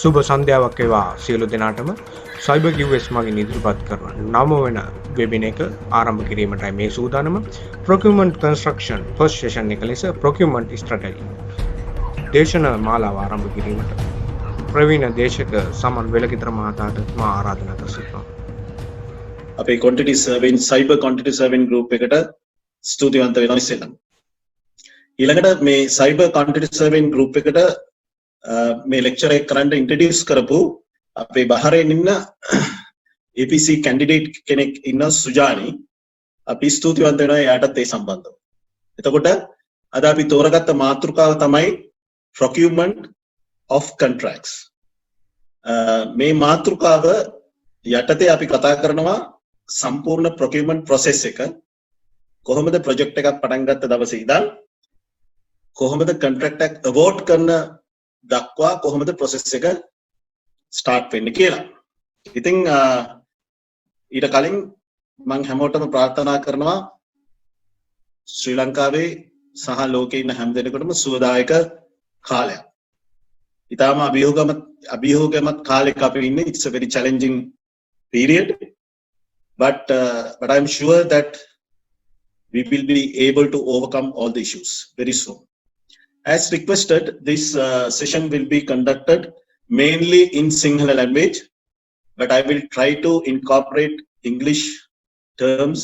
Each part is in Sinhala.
සුබ සන්ධ්‍යාවක් වේවා සියලු දෙනාටම සයිබර් QS මගින් ඉදිරිපත් කරන නම වෙන වෙබින එක ආරම්භ කිරීමටයි මේ සූදානම. procurement construction first session එක ලෙස procurement strategy දේශන මාලාව ආරම්භ කිරීමට ප්‍රවීණ දේශක සමන් වෙලකිතර මහතාට මා ආරාධනා කර සිටිනවා. අපේ quantity surveying cyber quantity surveying group එකට ස්තුතිවන්ත වෙනවා ඉස්සෙල්ලම. ඊළඟට මේ cyber quantity surveying group එකට මේ lecture එක කරන්න introduce කරපු අපේ බහරෙන් ඉන්න APC candidate කෙනෙක් ඉන්න සුජානි අපි ස්තුතිවන්ත වෙනවා එයාටත් ඒ සම්බන්ධව. එතකොට අද අපි තෝරගත්ත මාතෘකාව තමයි procurement of contracts. මේ මාතෘකාව යටතේ අපි කතා කරනවා සම්පූර්ණ procurement process එක කොහොමද project එකක් පටන් ගත්ත දවසේ ඉඳන් කොහොමද contract එක award කරන දක්වා කොහොමද process එක start වෙන්නේ කියලා. ඉතින් ඊට කලින් මම හැමෝටම ප්‍රාර්ථනා කරනවා ශ්‍රී ලංකාවේ සහ ලෝකේ ඉන්න හැම දෙනෙකුටම සුවදායක කාලයක්. ඊටාම අභියෝගමත් කාලයක අපි ඉන්නේ. It's a very challenging period, but I'm sure that we will be able to overcome all the issues very soon. As requested, this session will be conducted mainly in Sinhala language, but I will try to incorporate English terms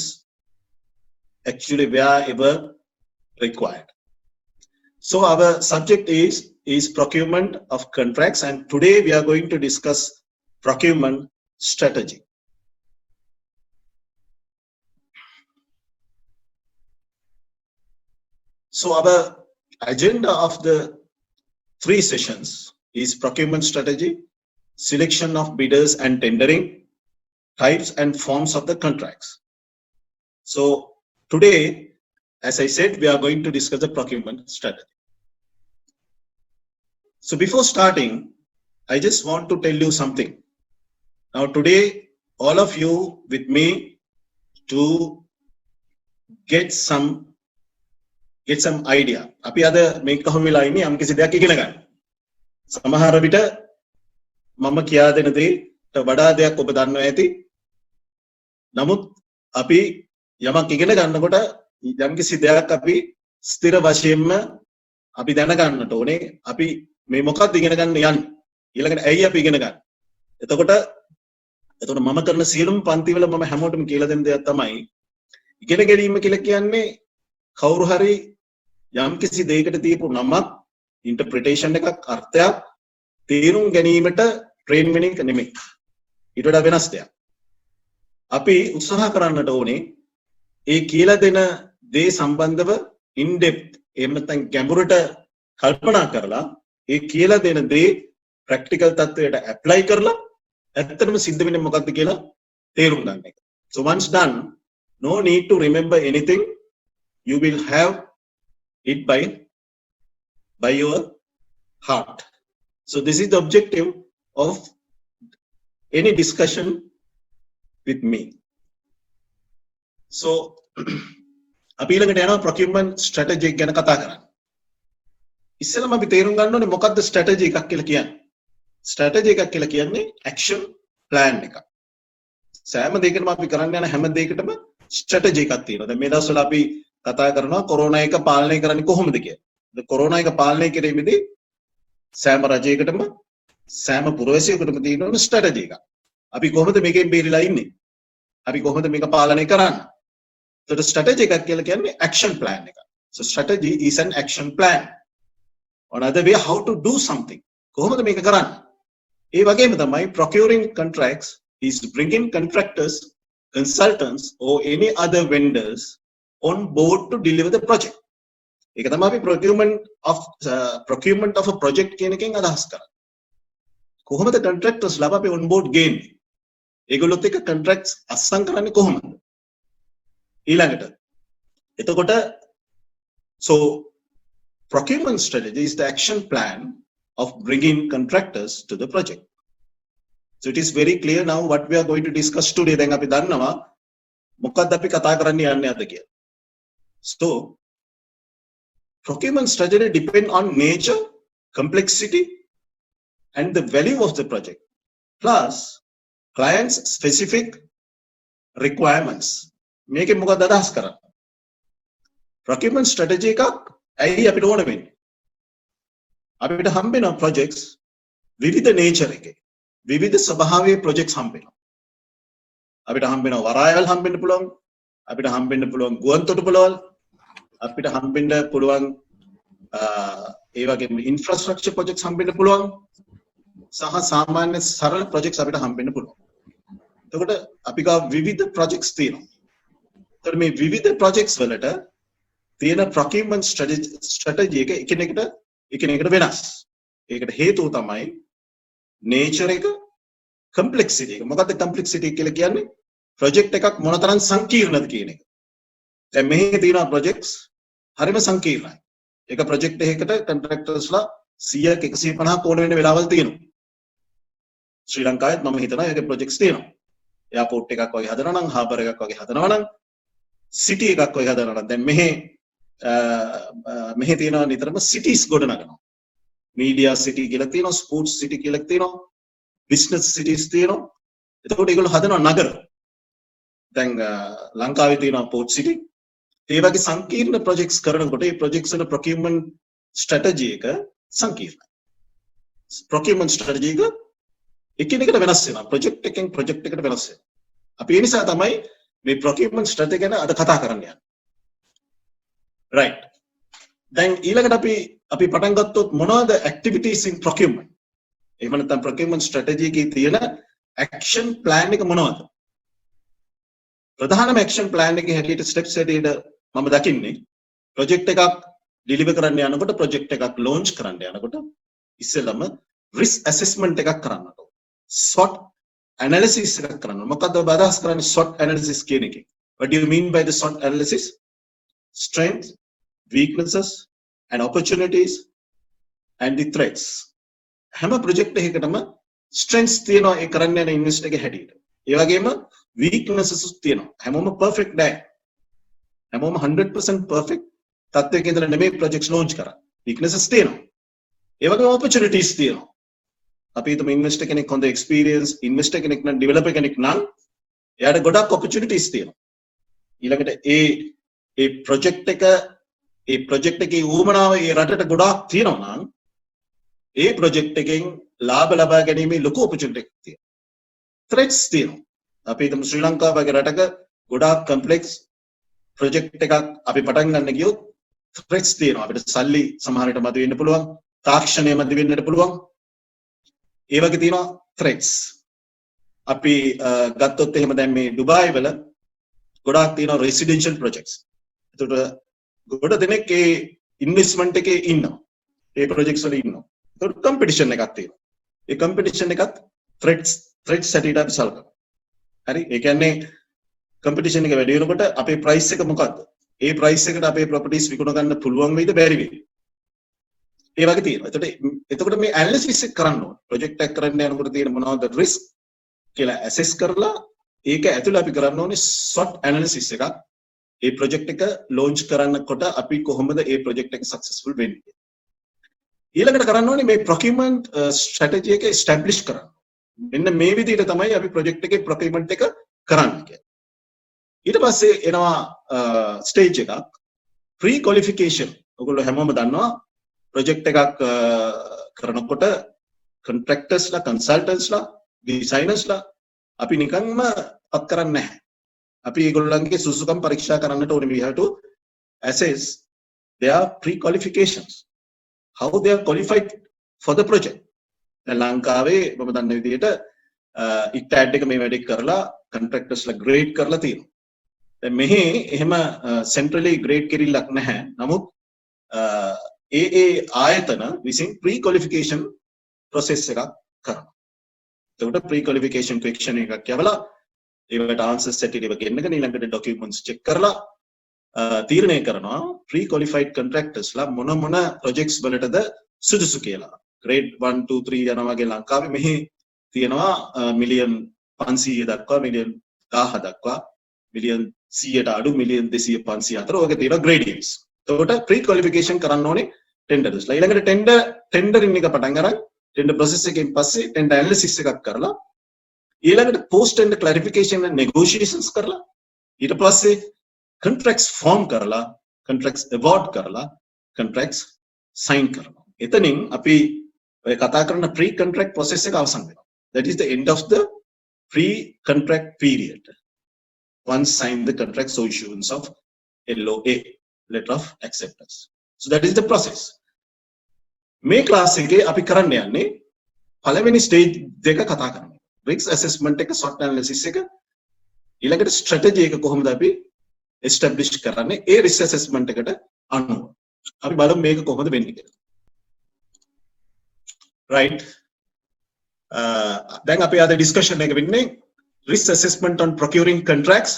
actually wherever required. So our subject is procurement of contracts, and today we are going to discuss procurement strategy. So our agenda of the 3 sessions is procurement strategy, selection of bidders and tendering, types and forms of the contracts. So today, as I said, we are going to discuss the procurement strategy. So before starting, I just want to tell you something. Now today, all of you with me to get some idea. අපි අද මේක කොහොම වෙලා ඉන්නේ යම් කිසි දෙයක් ඉගෙන ගන්න. සමහර විට මම කියා දෙන දේට වඩා දෙයක් ඔබ දන්නවා ඇති. නමුත් අපි යමක් ඉගෙන ගන්නකොට යම් කිසි දෙයක් අපි ස්ථිර වශයෙන්ම අපි දැන ගන්නට ඕනේ. අපි මේ මොකක්ද ඉගෙන ගන්න යන්නේ? ඊළඟට ඇයි අපි ඉගෙන ගන්න? එතකොට මම කරන සියලුම පන්ති වල මම හැමෝටම කියලා දෙන දෙයක් තමයි ඉගෙන ගැනීම කියලා කියන්නේ කවුරු හරි යම් කිසි දෙයකට දීපු නමක් ඉන්ටර්ප්‍රිටේෂන් එකක් අර්ථයක් තේරුම් ගැනීමට ට්‍රේන් වෙන එක නෙමෙයි. ඊට වඩා වෙනස් දෙයක්. අපි උත්සාහ කරන්නට ඕනේ ඒ කියලා දෙන දේ සම්බන්ධව in depth එහෙම නැත්නම් ගැඹුරට කල්පනා කරලා ඒ කියලා දෙන දේ ප්‍රැක්ටිකල් තත්ත්වයට ඇප්ලයි කරලා ඇත්තටම සිද්ධ වෙන්නේ මොකක්ද කියලා තේරුම් ගන්න එක. So once done, no need to remember anything. You will have it by your heart. So this is the objective of any discussion with me. So අපි ඊළඟට යනවා procurement strategy ගැන කතා කරන්න. ඉස්සෙල්ලාම අපි තේරුම් ගන්න ඕනේ මොකක්ද strategy එකක් කියලා කියන්නේ. strategy එකක් කියලා කියන්නේ action plan එකක්. සෑම දෙයකටම අපි කරන්න යන හැම දෙයකටම strategy එකක් තියෙනවා. දැන් මේ දවස්වල අපි කතා කරනවා කොරෝනා එක පාලනය කරන්නේ කොහොමද කියලා. කොරෝනා එක පාලනය කිරීමේදී සෑම රජයකටම සෑම පුරවැසියෙකුටම තියෙන ස්ට්‍රැටජි එකක්. අපි කොහොමද මේකෙන් බේරිලා ඉන්නේ? අපි කොහොමද මේක පාලනය කරන්නේ? ඒකට ස්ට්‍රැටජි එකක් කියලා කියන්නේ action plan එක. So strategy is an action plan. Another way how to do something. කොහොමද මේක කරන්නේ? ඒ වගේම තමයි procuring contracts is bringing contractors, consultants or any other vendors on board to deliver the project. ඒක තමයි අපි procurement of a project කියන එකෙන් අදහස් කරන්නේ. කොහොමද contractors ලා අපි on board ගේන්නේ? ඒගොල්ලොත් එක්ක contracts අස්සම් කරන්නේ කොහොමද? ඊළඟට එතකොට so procurement strategy is the action plan of bringing contractors to the project. So it is very clear now what we are going to discuss today. දැන් අපි දන්නවා මොකක්ද අපි කතා කරන්න යන්නේ අද කියලා. So procurement strategy depend on nature, complexity and the value of the project plus clients specific requirements මේකෙන් මොකක්ද අදහස් කරන්නේ procurement strategy එකක් ඇයි අපිට ඕන වෙන්නේ අපිට හම්බෙන projects විවිධ nature එකේ විවිධ ස්වභාවයේ projects හම්බෙනවා අපිට හම්බෙන වරායවල් හම්බෙන්න පුළුවන් අපිට හම්බෙන්න පුළුවන් ගුවන් තොටුපළවල් අපිට හම්බෙන්න පුළුවන් ඒ වගේම infrastructure projects හම්බෙන්න පුළුවන් සහ සාමාන්‍ය සරල projects අපිට හම්බෙන්න පුළුවන් එතකොට අපි ගාව විවිධ projects තියෙනවා එතකොට මේ විවිධ projects වලට තියෙන procurement strategy එක එකිනෙකට වෙනස් ඒකට හේතුව තමයි nature එක complexity එක මොකක්ද complexity කියලා කියන්නේ project එකක් මොනතරම් සංකීර්ණද කියන එක දැන් මෙහි තියෙන projects හරිම සංකීර්ණයි ඒක project එකකට contractors ලා 100ක් 150ක් ඕන වෙන වෙලාවල් තියෙනවා ශ්‍රී ලංකාවෙත් මම හිතනවා ඒකේ projects තියෙනවා airport එකක් වගේ හදනවා නම් harbour එකක් වගේ හදනවා නම් city එකක් වගේ හදනවා නම් දැන් මෙහි තියෙනවා නිතරම cities ගොඩනගනවා media city කියලා තියෙනවා sports city කියලා තියෙනවා business cities තියෙනවා එතකොට ඒගොල්ලෝ හදනවා නගර දැන් ලංකාවේ තියෙනවා port city ඒ වගේ සංකීර්ණ projects කරනකොට ඒ projects වල procurement strategy එක සංකීර්ණයි procurement strategy එක එකිනෙකට වෙනස් වෙනවා project එකෙන් project එකට වෙනස් වෙනවා අපි ඒ නිසා තමයි මේ procurement strategy ගැන අද කතා කරන්න යන්නේ right දැන් ඊළඟට අපි පටන් ගත්තොත් මොනවද activities in procurement එහෙම නැත්නම් procurement strategy එකේ තියෙන action plan එක මොනවද ප්‍රධානම action plan එකේ හැටියට steps හැටියට මම දකින්නේ project එකක් deliver කරන්න යනකොට project එකක් launch කරන්න යනකොට ඉස්සෙල්ලම risk assessment එකක් කරන්න ඕන SWOT analysis එකක් කරන්න මොකද්ද ඔබ අදහස් කරන්නේ SWOT analysis කියන එකේ what do you mean by the SWOT analysis strengths weaknesses and opportunities and the threats හැම project එකකටම strengths තියෙනවා ඒ කරන්න යන investor එකේ හැටියට ඒ වගේම weaknesses තියෙනවා හැමෝම perfect නැහැ හැමෝම 100% perfect තත්ත්වයක ඉඳලා නෙමෙයි projects launch කරන්නේ weaknesses තියෙනවා ඒ වගේම opportunities තියෙනවා අපි හිතමු investor කෙනෙක් හොඳ experience investor කෙනෙක් නම් developer කෙනෙක් නම් එයාට ගොඩක් opportunities තියෙනවා ඊළඟට ඒ project එකේ ඌමනාව ඒ රටට ගොඩාක් තියෙනවා නම් ඒ project එකෙන් ලාභ ලබා ගැනීමේ ලොකු opportunity එකක් තියෙනවා threats තියෙනවා අපි හිතමු ශ්‍රී ලංකාව වගේ රටක ගොඩාක් complex project එකක් අපි පටන් ගන්න ගියොත් threats තියෙනවා අපිට සල්ලි සමහර විට මත වෙන්න පුළුවන් තාක්ෂණය මත වෙන්නට පුළුවන් ඒ වගේ තියෙනවා threats අපි ගත්තොත් එහෙම දැන් මේ ඩුබායි වල ගොඩාක් තියෙනවා residential projects එතකොට ගොඩ දෙනෙක් ඒ investment එකේ ඉන්නවා ඒ projects වල ඉන්නවා එතකොට competition එකක් තියෙනවා ඒ competition එකත් threats හැටියට අපි සලකනවා හරි ඒ කියන්නේ competition එක වැඩි වෙනකොට අපේ price එක මොකද්ද ඒ price එකට අපේ properties විකුණ ගන්න පුළුවන් වෙයිද බැරි වෙයිද ඒ වගේ තියෙනවා එතකොට මේ analysis එක කරන්න ඕනේ project එක කරන්න යනකොට තියෙන මොනවද risk කියලා assess කරලා ඒක ඇතුළේ අපි කරන්න ඕනේ SWOT analysis එකක් ඒ project එක launch කරනකොට අපි කොහොමද ඒ project එක successful වෙන්නේ ඊළඟට කරන්න ඕනේ මේ procurement strategy එක establish කරන්න මෙන්න මේ විදිහට තමයි අපි project එකේ procurement එක කරන්නේ ඊට පස්සේ එනවා stage එකක් pre qualification ඔයගොල්ලෝ හැමෝම දන්නවා project එකක් කරනකොට contractors ලා consultants ලා designers ලා අපි නිකන්ම පත් කරන්නේ නැහැ අපි ඒගොල්ලන්ගේ සුසුකම් පරීක්ෂා කරන්නට ඕනේ we have to assess their pre qualifications how they are qualified for the project දැන් ලංකාවේ මම දන්න විදිහට ඉක්ටැඩ් එක මේ වැඩේ කරලා contractors ලා grade කරලා තියෙනවා දැන් මෙහි එහෙම centrally grade කිරිල්ලක් නැහැ නමුත් ඒ ආයතන විසින් pre qualification process එකක් කරනවා එතකොට pre qualification question එකක් යවලා ඒවට answers set ඒවා ගෙන්නගෙන ඊළඟට documents check කරලා තීරණය කරනවා pre qualified contractors ලා මොන projects වලටද සුදුසු කියලා grade 1 2 3 යනවා වගේ ලංකාවේ මෙහි තියෙනවා මිලියන් 500 දක්වා මිලියන් 1000 දක්වා මිලියන් 100ට අඩු මිලියන් 200 500 අතර වගේ තියෙනවා gradients එතකොට pre qualification කරන්න ඕනේ tenders ලා ඊළඟට tendering එක පටන් අරන් tender process එකෙන් පස්සේ tender analysis එකක් කරලා ඊළඟට post tender clarification and negotiations කරලා ඊට පස්සේ contracts form කරලා contracts award කරලා contracts sign කරනවා. එතනින් අපි ඔය කතා කරන pre contract process එක අවසන් වෙනවා. That is the end of the pre contract period. Once signed the contract, so issuance of LOA, letter of acceptance. So that is the process. මේ ක්ලාස් එකේ අපි කරන්න යන්නේ පළවෙනි ස්ටේජ් දෙක කතා කරනවා. risk assessment එක, SWOT analysis එක, ඊළඟට strategy එක කොහොමද අපි establish කරන්නේ ඒ risk assessment එකට අනුව. අපි බලමු මේක කොහොමද වෙන්නේ කියලා. right. දැන් අපි අද discussion එක වෙන්නේ risk assessment on procuring contracts,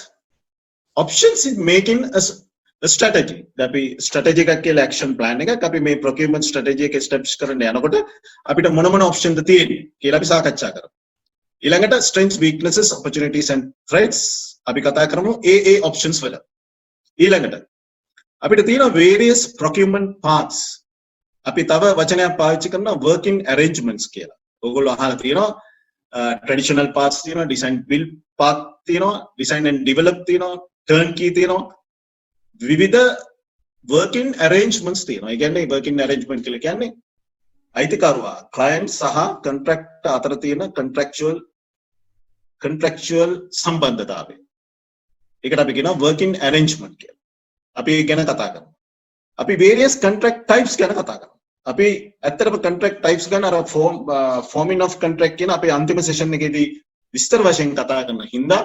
options in making a strategy. අපි strategy එකක් කියලා action plan එකක් අපි මේ procurement strategy එක establish කරන්න යනකොට අපිට මොන මොන option ද තියෙන්නේ කියලා අපි සාකච්ඡා කරමු. ඊළඟට strengths, weaknesses, opportunities and threats අපි කතා කරමු ඒ options වල. ඊළඟට අපිට තියෙන various procurement paths. අපි තව වචනයක් පාවිච්චි කරනවා working arrangements කියලා. ඔයගොල්ලෝ අහලා තියෙනවා traditional paths තියෙනවා, design build path තියෙනවා, design and develop තියෙනවා, turnkey තියෙනවා. විවිධ working arrangements තියෙනවා. ඒ කියන්නේ working arrangement කියලා කියන්නේ අයිතිකරුවා client සහ contractor අතර තියෙන contractual සම්බන්ධතාවය. ඒකට අපි කියනවා working arrangement කියලා. අපි ඒක ගැන කතා කරමු. අපි various contract types ගැන කතා කරමු. අපි ඇත්තටම contract types ගැන අර forming of contract කියන අපේ අන්තිම session එකේදී විස්තර වශයෙන් කතා කරන හින්දා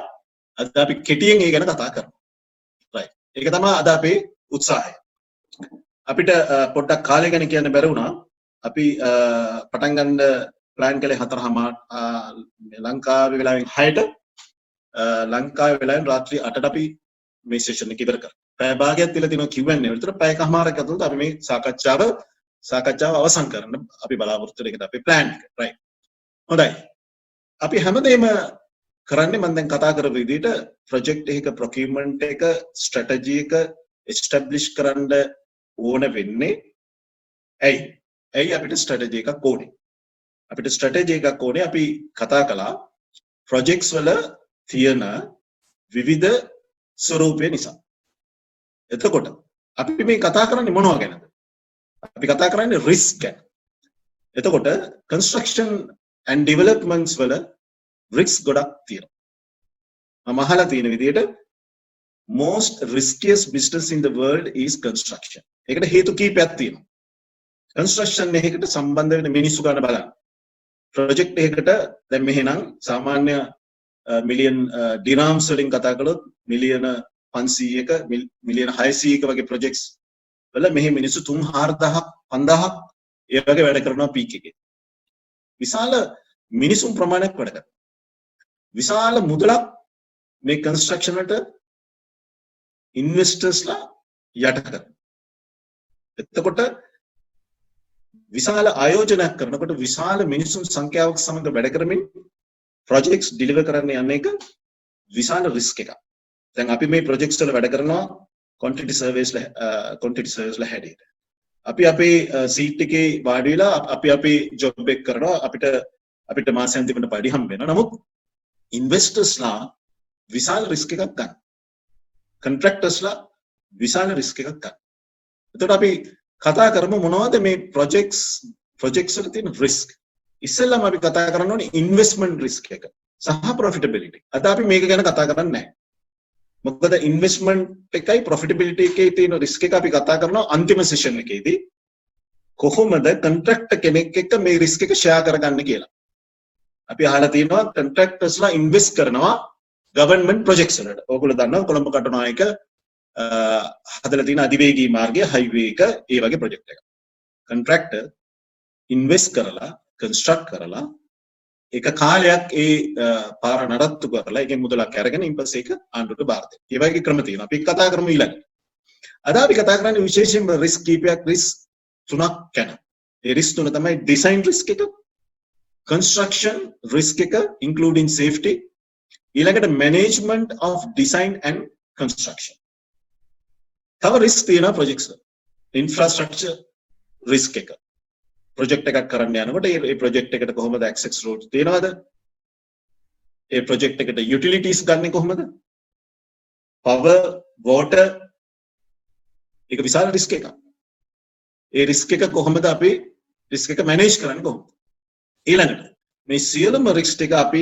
අද අපි කෙටියෙන් ඒ ගැන කතා කරමු. right. ඒක තමයි අද අපේ උත්සාහය. අපිට පොඩ්ඩක් කාලය ගැන කියන්න බැරි වුණා. අපි පටන් ගන්න plan කළේ 4:00 ලංකාවේ වෙලාවෙන් 6ට ලංකාවේ වෙලාවෙන් රාත්‍රී 8ට අපි මේ session එක ඉවර කරා. පැය භාගයක් තියලා තියෙනවා Q&A වලට. පැයකමාරක් ඇතුළත අපි මේ සාකච්ඡාව අවසන් කරන්න අපි බලාපොරොත්තු වෙන එකට අපේ plan එක. right. හොඳයි. අපි හැමදේම කරන්නේ මම දැන් කතා කරපු විදිහට project එකක procurement එක strategy එක establish කරන්න ඕන වෙන්නේ ඇයි අපිට strategy එකක් ඕනේ? අපිට strategy එකක් ඕනේ අපි කතා කළා projects වල තියෙන විවිධ ස්වරූපය නිසා. එතකොට අපි මේ කතා කරන්නේ මොනවා ගැනද? අපි කතා කරන්නේ risk ගැන. එතකොට construction and developments වල risk ගොඩක් තියෙනවා. මම අහලා තියෙන විදිහට most riskiest business in the world is construction. ඒකට හේතු කීපයක් තියෙනවා. construction එකකට සම්බන්ධ වෙන මිනිස්සු ගන්න බලන්න. project එකකට දැන් මෙහෙනම් සාමාන්‍ය මිලියන් dirhams වලින් කතා කළොත් මිලියන 500ක මිලියන 600ක වගේ projects වල මෙහි මිනිස්සු 3-4000ක් 5000ක් ඒ වගේ වැඩ කරනවා peak එකේ. විශාල මිනිසුන් ප්‍රමාණයක් වැඩ කරනවා. විශාල මුදලක් මේ construction වලට investors-ලා යට කරනවා. එතකොට විශාල ආයෝජනයක් කරනකොට විශාල මිනිසුන් සංඛ්‍යාවක් සමග වැඩ කරමින් projects deliver කරන්න යන එක විශාල risk එකක්. දැන් අපි මේ projects වල වැඩ කරනවා quantity surveys ලා හැටියට. අපි අපේ seat එකේ වාඩි වෙලා අපි අපේ job එක කරනවා අපිට මාසෙන්තිකට පඩි හම්බ වෙනවා. නමුත් investors ලා විශාල risk එකක් ගන්න. contractors ලා විශාල risk එකක් ගන්න. එතකොට අපි කතා කරමු මොනවද මේ projects වල තියෙන risk. ඉස්සෙල්ලාම අපි කතා කරන්න ඕනේ investment risk එක සහ profitability. අද අපි මේක ගැන කතා කරන්නේ නැහැ. මොකද investment එකයි profitability එකේ තියෙන risk එක අපි කතා කරනවා අන්තිම session එකේදී. කොහොමද contractor කෙනෙක් එක්ක මේ risk එක share කරගන්න කියලා. අපි අහලා තියෙනවා contractors ලා invest කරනවා government projects වලට. ඕගොල්ලෝ දන්නවා කොළඹ කටුනායක හදලා තියෙන අධිවේගී මාර්ගය highway එක ඒ වගේ project එකක්. contractor invest කරලා construct කරලා එක කාලයක් ඒ පාර නඩත්තු කරලා ඒකෙන් මුදලක් අරගෙන ඊපස්සේ ඒක ආණ්ඩුවට බාර දෙනවා. ඒ වගේ ක්‍රම තියෙනවා. අපි කතා කරමු ඊළඟට. අද අපි කතා කරන්නේ විශේෂයෙන්ම risk කීපයක් risk තුනක් ගැන. ඒ risk තුන තමයි design risk එක, construction risk එක including safety, ඊළඟට management of design and construction. තව risk තියෙනවා projects වල. infrastructure risk එක, ප්‍රොජෙක්ට් එකක් කරන්න යනකොට ඒ ප්‍රොජෙක්ට් එකට කොහොමද access route තියනවද? ඒ ප්‍රොජෙක්ට් එකට utilities ගන්නෙ කොහොමද? power, water ඒක විශාල රිස්ක් එකක්. ඒ රිස්ක් එක කොහොමද අපි රිස්ක් එක මැනේජ් කරන්නේ කොහොමද? ඊළඟට මේ සියලුම රිස්ක් ටික අපි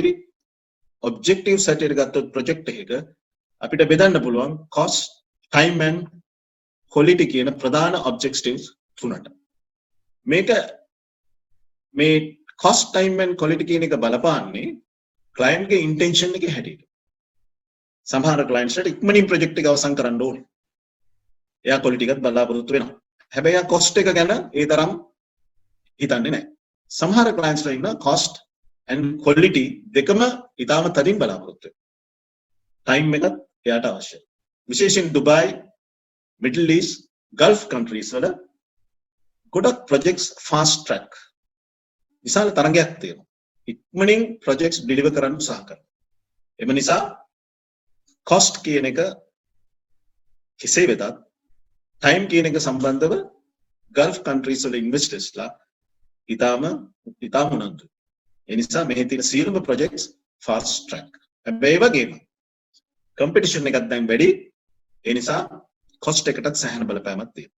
ඔබ්ජෙක්ටිව්ස් හැටියට ගත්තොත් ප්‍රොජෙක්ට් එකක අපිට බෙදන්න පුළුවන් cost, time and quality කියන ප්‍රධාන ඔබ්ජෙක්ටිව්ස් තුනට. මේක මේ cost, time and quality කියන එක බලපාන්නේ client ගේ intention එකේ හැටියට. සමහර clients ට ඉක්මනින් project එක අවසන් කරන්න ඕනේ. එයා quality එකත් බලාපොරොත්තු වෙනවා. හැබැයි එයා cost එක ගැන ඒ තරම් හිතන්නේ නැහැ. සමහර clients ලා ඉන්න cost and quality දෙකම ඉතාම තදින් බලාපොරොත්තු වෙනවා. time එකත් එයාට අවශ්‍යයි. විශේෂයෙන් දුබායි, Middle East, Gulf countries වල ගොඩක් projects fast track විශාල තරඟයක් තියෙනවා. ඉක්මනින් projects deliver කරන්න උත්සාහ කරනවා. එම නිසා cost කියන එක කෙසේ වෙතත් time කියන එක සම්බන්ධව Gulf countries වල investors ලා ඉතාම උනන්දුයි. ඒ නිසා මෙහි තියෙන සියලුම projects fast track. හැබැයි ඒ වගේම competition එකක් දැන් වැඩි. ඒ නිසා cost එකටත් සෑහෙන බලපෑමක් තියෙනවා.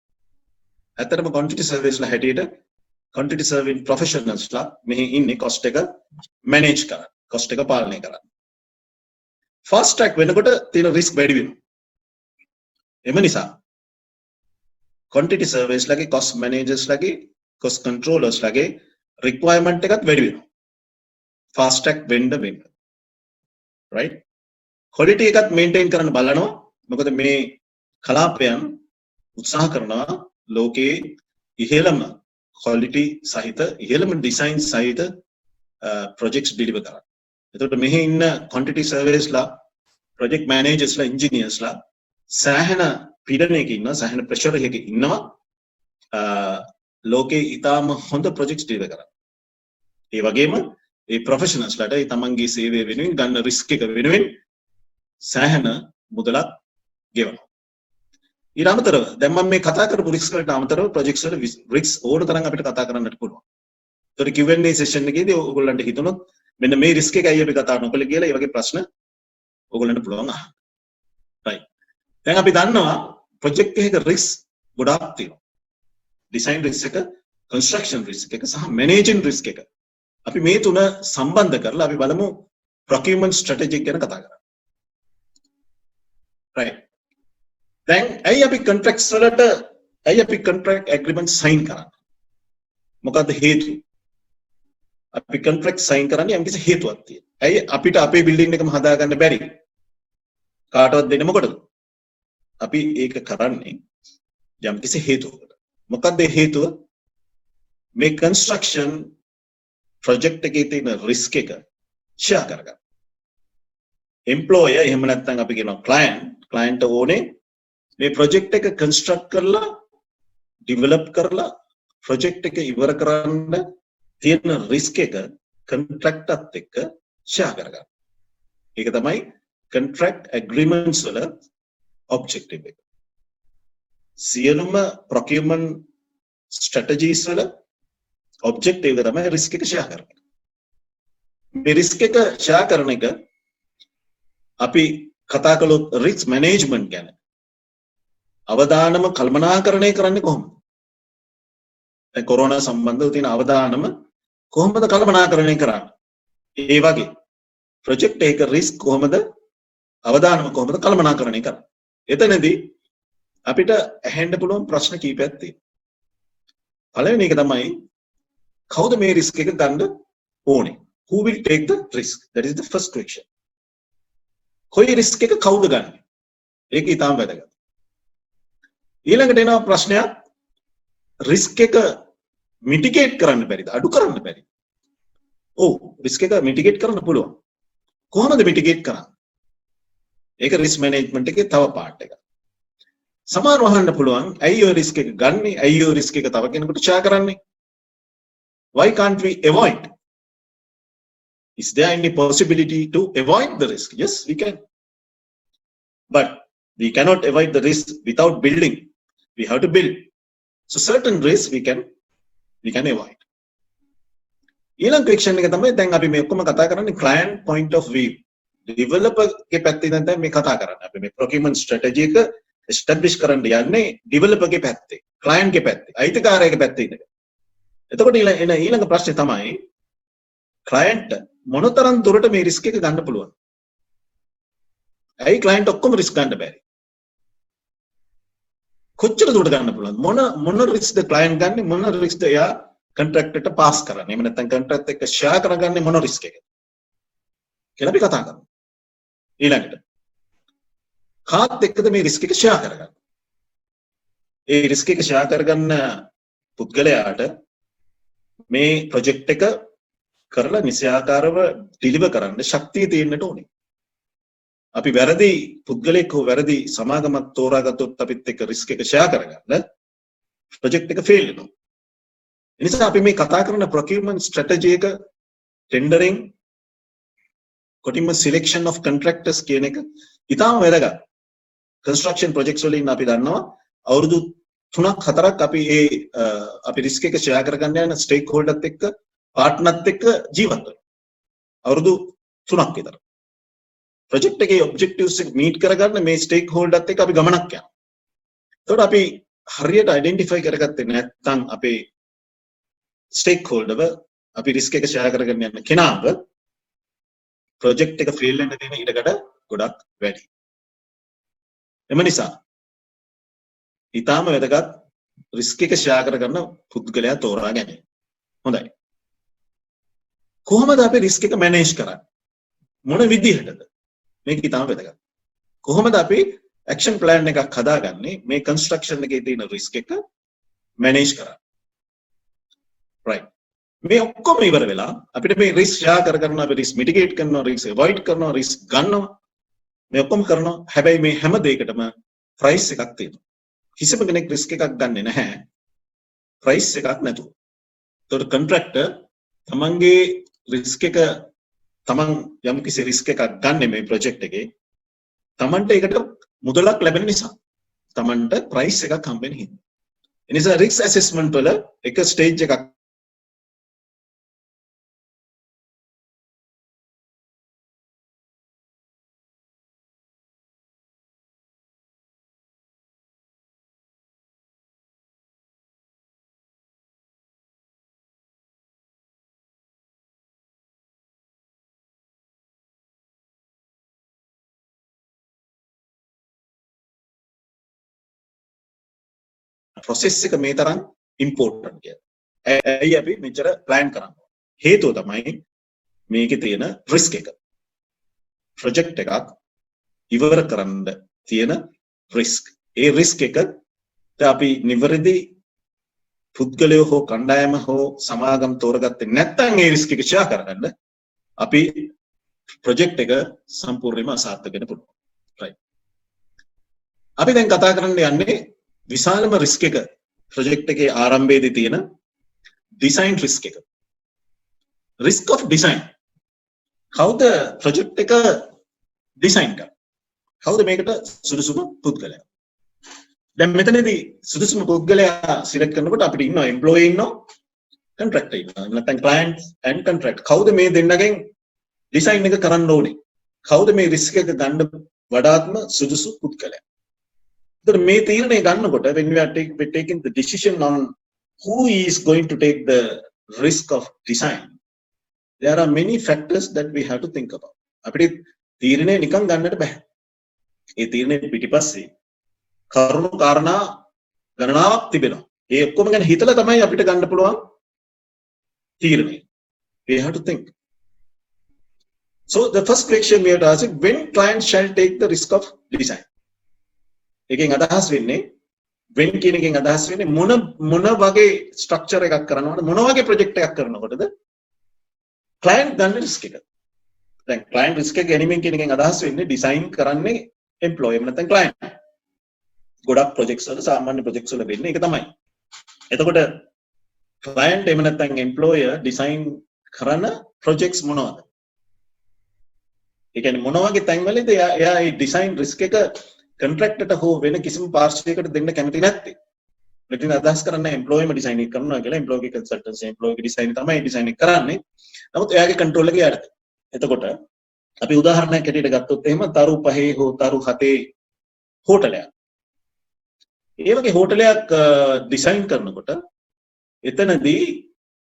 ඇත්තටම quantity surveys ලා හැටියට quantity surveying professionals ලා මෙහි ඉන්නේ cost එක manage කරන්න, cost එක පාලනය කරන්න. fast track වෙනකොට තියෙන risk වැඩි වෙනවා. එම නිසා quantity surveys ලගේ cost managers ලගේ cost controllers ලගේ requirement එකත් වැඩි වෙනවා. fast track වෙන්න. right? quality එකත් maintain කරන්න බලනවා. මොකද මේ කලාපයන් උත්සාහ කරනවා ලෝකයේ ඉහළම quality සහිත ඉහළම design සහිත projects deliver කරන්න. එතකොට මෙහි ඉන්න quantity surveys ලා, project managers ලා, engineers ලා සෑහෙන පීඩනයක ඉන්නවා, සෑහෙන pressure එකක ඉන්නවා ලෝකේ ඉතාම හොඳ projects deliver කරන්න. ඒ වගේම ඒ professionals ලාට ඒ තමන්ගේ සේවය වෙනුවෙන් ගන්න risk එක වෙනුවෙන් සෑහෙන මුදලක් ගෙවනවා. ඊට අමතරව දැන් මම මේ කතා කරපු risk වලට අමතරව projects වල risk ඕන තරම් අපිට කතා කරන්නට පුළුවන්. ඒතකොට Q&A session එකේදී ඕගොල්ලන්ට හිතුනොත් මෙන්න මේ risk එක ඇයි අපි කතා නොකළේ කියලා ඒ වගේ ප්‍රශ්න ඕගොල්ලන්ට පුළුවන් අහන්න. right. දැන් අපි දන්නවා project එකක risk ගොඩාක් තියෙනවා. design risk එක, construction risk එක සහ managing risk එක. අපි මේ තුන සම්බන්ධ කරලා අපි බලමු procurement strategy ගැන කතා කරමු. right. දැන් ඇයි අපි contracts වලට contract agreement sign කරන්නේ? මොකද්ද හේතුව? අපි contract sign කරන්නේ යම්කිසි හේතුවක් තියෙනවා. ඇයි අපිට අපේ building එකම හදාගන්න බැරි? කාටවත් දෙන්න මොකටද? අපි ඒක කරන්නේ යම්කිසි හේතුවකට. මොකක්ද ඒ හේතුව? මේ construction project එකේ තියෙන risk එක share කරගන්න. employer එහෙම නැත්නම් අපි කියනවා client ඕනේ මේ project එක construct කරලා develop කරලා project එක ඉවර කරන්න තියෙන risk එක contract එකත් එක්ක share කරගන්න. ඒක තමයි contract agreements වල objective එක. සියලුම procurement strategies වල objective එක තමයි risk එක share කරන එක. මේ risk එක share කරන එක අපි කතා කළොත් risk management ගැන අවදානම කල්පනාකරණය කරන්නේ කොහොමද? දැන් කොරෝනා සම්බන්ධව තියෙන අවදානම කොහොමද කල්පනාකරණය කරන්නේ? ඒ වගේ project එක risk කොහොමද අවදානම කොහොමද කල්පනාකරණය කරන්නේ? එතනදී අපිට ඇහෙන්න පුළුවන් ප්‍රශ්න කීපයක් තියෙනවා. පළවෙනි එක තමයි කවුද මේ risk එක ගන්න ඕනේ? Who will take the risk? That is the first question. කොයි risk එක කවුද ගන්න? ඒක ඊටාම වැදගත්. ඊළඟට එනවා ප්‍රශ්නයක් risk එක mitigate කරන්න බැරිද? අඩු කරන්න බැරිද? ඔව් risk එක mitigate කරන්න පුළුවන්. කොහොමද mitigate කරන්නේ? ඒක risk management එකේ තව part එකක්. සමහරව අහන්න පුළුවන් ඇයි ඔය risk එක ගන්නෙ? ඇයි ඔය risk එක තව කෙනෙකුට share කරන්නේ? Why can't we avoid? Is there any possibility to avoid the risk? Yes, we can. But we cannot avoid the risk without building. We have to build. So certain risks we can avoid. ඊළඟ ක්වෙස්චන් එක තමයි දැන් අපි මේ ඔක්කොම කතා කරන්නේ client point of view. developer ගේ පැත්තේ ඉඳන් දැන් මේ කතා කරන්නේ. අපි මේ procurement strategy එක establish කරන්න යන්නේ developer ගේ පැත්තේ, client ගේ පැත්තේ, අයිතිකාරයාගේ පැත්තේ ඉඳන්. එතකොට ඊළඟ ප්‍රශ්නේ තමයි client මොනතරම් දුරට මේ risk එක ගන්න පුළුවන්? ඇයි client ඔක්කොම risk ගන්න බැරි? කොච්චර දුරට ගන්න පුළුවන්? මොන risk ද client ගන්නේ? මොන risk ද එයා contract එකට pass කරන්නේ? එහෙම නැත්නම් contract එක share කරගන්නේ මොන risk එකද? කියලා අපි කතා කරමු. ඊළඟට කාත් එක්කද මේ risk එක share කරගන්නේ? ඒ risk එක share කරගන්න පුද්ගලයාට මේ project එක කරලා නිසියාකාරව deliver කරන්න ශක්තිය තියෙන්නට ඕනේ. අපි වැරදි පුද්ගලෙක් හෝ වැරදි සමාගමක් තෝරාගත්තොත් අපිත් එක්ක risk එක share කරගන්න project එක fail වෙනවා. ඒ නිසා අපි මේ කතා කරන procurement strategy එක tendering කොටින්ම selection of contractors කියන එක ඉතාම වැදගත්. construction projects වලින් අපි දන්නවා අවුරුදු 3ක් 4ක් අපි risk එක share කරගන්න යන stakeholders එක්ක partners එක්ක ජීවත් වෙනවා. අවුරුදු 3ක් විතර. project එකේ objectives එක meet කරගන්න මේ stakeholders එක්ක අපි ගමනක් යනවා. එතකොට අපි හරියට identify කරගත්තේ නැත්නම් අපේ stakeholder අපි risk එක share කරගෙන යන කෙනාව project එක fail වෙන්න තියෙන ඉඩකඩ ගොඩක් වැඩි. එම නිසා ඊටාම වැදගත් risk එක share කරගන්න පුද්ගලයා තෝරා ගැනීම. හොඳයි. කොහොමද අපි risk එක manage කරන්නේ? මොන විදිහටද? මේක ඊටාම වැදගත්. කොහොමද අපි action plan එකක් හදාගන්නේ මේ construction එකේ තියෙන risk එක manage කරන්න? right. මේ ඔක්කොම ඉවර වෙලා අපිට මේ risk share කරගන්න අපි risk mitigate කරනවා, risk avoid කරනවා, risk ගන්නවා. මේ ඔක්කොම කරනවා. හැබැයි මේ හැම දෙයකටම price එකක් තියෙනවා. කිසිම කෙනෙක් risk එකක් ගන්නෙ නැහැ price එකක් නැතුව. ඒතකොට contractor තමන්ගේ risk එක තමන් යම් කිසි risk එකක් ගන්න මේ project එකේ තමන්ට ඒකට මුදලක් ලැබෙන නිසා තමන්ට price එකක් හම්බෙන හින්දා. ඒ නිසා risk assessment වල එක stage එකක් process එක මේ තරම් important කියලා. ඇයි අපි මෙච්චර plan කරන්නේ? හේතුව තමයි මේකේ තියෙන risk එක. project එකක් ඉවර කරන්න තියෙන risk. ඒ risk එකට අපි නිවැරදි පුද්ගලයෝ හෝ කණ්ඩායම හෝ සමාගම් තෝරගත්තේ නැත්නම් ඒ risk එක share කරගන්න අපි project එක සම්පූර්ණයෙන්ම අසාර්ථක වෙන්න පුළුවන්. right. අපි දැන් කතා කරන්න යන්නේ විශාලම risk එක project එකේ ආරම්භයේදී තියෙන design risk එක. risk of design. කවුද project එක design කරන්නේ? කවුද මේකට සුදුසුම පුද්ගලයා? දැන් මෙතනදී සුදුසුම පුද්ගලයා select කරනකොට අපිට ඉන්නවා employee ඉන්නවා contractor ඉන්නවා. නැත්නම් client and contractor. කවුද මේ දෙන්නගෙන් design එක කරන්න ඕනේ? කවුද මේ risk එක ගන්න වඩාත්ම සුදුසු පුද්ගලයා? එතකොට මේ තීරණය ගන්නකොට when we are taking the decision on who is going to take the risk of design, there are many factors that we have to think about. අපිට තීරණය නිකන් ගන්නට බෑ. ඒ තීරණය පිටිපස්සේ කරුණු කාරණා ගණනාවක් තිබෙනවා. ඒ ඔක්කොම ගැන හිතලා තමයි අපිට ගන්න පුළුවන් තීරණය. We have to think. So the first question we have to ask is when client shall take the risk of design. එකෙන් අදහස් වෙන්නේ when කියන එකෙන් අදහස් වෙන්නේ මොන වගේ structure එකක් කරනවද මොන වගේ project එකක් කරනකොටද client ගන්න risk එක. දැන් client risk එක ගැනීමෙන් කියන එකෙන් අදහස් වෙන්නේ design කරන්නේ employee නැත්නම් client. ගොඩක් projects වල සාමාන්‍ය projects වල වෙන්නේ ඒක තමයි. එතකොට client එහෙම නැත්නම් employer design කරන projects මොනවද? ඒ කියන්නේ මොන වගේ තැන්වලද එයා මේ design risk එක contractor හෝ වෙන කිසිම පාර්ශ්වයකට දෙන්න කැමති නැත්තේ. මෙතන අදහස් කරන්නේ employee design එක කරනවා කියලා employee consultancy employee design තමයි design එක කරන්නේ. නමුත් එයාගේ control එක යටතේ. එතකොට අපි උදාහරණයක් හැටියට ගත්තොත් එහෙම තරු 5 හෝ තරු 7 හෝටලයක්. ඒ වගේ හෝටලයක් ඩිසයින් කරනකොට එතනදී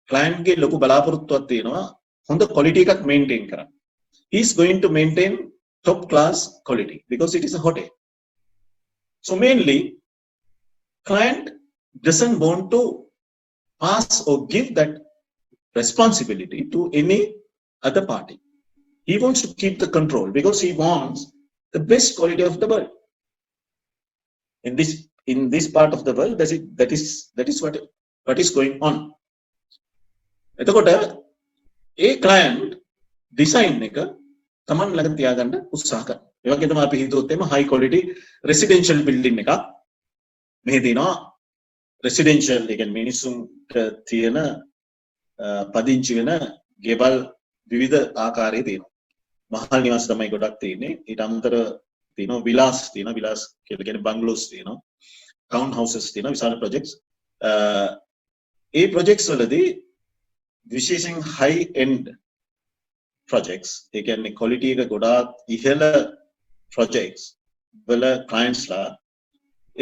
client ගේ ලොකු බලාපොරොත්තුවක් තියෙනවා හොඳ quality එකක් maintain කරන්න. He is going to maintain top class quality because it is a hotel. So mainly client doesn't want to pass or give that responsibility to any other party. He wants to keep the control because he wants the best quality of the world. In this part of the world, that is what is going on. එතකොට ඒ client design එක තමන් ළඟ තියාගන්න උත්සාහ කරනවා. ඒ වගේ තමයි අපි හිතුවොත් එimhe high quality residential building එකක් මෙහි තියෙනවා residential ඒ කියන්නේ මිනිසුන්ට තියෙන පදිංචි වෙන ගෙවල් විවිධ ආකාරයේ තියෙනවා. මහල් නිවාස තමයි ගොඩක් තියෙන්නේ. ඊට අමතර තියෙනවා විලාස් තියෙනවා. විලාස් කියලා කියන්නේ බංගලෝස් තියෙනවා. ටවුන් හවුසස් තියෙනවා. විශාල ප්‍රොජෙක්ට්ස්. ඒ ප්‍රොජෙක්ට්ස් වලදී විශේෂයෙන් high end projects ඒ කියන්නේ quality එක ගොඩාක් ඉහළ projects වල clients ලා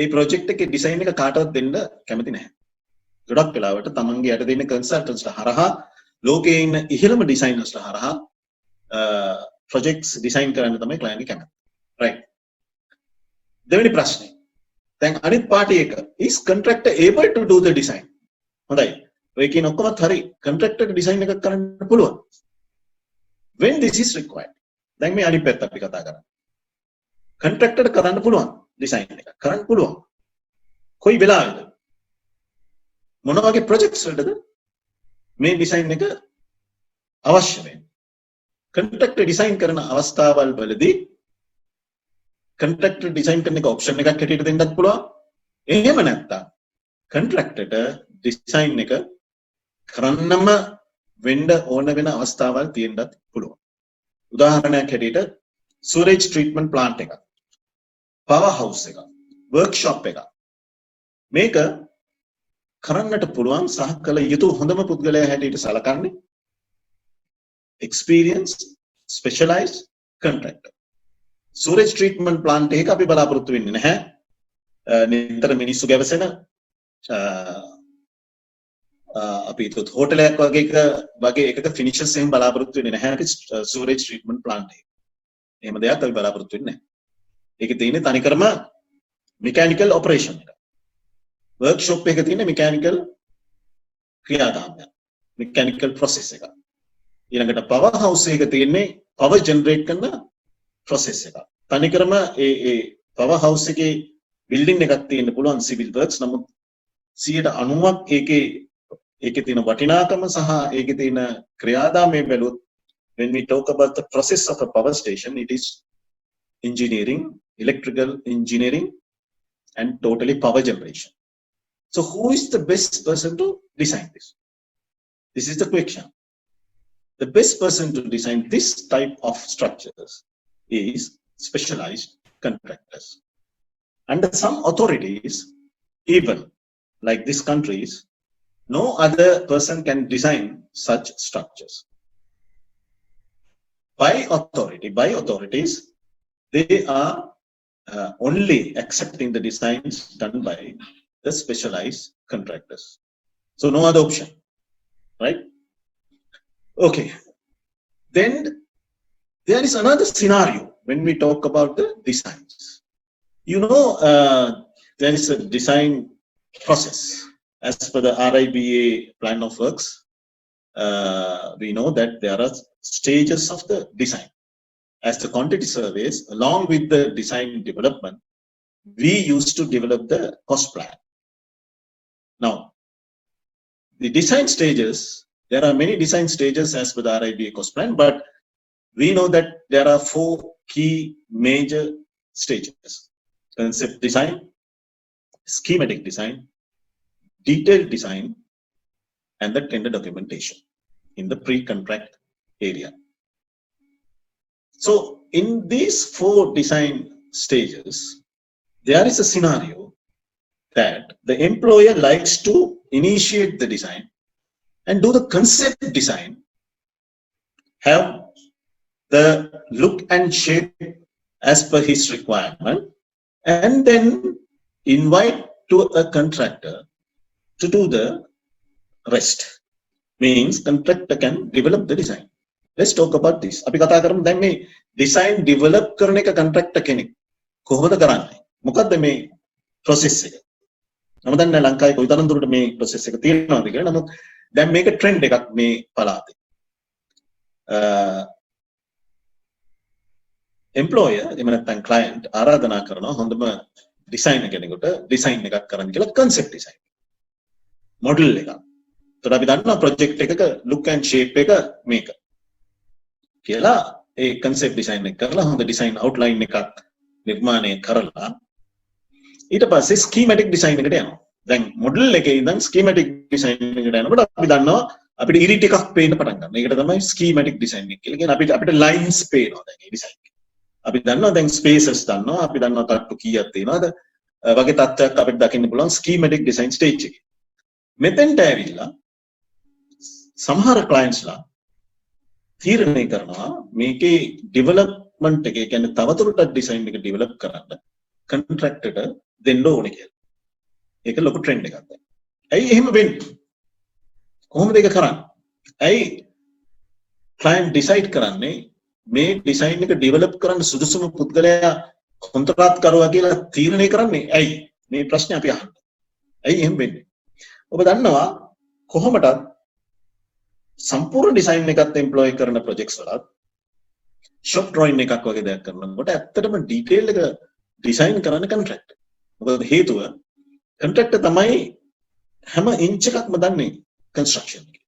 ඒ project එකේ design එක කාටවත් දෙන්න කැමති නැහැ. ගොඩක් වෙලාවට තමන්ගේ යට දෙන consultants ලා හරහා ලෝකයේ ඉන්න ඉහළම designers ලා හරහා projects design කරන්න තමයි client එක කැමති. right. දෙවෙනි ප්‍රශ්නේ. දැන් අනිත් පාටි එක is contractor able to do the design? හොඳයි. ඔය කියන ඔක්කොමත් හරි. contractor design එකක් කරන්න පුළුවන්. when this is required. දැන් මේ අනිත් පැත්ත අපි කතා කරන්නේ. contractor කරන්න පුළුවන් design එක. කරන්න පුළුවන්. කොයි වෙලාවෙද? මොන වගේ projects වලටද මේ design එක අවශ්‍ය වෙන්නේ? contractor design කරන අවස්ථාවල් වලදී contractor design කරන එක option එකක් හැටියට දෙන්නත් පුළුවන්. එහෙම නැත්නම් contractorට design එක කරන්නම වෙන්න ඕන වෙන අවස්ථාවල් තියෙන්නත් පුළුවන්. උදාහරණයක් හැටියට sewage treatment plant එකක්, power house එකක්, workshop එකක්. මේක කරන්නට පුළුවන් සහ කළ යුතු හොඳම පුද්ගලයා හැටියට සලකන්නේ experienced specialized contractor. sewage treatment plant එකක අපි බලාපොරොත්තු වෙන්නේ නැහැ. නිතර මිනිස්සු ගැවසෙන අපි හිතුවත් හෝටලයක් වගේ එකක finishes එහෙම බලාපොරොත්තු වෙන්නේ නැහැ අපි sewage treatment plant එකේ. එහෙම දෙයක් අපි බලාපොරොත්තු වෙන්නේ නැහැ. ඒකේ තියෙන්නේ තනිකරම mechanical operation එක. workshop එකේ තියෙන mechanical ක්‍රියාදාමය. mechanical process එක. ඊළඟට power house එකක තියෙන්නේ power generate කරන process එක. තනිකරම ඒ power house එකේ building එකක් තියෙන්න පුළුවන් civil works. නමුත් 90% ඒකේ තියෙන වටිනාකම සහ ඒකේ තියෙන ක්‍රියාදාමය බැලුවොත් when we talk about the process of a power station, it is engineering, electrical engineering and totally power generation. So who is the best person to design this? This is the question. The best person to design this type of structures is specialized contractors. Under some authorities, even like these countries, no other person can design such structures. By authorities, they are only accepting the designs done by the specialized contractors. So no other option, right? Okay. Then there is another scenario when we talk about the designs. You know, there is a design process. As per the RIBA plan of works, we know that there are stages of the design. As the quantity surveys, along with the design development, we used to develop the cost plan. Now, the design stages, there are many design stages as per the RIBA cost plan, but we know that there are 4 key major stages: concept design, schematic design, detailed design, and the tender documentation in the pre-contract area. So in these 4 design stages, there is a scenario that the employer likes to initiate the design and do the concept design, have the look and shape as per his requirement, and then invite to a contractor to do the rest. Means contractor can develop the design. Let's talk about this. අපි කතා කරමු දැන් මේ design develop කරන එක contractor කෙනෙක් කොහොමද කරන්නේ? මොකද්ද මේ process එක? මම දන්නේ ලංකාවේ කොයිතරම් දුරට මේ process එක තියෙනවද කියලා. නමුත් දැන් මේක trend එකක් මේ පළාතේ. employer එහෙම නැත්නම් client ආරාධනා කරනවා හොඳම designer කෙනෙකුට design එකක් කරන්න කියලා concept design. model එකක්. ඒතර අපි දන්නවා project එකක look and shape එක මේක. කියලා ඒ concept design එක කරලා හොඳ design outline එකක් නිර්මාණය කරලා ඊට පස්සේ schematic design එකට යනවා. දැන් model එකේ ඉඳන් schematic design එකට යනකොට අපි දන්නවා අපිට ඉරිට් එකක් පේන්න පටන් ගන්නවා. ඒකට තමයි schematic design එක කියලා කියන්නේ. අපිට lines පේනවා දැන් මේ design එකේ. අපි දන්නවා දැන් spaces දන්නවා. අපි දන්නවා තට්ටු කීයක් තියෙනවද? වගේ තත්ත්වයක් අපිට දකින්න පුළුවන් schematic design stage එකේ. මෙතෙන්ට ඇවිල්ලා සමහර clients ලා තීරණය කරනවා මේකේ development එක කියන්නේ තවදුරටත් design එක develop කරන්න contractor ට දෙන්න ඕනේ කියලා. ඒක ලොකු trend එකක් දැන්. ඇයි එහෙම වෙන්නේ? කොහොමද ඒක කරන්නේ? ඇයි client decide කරන්නේ මේ design එක develop කරන්න සුදුසුම පුද්ගලයා කොන්ත්‍රාත්කරුවා කියලා තීරණය කරන්නේ ඇයි? මේ ප්‍රශ්නේ අපි අහන්නේ. ඇයි එහෙම වෙන්නේ? ඔබ දන්නවා කොහොමද සම්පූර්ණ ඩිසයින් එකත් එම්ප්ලොයි කරන ප්‍රොජෙක්ට්ස් වලත් ෂොප් ඩ්‍රොයින් එකක් වගේ දෙයක් කරනකොට ඇත්තටම ඩීටේල් එක ඩිසයින් කරන්න කොන්ට්‍රැක්ටර්. මොකද හේතුව කොන්ට්‍රැක්ටර් තමයි හැම ඉන්ච් එකක්ම දන්නේ කන්ස්ට්‍රක්ෂන් එකේ.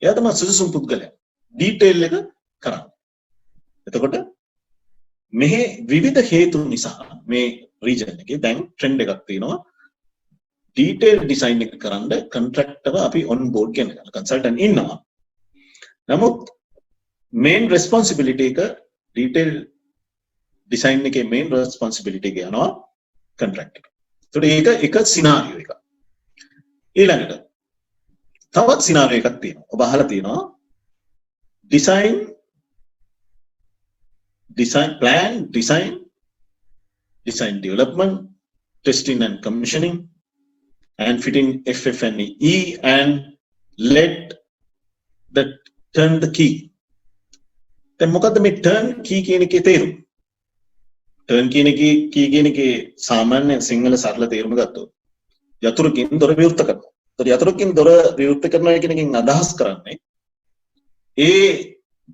එයා තමයි සුදුසුම් පුද්ගලයා ඩීටේල් එක කරන්නේ. එතකොට මෙහි විවිධ හේතු නිසා මේ රීජන් එකේ දැන් ට්‍රෙන්ඩ් එකක් තියෙනවා. detailed design එක කරන්න contractor අපි on board කියන consultant ඉන්නවා. නමුත් main responsibility එක detailed design එකේ main responsibility එක යනවා contractor. ඒකට ඒක එක scenario එකක්. ඊළඟට තවත් scenario එකක් තියෙනවා. ඔබ අහලා තියෙනවා design plan, design development, testing and commissioning, and fitting FF&E and let the turn the key. දැන් මොකද්ද මේ turn key කියන එකේ තේරුම? turn කියන එකේ සාමාන්‍ය සිංහල සරල තේරුම ගත්තොත් යතුරුකින් දොර විවෘත කරනවා. ඒතර යතුරුකින් දොර විවෘත කරනවා කියන එකෙන් අදහස් කරන්නේ ඒ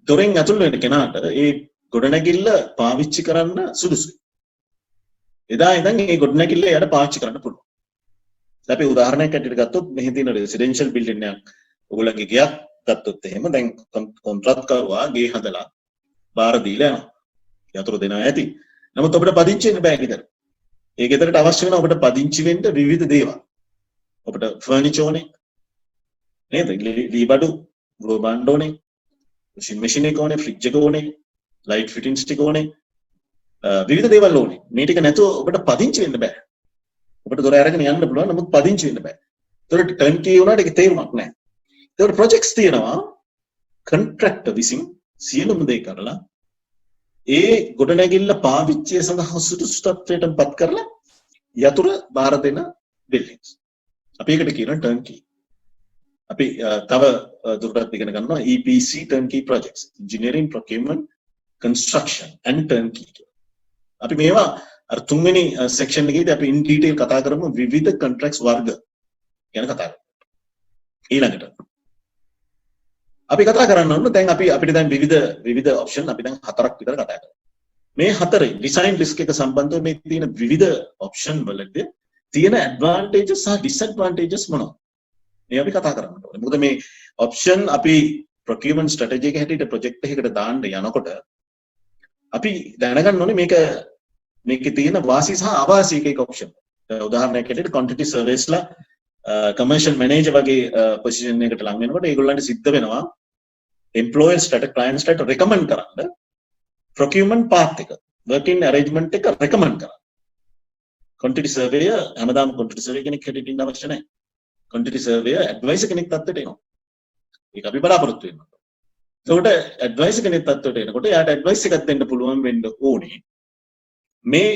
දොරෙන් ඇතුල් වෙන කෙනාට ඒ ගොඩනැගිල්ල පාවිච්චි කරන්න සුදුසුයි. එදා ඉඳන් ඒ ගොඩනැගිල්ල යාට පාවිච්චි කරන්න පුළුවන්. අපි උදාහරණයක් ඇටියට ගත්තොත් මෙහි තියෙන රෙසිඩෙන්ෂල් බිල්ඩින් එකක් ඔයගොල්ලන්ගේ ගෙයක් ගත්තොත් එහෙම දැන් කොන්ත්‍රාත්කරුවා ගේ හදලා බාර දීලා යනවා. යතුරු දෙනවා ඇති. නමුත් ඔබට පදිංචි වෙන්න බෑ ගෙදර. ඒ ගෙදරට අවශ්‍ය වෙන ඔබට පදිංචි වෙන්න විවිධ දේවල්. ඔබට ෆර්නිචර් ඕනේ. නේද? ලී බඩු, ගෘහ භාණ්ඩ ඕනේ. washing machine එක ඕනේ, ෆ්‍රිජ් එක ඕනේ, ලයිට් ෆිටින්ග්ස් ටික ඕනේ. විවිධ දේවල් ඕනේ. මේ ටික නැතුව ඔබට පදිංචි වෙන්න බෑ. ඔබට දොර අරගෙන යන්න පුළුවන් නමුත් පදිංචි වෙන්න බෑ. ඒතකොට ටර්න් කී වුණාට ඒක තේරුමක් නැහැ. ඒතකොට ප්‍රොජෙක්ට්ස් තියෙනවා කොන්ට්‍රැක්ටර් විසින් සියලුම දේ කරලා ඒ ගොඩනැගිල්ල පාවිච්චිය සඳහා සුදුසු තත්ත්වයටපත් කරලා යතුරු බාර දෙන බිල්ඩින්ග්ස්. අපි ඒකට කියනවා ටර්න් කී. අපි තව දුරටත් ඉගෙන ගන්නවා EPC turn key projects. engineering, procurement, construction and turnkey. අපි මේවා අර තුන්වෙනි සෙක්ෂන් එකේදී අපි in detail කතා කරමු විවිධ contracts වර්ග ගැන කතා කරමු. ඊළඟට අපි කතා කරන්න ඕන දැන් අපිට දැන් විවිධ option අපි දැන් හතරක් විතර කතා කරමු. මේ හතරේ design risk එක සම්බන්ධව මේ තියෙන විවිධ option වලදී තියෙන advantages සහ disadvantages මොනවද? මේ අපි කතා කරන්න ඕනේ. මොකද මේ option අපි procurement strategy එක හැටියට project එකකට දාන්න යනකොට අපි දැනගන්න ඕනේ මේකේ තියෙන වාසි සහ අවාසි එක ඔප්ෂන්. උදාහරණයක් ඇටියට quantity surveys ලා commercial manager වගේ position එකකට ලං වෙනකොට ඒගොල්ලන්ට සිද්ධ වෙනවා employers ට clients ට recommend කරන්න procurement path එක working arrangement එක recommend කරන්න. quantity surveyor හැමදාම quantity surveyor කෙනෙක් හැටියට ඉන්න අවශ්‍ය නැහැ. quantity surveyor advisor කෙනෙක් තත්ත්වයට එනවා. ඒක අපි බලාපොරොත්තු වෙනවා. එතකොට advisor කෙනෙක් තත්ත්වයට එනකොට එයාට advice එකක් දෙන්න පුළුවන් වෙන්න ඕනේ. මේ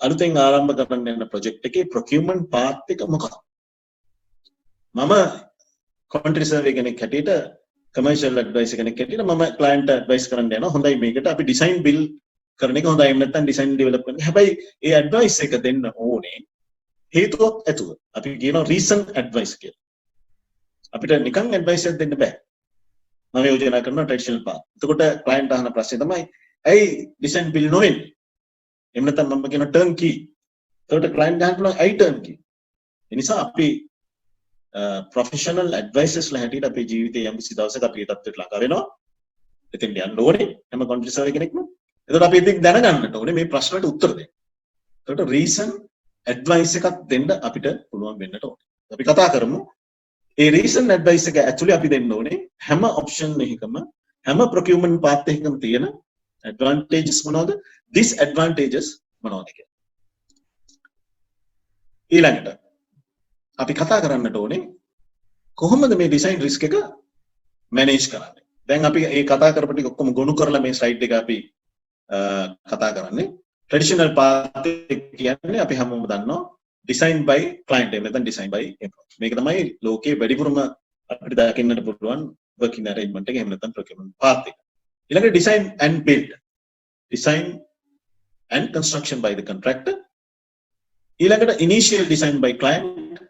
අලුතෙන් ආරම්භ කරන්න යන project එකේ procurement path එක මොකක්ද? මම quantity surveyor කෙනෙක් හැටියට commercial advisor කෙනෙක් හැටියට මම client advice කරන්න යනවා. හොඳයි මේකට අපි design build කරන එක හොඳයි. එහෙම නැත්නම් design develop කරන එක. හැබැයි ඒ advice එක දෙන්න ඕනේ හේතුවක් ඇතුව. අපි කියනවා reason advice කියලා. අපිට නිකන් advice එකක් දෙන්න බෑ. මම යෝජනා කරන traditional path. එතකොට client අහන ප්‍රශ්නේ තමයි ඇයි design build නොවෙන්නේ? එහෙම නැත්නම් මම කියන turnkey. එතකොට client අහනවා ඇයි turnkey? ඒ නිසා අපි professional advisors ලා හැටියට අපේ ජීවිතයේ යම් කිසි දවසක අපි ඒ තත්ත්වයට ළඟා වෙනවා. එතෙන් යන්න ඕනේ හැම quantity surveyor කෙනෙක්ම. එතකොට අපි ඉතින් දැනගන්නට ඕනේ මේ ප්‍රශ්නට උත්තර දෙන්න. එතකොට reason advice එකක් දෙන්න අපිට පුළුවන් වෙන්නට ඕනේ. අපි කතා කරමු ඒ reason advice එක ඇතුලේ අපි දෙන්න ඕනේ හැම option එකකම හැම procurement path එකකම තියෙන advantages මොනවද? disadvantages මොනවද කියලා. ඊළඟට අපි කතා කරන්නට ඕනේ කොහොමද මේ design risk එක manage කරන්නේ. දැන් අපි මේ කතා කරපු ටික ඔක්කොම ගොනු කරලා මේ slide එක අපි කතා කරන්නේ traditional path එක කියන්නේ අපි හැමෝම දන්නවා design by client එහෙම නැත්නම් design by employee. මේක තමයි ලෝකයේ වැඩිපුරම අපිට දකින්නට පුළුවන් working arrangement එක එහෙම නැත්නම් procurement path එක. ඊළඟට design and build. Design and construction by the contractor. ඊළඟට initial design by client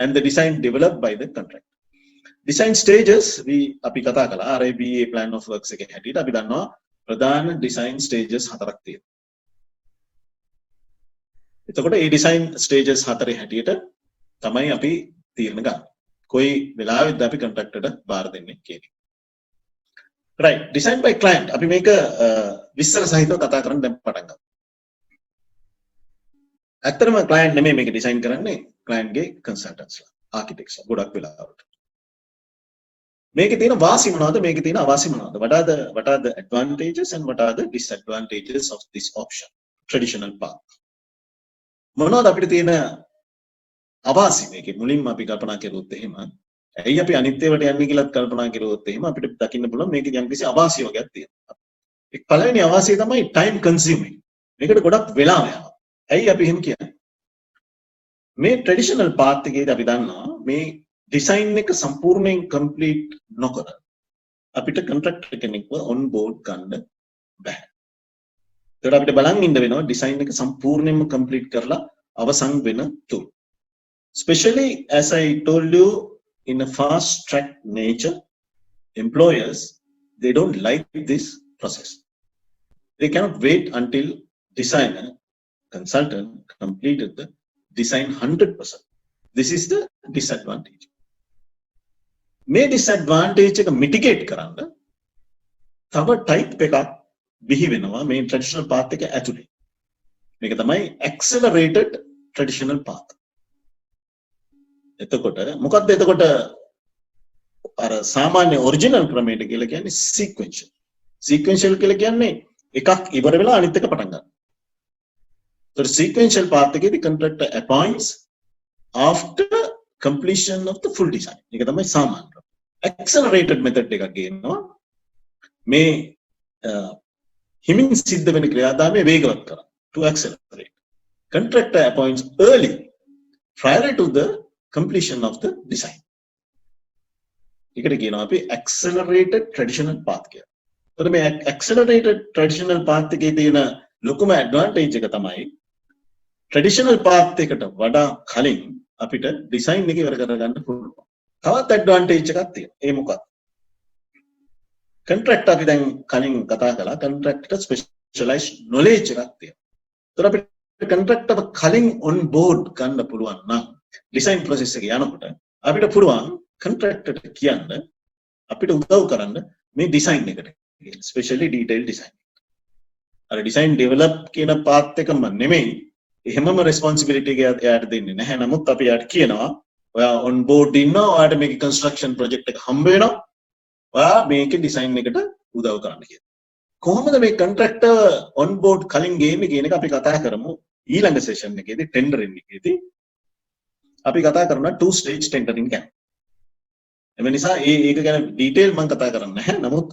and the design developed by the contractor. Design stages අපි කතා කළා RABA plan of works එකේ හැටියට අපි දන්නවා ප්‍රධාන design stages හතරක් තියෙනවා. එතකොට මේ design stages හතරේ හැටියට තමයි අපි තීරණ ගන්න. කොයි වෙලාවෙද අපි contractor ට බාර දෙන්නේ කියන එක. Right, design by client අපි මේක විස්තර සහිතව කතා කරන්න දැන් පටන් ගමු. ඇත්තටම client නෙමෙයි මේක design කරන්නේ client ගේ consultants ලා, architects ලා ගොඩක් වෙලාවට. මේකේ තියෙන වාසි මොනවද මේකේ තියෙන අවාසි මොනවද? what are the advantages and what are the disadvantages of this option traditional path? මොනවද අපිට තියෙන අවාසි මේකේ මුලින්ම අපි කල්පනා කරුවොත් එහෙම ඇයි අපි අනිත් ඒවාට යන්නේ කියලාත් කල්පනා කරුවොත් එහෙම අපිට දකින්න පුළුවන් මේකේ යම්කිසි අවාසි වගේක් තියෙනවා. එක් පළවෙනි අවාසිය තමයි time consuming. මේකට ගොඩක් වෙලාව යනවා. ඇයි අපි එහෙම කියන්නේ? මේ traditional path එකේදී අපි දන්නවා මේ design එක සම්පූර්ණයෙන් complete නොකර අපිට contractor කෙනෙක්ව on board ගන්න බෑ. ඒකට අපිට බලන් ඉන්න වෙනවා design එක සම්පූර්ණයෙන්ම complete කරලා අවසන් වෙන තුරු. Especially as I told you in a fast track nature, employers they don't like this process. They cannot wait until designer consultant completed the design 100%. This is the disadvantage. මේ disadvantage එක mitigate කරන්න තව type එකක් බිහි වෙනවා මේ traditional path එක ඇතුලේ. මේක තමයි accelerated traditional path. එතකොට මොකක්ද එතකොට අර සාමාන්‍ය original ක්‍රමයට කියලා කියන්නේ sequential. Sequential කියලා කියන්නේ එකක් ඉවර වෙලා අනිත් එක පටන් ගන්නවා. So sequential path එකේදී contractor appoints after completion of the full design. ඒක තමයි සාමාන්‍ය. Accelerated method එකක් ගේනවා. මේ හිමින් සිද්ධ වෙන ක්‍රියාදාමය වේගවත් කරන්න. To accelerate. Contractor appoints early prior to the completion of the design. ඒකට කියනවා අපි accelerated traditional path කියලා. එතකොට මේ accelerated traditional path එකේ තියෙන ලොකුම advantage එක තමයි traditional path එකට වඩා කලින් අපිට design එක ඉවර කරගන්න පුළුවන්. තවත් advantage එකක් තියෙනවා. ඒ මොකක්ද? contractor අපි දැන් කලින් කතා කළා contractor specialized knowledge එකක් තියෙනවා. එතකොට අපිට contractor කලින් on board ගන්න පුළුවන් නම් design process එක යනකොට අපිට පුළුවන් contractor කියන්න අපිට උදව් කරන්න මේ design එකට especially detail design. අර design develop කියන path එකම නෙමෙයි එහෙමම responsibility එක එයාට දෙන්නේ නැහැ. නමුත් අපි එයාට කියනවා ඔයා on board ඉන්නවා ඔයාට මේක construction project එක හම්බ වෙනවා. ඔයා මේකේ design එකට උදව් කරන්න කියලා. කොහොමද මේ contractor on board කලින් ගේන්නේ කියන එක අපි කතා කරමු ඊළඟ session එකේදී tendering එකේදී අපි කතා කරනවා two stage tendering ගැන. එම නිසා ඒක ගැන detail මම කතා කරන්නේ නැහැ. නමුත්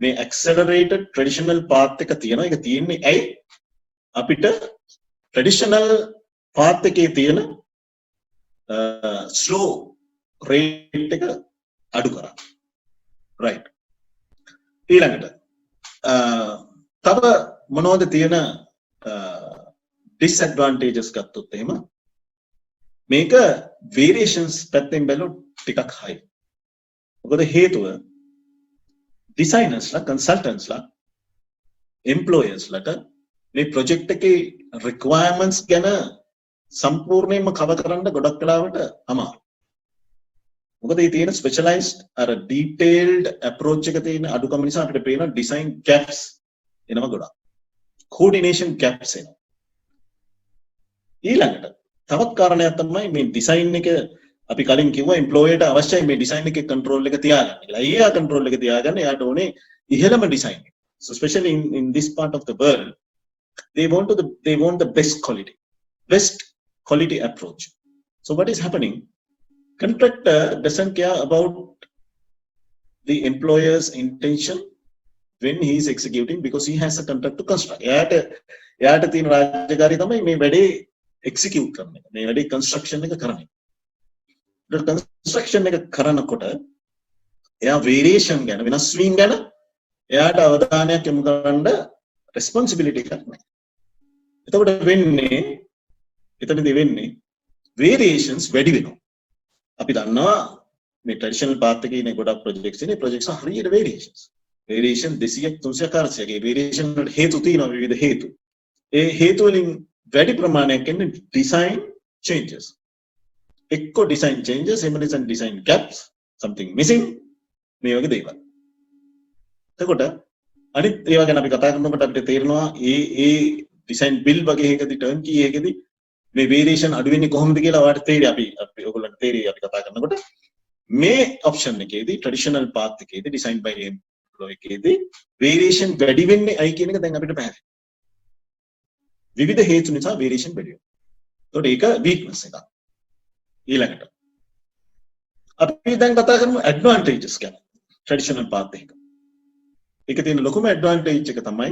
මේ accelerated traditional path එක තියෙනවා. ඒක තියෙන්නේ ඇයි? අපිට traditional path එකේ තියෙන slow rate එක අඩු කරන්න. right. ඊළඟට තව මොනවද තියෙන disadvantages ගත්තොත් එහෙම මේක variations පැත්තෙන් බැලුවොත් ටිකක් high. මොකද හේතුව designers ලා consultants ලා employers ලට මේ project එකේ requirements ගැන සම්පූර්ණයෙන්ම cover කරන්න ගොඩක් වෙලාවට අමාරුයි. මොකද මේ තියෙන specialized අර detailed approach එක තියෙන අඩුකම නිසා අපිට පේන design gaps එනවා ගොඩක්. coordination gaps එනවා. ඊළඟට තවත් කාරණයක් තමයි මේ design එක අපි කලින් කිව්වා employerට අවශ්‍යයි මේ design එකේ control එක තියාගන්න කියලා. එයා control එක තියාගන්න එයාට ඕනේ ඉහළම design එක. So especially in this part of the world they want the best quality approach. So what is happening? Contractor doesn't care about the employer's intention when he is executing because he has a contract to construct. එයාට තියෙන රාජකාරිය තමයි මේ වැඩේ execute කරන එක. මේ වැඩේ construction එක කරන එක. construction එක කරනකොට එයා variation ගැන වෙනස් වීම ගැන එයාට අවධානයක් යොමු කරන්න responsibility එකක් නැහැ. එතකොට එතනදී වෙන්නේ variations වැඩි වෙනවා. අපි දන්නවා මේ traditional path එකේ ඉන්නේ ගොඩක් projects ඉන්නේ projects හරියට variation 200 300 400ගේ variation වලට හේතු තියෙනවා විවිධ හේතු. ඒ හේතු වලින් වැඩි ප්‍රමාණයක් එන්නේ design changes. එක්ක design changes එහෙම නැත්නම් design gaps something missing මේ වගේ දේවල්. එතකොට අනිත් ඒවා ගැන අපි කතා කරනකොට අපිට තේරෙනවා ඒ design build වගේ එකදී turnkey එකදී මේ variation අඩු වෙන්නේ කොහොමද කියලා ඔයාලට තේරෙයි අපි ඔයගොල්ලන්ට තේරෙයි අපි කතා කරනකොට මේ option එකේදී traditional path එකේදී design by employee එකේදී variation වැඩි වෙන්නේ අයි කියන එක දැන් අපිට පැහැදිලි. විවිධ හේතු නිසා variation වැඩි වෙනවා. ඒකට ඒක weakness එකක්. ඊළඟට අපි දැන් කතා කරමු advantages ගැන traditional path එක. ඒක තියෙන ලොකුම advantage එක තමයි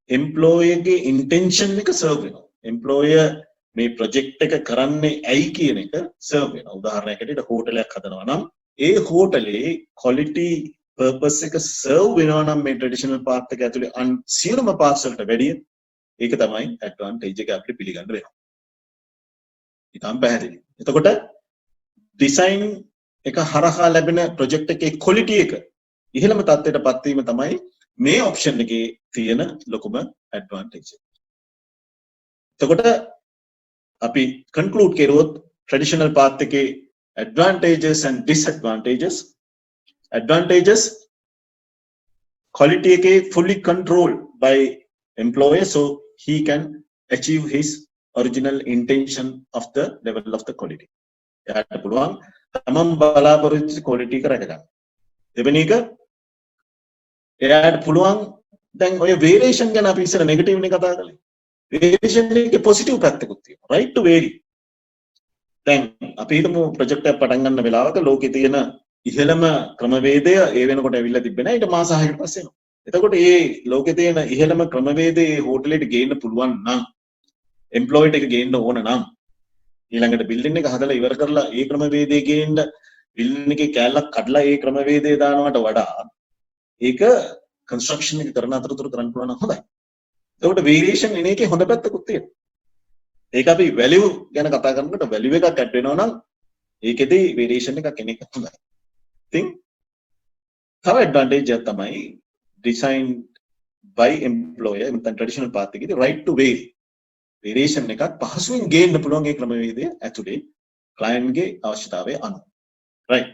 employee ගේ intention එක serve වෙනවා. employer මේ project එක කරන්නේ ඇයි කියන එක serve වෙනවා. උදාහරණයකට හෝටලයක් හදනවා නම් ඒ හෝටලේ quality purpose එක serve වෙනවා නම් මේ traditional path එක ඇතුලේ සියලුම paths වලට වැඩිය ඒක තමයි advantage එක අපිට පිළිගන්න වෙනවා. ඊටම පැහැදිලි. එතකොට design එක හරහා ලැබෙන project එකේ quality එක ඉහළම තත්ත්වයටපත් වීම තමයි මේ option එකේ තියෙන ලොකුම advantage එක. එතකොට අපි conclude කරුවොත් traditional path එකේ advantages and disadvantages. Advantages quality එකේ fully controlled by employer so he can achieve his original intention of the level of the quality. එයාට පුළුවන් තමන් බලාපොරොත්තු quality එක රැකගන්න. දෙවෙනි එක එයාට පුළුවන් දැන් ඔය variation ගැන අපි ඉස්සර negative නේ කතා කළේ. variation එකේ positive පැත්තකුත් තියෙනවා. right to vary. දැන් අපි හිතමු project එකක් පටන් ගන්න වෙලාවක ලෝකේ තියෙන ඉහළම ක්‍රමවේදය ඒ වෙනකොට ඇවිල්ලා තිබ්බේ නැහැ. ඊට මාස 6කට පස්සේ එනවා. එතකොට මේ ලෝකේ තියෙන ඉහළම ක්‍රමවේදයේ හෝටලෙට ගේන්න පුළුවන් නම් employee එක ගේන්න ඕන නම් ඊළඟට building එක හදලා ඉවර කරලා ඒ ක්‍රමවේදයේ ගේන්න building එකේ කැලලක් කඩලා ඒ ක්‍රමවේදය දානවට වඩා ඒක construction එක කරන අතරතුර කරන්න පුළුවන් නම් හොඳයි. එතකොට variation එන එකේ හොඳ පැත්තකුත් තියෙනවා. ඒක අපි value ගැන කතා කරනකොට value එකක් add වෙනවා නම් ඒකෙදී variation එකක් එන එක හොඳයි. ඉතින් තව advantage එක තමයි designed by employer නැත්නම් traditional path එකේදී right to vary. variation එකක් පහසුවෙන් ගේන්න පුළුවන් ඒ ක්‍රමවේදය ඇතුලේ client ගේ අවශ්‍යතාවය අනුව. right.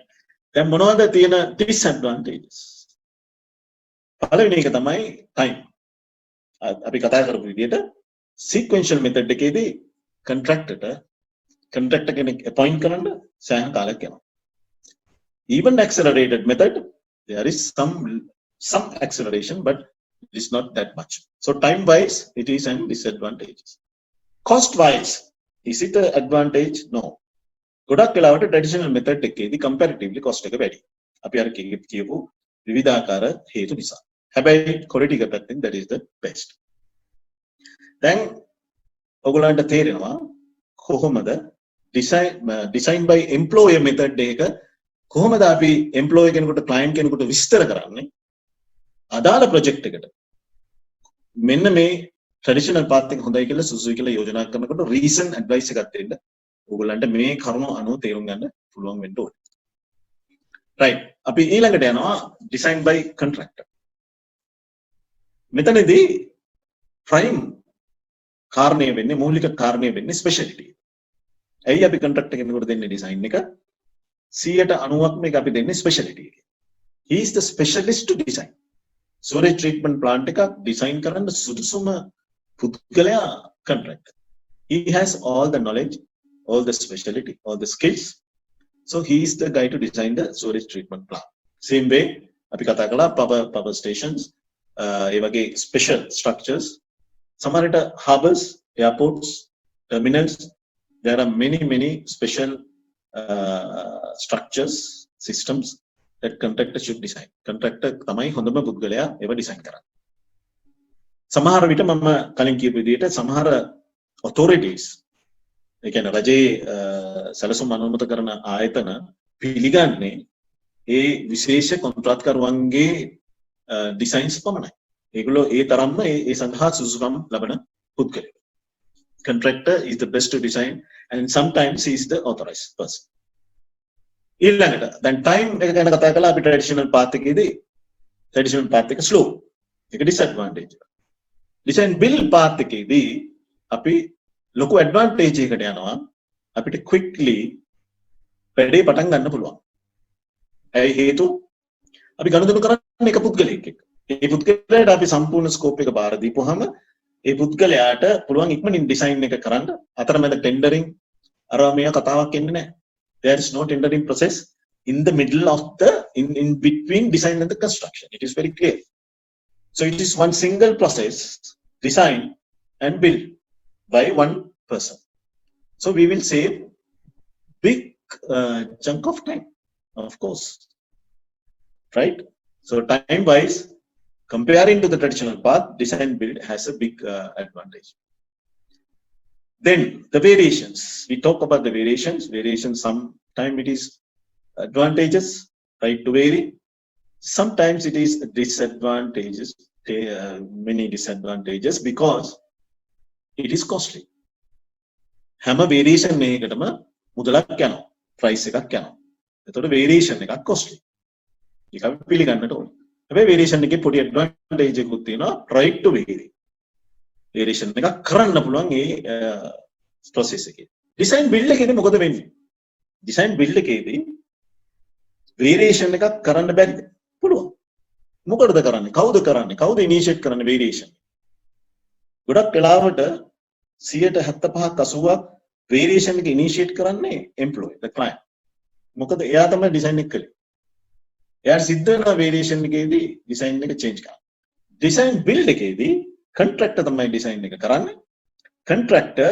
දැන් මොනවද තියෙන disadvantages? පළවෙනි එක තමයි time. අපි කතා කරපු විදිහට sequential method එකේදී contractor කෙනෙක් appoint කරන්න සෑහෙන කාලයක් යනවා. even accelerated method there is some acceleration but it is not that much. So time wise it is an disadvantages. cost wise, is it an advantage? No. ගොඩක් වෙලාවට traditional method එකේදී comparatively cost එක වැඩි. අපි අර කියපු විවිධාකාර හේතු නිසා. හැබැයි quality එක පැත්තෙන් that is the best. දැන් ඔයගොල්ලන්ට තේරෙනවා කොහොමද design by employer method එක කොහොමද අපි employee කෙනෙකුට client කෙනෙකුට විස්තර කරන්නේ අදාළ project එකට. මෙන්න මේ traditional path එක හොඳයි කියලා සුසුයි කියලා යෝජනා කරනකොට recent advice එකක් දෙන්න ඔයගොල්ලන්ට මේ කරුණු අනුව තේරුම් ගන්න පුළුවන් වෙන්න ඕනේ. right. අපි ඊළඟට යනවා design by contractor. මෙතනදී prime කාරණය වෙන්නේ මූලික කාරණය වෙන්නේ specialty. ඇයි අපි contractor කෙනෙකුට දෙන්නේ design එක 90%ක් මේක අපි දෙන්නේ specialty එක. He is the specialist to design. Sewage treatment plant එකක් design කරන්න සුදුසුම පුද්ගලයා contractor. He has all the knowledge, all the specialty, all the skills. So he is the guy to design the sewage treatment plant. Same way, අපි කතා කළා power stations, ඒ වගේ special structures. සමහරට harbors, airports, terminals, there are many special structures, systems that contractor should design. Contractor තමයි හොඳම පුද්ගලයා ඒව design කරන්නේ. සමහර විට මම කලින් කියපු විදිහට සමහර authorities ඒ කියන්නේ රජයේ සැලසුම් අනුමත කරන ආයතන පිළිගන්නේ ඒ විශේෂ කොන්ත්‍රාත්කරුවන්ගේ ඩිසයින්ස් පමණයි. ඒගොල්ලෝ ඒ තරම්ම ඒ සඳහා සුසුකම් ලබන පුද්ගලයෙක්. Contractor is the best to design and sometimes he is the authorized person. ඊළඟට දැන් time එක ගැන කතා කළා අපි traditional path එකේදී traditional path එක slow. ඒක disadvantage. Design build path එකේදී අපි ලොකු advantage එකකට යනවා අපිට quickly වැඩේ පටන් ගන්න පුළුවන්. ඒ හේතු අපි ගනුදෙනු කරන්නේ එක පුද්ගලයෙක් එක්ක. ඒ පුද්ගලයාට අපි සම්පූර්ණ scope එක බාර දීපුවාම ඒ පුද්ගලයාට පුළුවන් ඉක්මනින් design එක කරන්න. අතරමැද tendering අර මේ කතාවක් එන්නේ නැහැ. There is no tendering process in the middle of the in between design and the construction. It is very clear. So it is one single process, design and build by one person. So we will save big chunk of time, of course, right? So time wise, comparing to the traditional path, design build has a big advantage. Then the variations, we talk about the variations. Sometimes it is advantages, right, to vary. Sometimes it is disadvantages, many disadvantages because it is costly. හැම variation එකකටම මුදලක් යනවා, price එකක් යනවා. එතකොට variation එකක් costly. ඒක අපි පිළිගන්නට ඕනේ. හැබැයි variation එකේ පොඩි advantage එකකුත් තියෙනවා, right to vary. variation එකක් කරන්න පුළුවන් ඒ process එකේ. design build එකේදී මොකද වෙන්නේ? design build එකේදී variation එකක් කරන්න බැරිද? පුළුවන්. මොකටද කරන්නේ? කවුද කරන්නේ? කවුද initiate කරන්නේ variation? ගොඩක් වෙලාවට 75%ක් 80ක් variation එක initiate කරන්නේ employee, the client. මොකද එයා තමයි design එක කළේ. එයාට සිද්ධ වෙන variation එකේදී design එක change කරන්න. design build එකේදී contractor තමයි design එක කරන්නේ. Contractor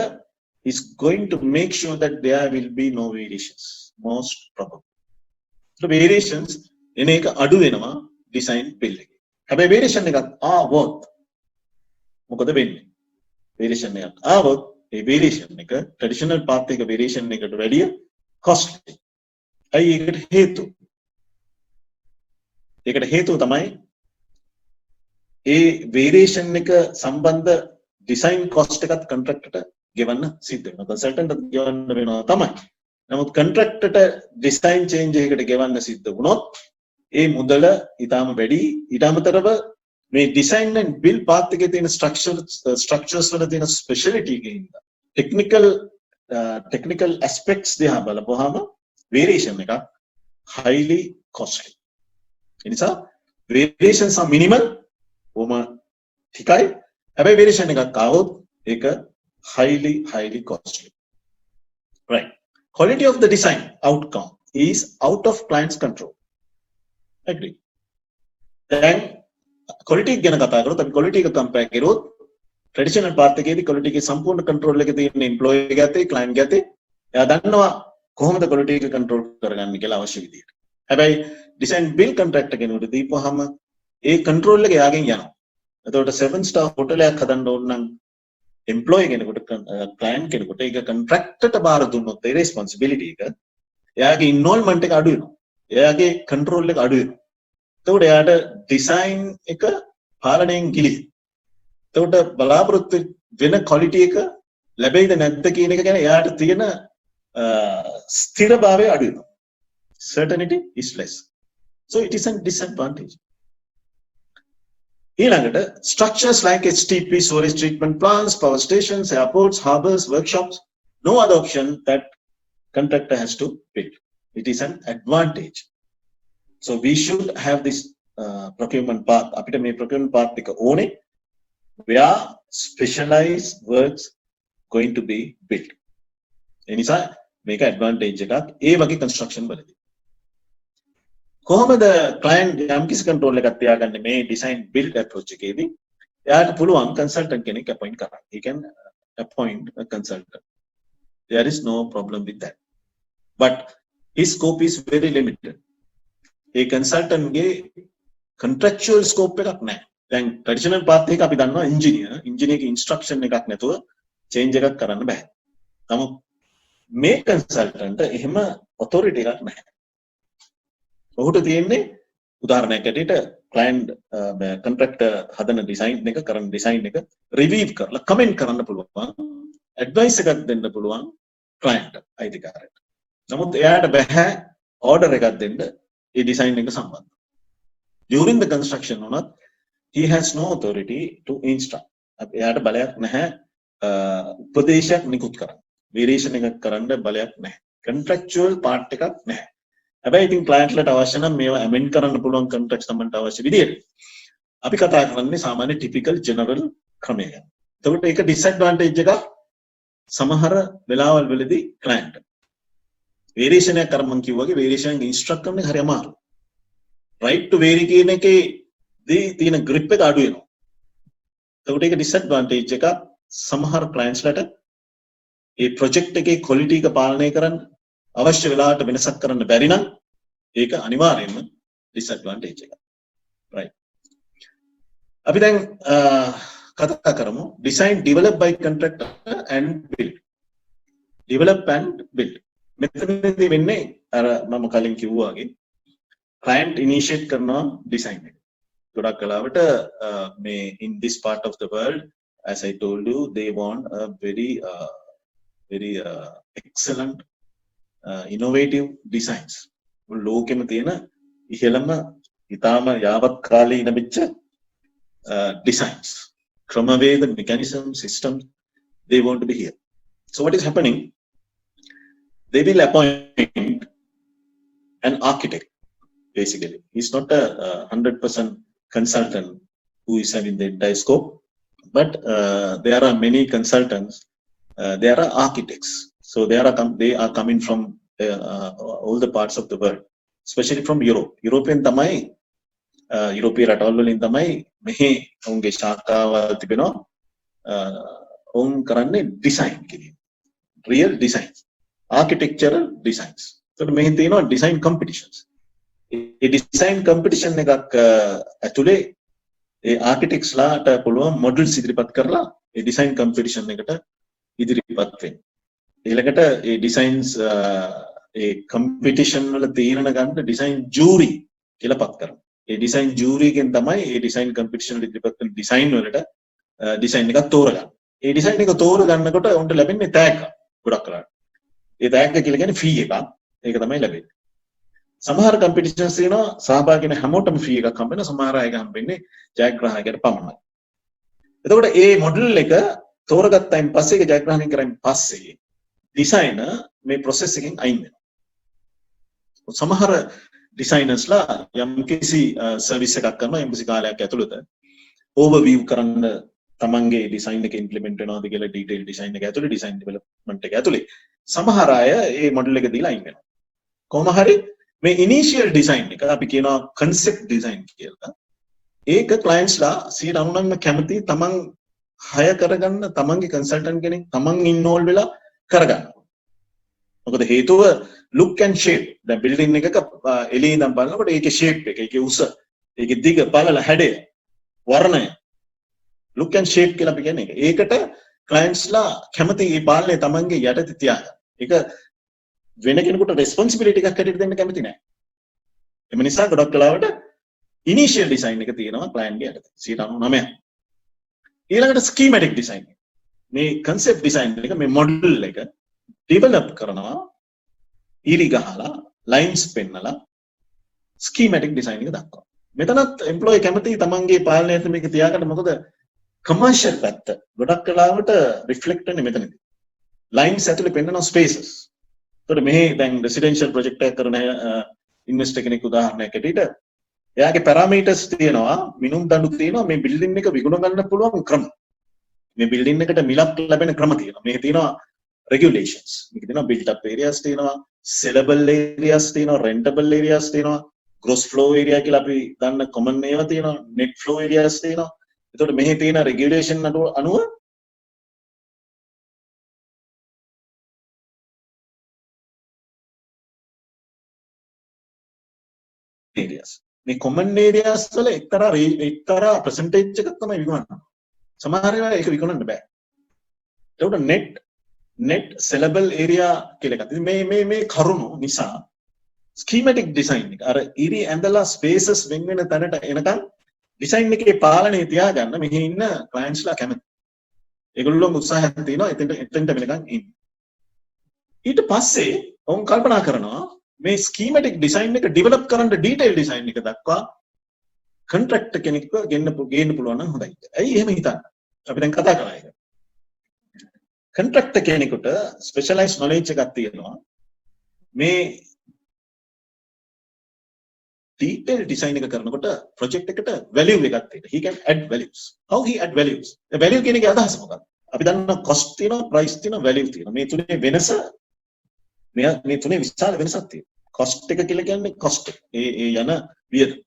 is going to make sure that there will be no variations, most probably. So variations එන එක අඩු වෙනවා design build එකේ. හැබැයි variation එකක් ආවොත් මොකද වෙන්නේ? variation එකක් ආවොත් ඒ variation එක traditional path එක variation එකට වැඩිය costly. ඇයි ඒකට හේතුව? ඒකට හේතුව තමයි ඒ variation එක සම්බන්ධ design cost එකත් contractor ගෙවන්න සිද්ධ වෙනවා. consultant ගෙවන්න වෙනවා තමයි. නමුත් contractor design change එකකට ගෙවන්න සිද්ධ වුණොත් ඒ මුදල ඊටාම වැඩි. ඊට අමතරව මේ design and build path එකේ තියෙන structures වල තියෙන speciality එකේ ඉඳලා technical aspects දිහා බලපුවාම variation එකක් highly costly. ඒ නිසා variations are minimal, ඕම ටිකයි. හැබැයි variation එකක් ආවොත් ඒක highly costly. Right. Quality of the design outcome is out of client's control. Agree. Then quality ගැන කතා කරොත් අපි quality එක compare කරොත් ට්‍රැඩිෂනල් පාත් එකේදී quality එකේ සම්පූර්ණ control එක තියෙන employee එක ඇතේ client එක ඇතේ. එයා දන්නවා කොහොමද quality එක control කරගන්නේ කියලා අවශ්‍ය විදියට. හැබැයි design build contract කෙනෙකුට දීපුවාම ඒ control එක එයාගෙන් යනවා. එතකොට 7 star hotel එකක් හදන්න ඕන නම් employee කෙනෙකුට client කෙනෙකුට ඒක contract එකට බාර දුන්නොත් ඒ responsibility එක එයාගේ involvement එක අඩු වෙනවා. එයාගේ control එක අඩු වෙනවා. එතකොට එයාට design එක පාලනයෙන් ගිලි. එතකොට බලාපොරොත්තු වෙන quality එක ලැබෙයිද නැද්ද කියන එක ගැන එයාට තියෙන ස්ථිරභාවය අඩු වෙනවා. Certainty is less. So it is a disadvantage. ඊළඟට structures like HTP, storage treatment plants, power stations, airports, harbors, workshops, no other option that contractor has to build. It is an advantage. So we should have this procurement path. අපිට මේ procurement path එක ඕනේ where specialized works going to be built. ඒ නිසා මේක advantage එකක් ඒ වගේ construction වලදී. කොහොමද client යම්කිසි control එකක් තියාගන්නේ මේ design build approach එකේදී? එයාට පුළුවන් consultant කෙනෙක් appoint කරන්න. He can appoint a consultant. There is no problem with that. But his scope is very limited. A consultant ගේ contractual scope එකක් නැහැ. දැන් traditional path එක අපි දන්නවා engineer ගේ instruction එකක් නැතුව change එකක් කරන්න බෑ. නමුත් මේ consultant එහෙම authority එකක් නැහැ. ඔහුට තියෙන්නේ උදාහරණයක් ඇටියට client contractor හදන design එක කරන design එක review කරලා comment කරන්න පුළුවන්, advice එකක් දෙන්න පුළුවන් client අයිතිකාරයට. නමුත් එයාට බෑ order එකක් දෙන්න ඒ design එක සම්බන්ධව. During the construction උනත් he has no authority to instruct. එයාට බලයක් නැහැ උපදේශයක් නිකුත් කරන්න. variation එකක් කරන්න බලයක් නැහැ. contractual part එකක් නැහැ. හැබැයි ඉතින් client ලට අවශ්‍ය නම් මේවා amend කරන්න පුළුවන් contracts තමන්ට අවශ්‍ය විදියට. අපි කතා කරන්නේ සාමාන්‍ය typical general ක්‍රමය ගැන. එතකොට ඒක disadvantage එකක් සමහර වෙලාවල් වලදී client. variation එකක් අර මම කිව්වාගේ variation එක instruct කරන එක හරි අමාරුයි. right to vary කියන එකේ දී තියෙන grip එක අඩු වෙනවා. එතකොට ඒක disadvantage එකක් සමහර clients ලට ඒ project එකේ quality එක පාලනය කරන්න අවශ්‍ය වෙලාවට වෙනසක් කරන්න බැරි නම් ඒක අනිවාර්යයෙන්ම disadvantage එකක්. right. අපි දැන් කතා කරමු design develop by contractor and build. develop and build. මෙතනදී වෙන්නේ අර මම කලින් කිව්වා වගේ client initiate කරනවා design එක. ගොඩක් කලාවට මේ in this part of the world as I told you they want a very excellent innovative designs. ලෝකෙම තියෙන ඉහළම ඊටාම යාවත් කාලේ ඉනබිච්ච designs, ක්‍රමවේද, mechanism, systems, they want to be here. So what is happening? They will appoint an architect. Basically, he's not a 100% consultant who is having the entire scope, but there are many consultants. There are architects. So they are coming from all the parts of the world, especially from Europe. European තමයි European රටවල් වලින් තමයි මෙහි ඔවුන්ගේ ශාඛාවල් තිබෙනවා. ඔවුන් කරන්නේ design කිරීම. Real design. Architectural designs. So මෙහි තියෙනවා design competitions. ඒ design competition එකක් ඇතුලේ ඒ architects ලාට පුළුවන් models ඉදිරිපත් කරලා ඒ design competition එකට ඉදිරිපත් වෙන්න. ඊළඟට ඒ designs ඒ competition වල තීරණ ගන්න design jury කියලා පත් කරනවා. ඒ design jury එකෙන් තමයි ඒ design competition වල ඉදිරිපත් කරන design වලට design එකක් තෝරගන්න. ඒ design එක තෝරගන්නකොට උන්ට ලැබෙන්නේ tag එකක් ගොඩක් කරලා. ඒ tag එක කියලා කියන්නේ fee එකක්. ඒක තමයි ලැබෙන්නේ. සමහර competitions තියෙනවා සහභාගී වෙන හැමෝටම fee එකක් හම්බ වෙනවා. සමහර අය හම්බෙන්නේ ජයග්‍රාහකයට පමණයි. එතකොට ඒ model එක තෝරගත්තයින් පස්සේ ඒක ජයග්‍රහණය කරයින් පස්සේ designer මේ process එකෙන් අයින් වෙනවා. සමහර designers ලා යම්කිසි service එකක් කරනවා යම්කිසි කාලයක් ඇතුළත overview කරන්න තමන්ගේ design එක implement වෙනවද කියලා detail design එක ඇතුළේ design development එක ඇතුළේ සමහර අය මේ model එක දීලා අයින් වෙනවා. කොහොම හරි මේ initial design එක අපි කියනවා concept design කියලා. ඒක clients ලා 99% කැමති තමන් hire කරගන්න තමන්ගේ consultant කෙනෙක් තමන් involve වෙලා කරගන්න. මොකද හේතුව look and shape. දැන් building එකක එළියේ ඉඳන් බලනකොට ඒකේ shape එක, ඒකේ උස, ඒකේ දිග, පළල, හැඩය, වර්ණය look and shape කියලා අපි කියන්නේ ඒක. ඒකට clients ලා කැමති මේ පාලනය තමන්ගේ යටතේ තියාගන්න. ඒක වෙන කෙනෙකුට responsibility එකක් හැටියට දෙන්න කැමති නැහැ. එම නිසා ගොඩක් වෙලාවට initial design එක තියෙනවා client ගේ යටතේ 99%. ඊළඟට schematic design. මේ concept design එක, මේ model එක develop කරනවා ඉරි ගහලා, lines පෙන්නලා schematic design එක දක්වනවා. මෙතනත් employee කැමති තමන්ගේ පාලනයට මේක තියාගන්න. මොකද commercial පැත්ත ගොඩක් වෙලාවට reflect වෙන්නේ මෙතනදී. lines ඇතුලේ පෙන්නන spaces. ඒතකොට මේ දැන් residential project එකක් කරන investor කෙනෙක් උදාහරණයක් ඇටියට එයාගේ parameters තියෙනවා, මිනුම් දඬු තියෙනවා, මේ building එක විකුණ ගන්න පුළුවන් ක්‍රම. මේ building එකට මිලක් ලැබෙන ක්‍රම තියෙනවා. මේක තියෙනවා regulations. මේක තියෙනවා built up areas තියෙනවා, sellable areas තියෙනවා, rentable areas තියෙනවා, gross flow area කියලා අපි දන්න common ඒවා තියෙනවා, net flow areas තියෙනවා. එතකොට මෙහි තියෙන regulation අනුව areas. මේ common areas වල එක්තරා percentage එකක් තමයි විකුණන්නේ. සමහර ඒවා ඒක විකුණන්න බෑ. ඒකට net sellable area කියලා එකක්. ඉතින් මේ කරුණු නිසා schematic design එක අර ඉරි ඇඳලා spaces වෙන වෙන තැනට එනකන් design එකේ පාලනය තියාගන්න මෙහි ඉන්න clients ලා කැමති. ඒගොල්ලෝ උත්සාහයක් තියෙනවා එතෙන්ට වෙනකන් ඉන්න. ඊට පස්සේ ඔවුන් කල්පනා කරනවා මේ schematic design එක develop කරන්න detail design එක දක්වා contractor කෙනෙක්ව ගේන්න පුළුවන් නම් හොඳයි. ඇයි එහෙම හිතන්නේ? අපි දැන් කතා කරා ඒක. contractor කෙනෙකුට specialized knowledge එකක් තියෙනවා. මේ detail design එක කරනකොට project එකට value එකක් තියෙනවා. He can add values. How he add values? A value කියන එකේ අදහස මොකක්ද? අපි දන්නවා cost තියෙනවා, price තියෙනවා, value තියෙනවා. මේ තුනේ වෙනස මේ තුනේ විශාල වෙනසක් තියෙනවා. cost එක කියලා කියන්නේ cost එක. ඒ යන වියදම.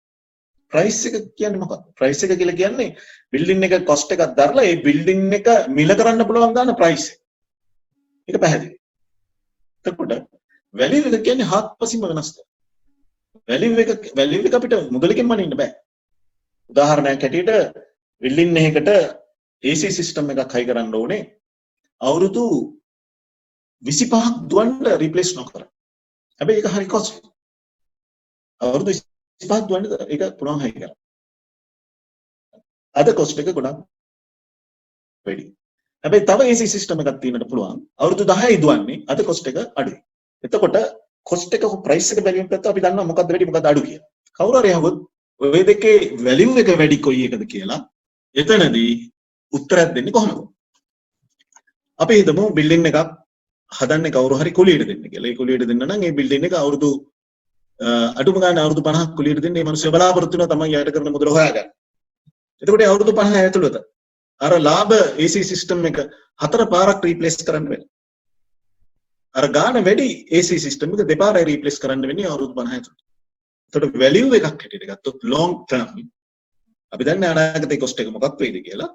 price එක කියන්නේ මොකක්ද? price එක කියලා කියන්නේ building එක cost එකක් දරලා ඒ building එක මිල කරන්න පුළුවන් දාන price එක. ඒක පැහැදිලි. එතකොට value එක කියන්නේ හාත්පසින්ම වෙනස් දෙයක්. value එක අපිට මුදලකින් මනින්න බෑ. උදාහරණයක් හැටියට building එකකට AC system එකක් හයි කරන්න ඕනේ අවුරුදු 25ක් දුවන්න රිප්ලේස් නොකර. හැබැයි ඒක හරි කොස්ට්. අවුරුදු 25ක් දුවන්න ඒක පුළුවන් හයි කරන්න. අද කොස්ට් එක ගොඩක් වැඩි. හැබැයි තව AC system එකක් තියෙන්නට පුළුවන් අවුරුදු 10යි දුවන්නේ අද කොස්ට් එක අඩුයි. එතකොට කොස්ට් එක ප්‍රයිස් එක බැලුවෙන් පස්සේ අපි දන්නවා මොකක්ද වැඩි මොකක්ද අඩු කියලා. කවුරු හරි අහුවොත් ඔය දෙකේ වැලියු එක වැඩි කොයි එකද කියලා එතනදී උත්තරයක් දෙන්නේ කොහොමද? අපි හිතමු බිල්ඩින් එකක් හදන්නේ කවුරු හරි කුලියට දෙන්න කියලා. ඒ කුලියට දෙන්න නම් ඒ බිල්ඩින් එක අවුරුදු අඩුම ගානේ අවුරුදු 50ක් කුලියට දෙන්න. මේ මිනිස්සු බලාපොරොත්තු වෙනවා තමයි යට කරන මුදල හොයාගන්න. එතකොට අවුරුදු 50 ඇතුළත අර ලාභ AC සිස්ටම් එක 4 පාරක් රීප්ලේස් කරන්න වෙනවා. අර ගාන වැඩි AC සිස්ටම් එක දෙපාරයි රීප්ලේස් කරන්න වෙන්නේ අවුරුදු 50 ඇතුළත. එතකොට වැලියු එකක් හැටියට ගත්තොත් long term අපි දන්නේ අනාගතේ කොස්ට් එක මොකක් වෙයිද කියලා.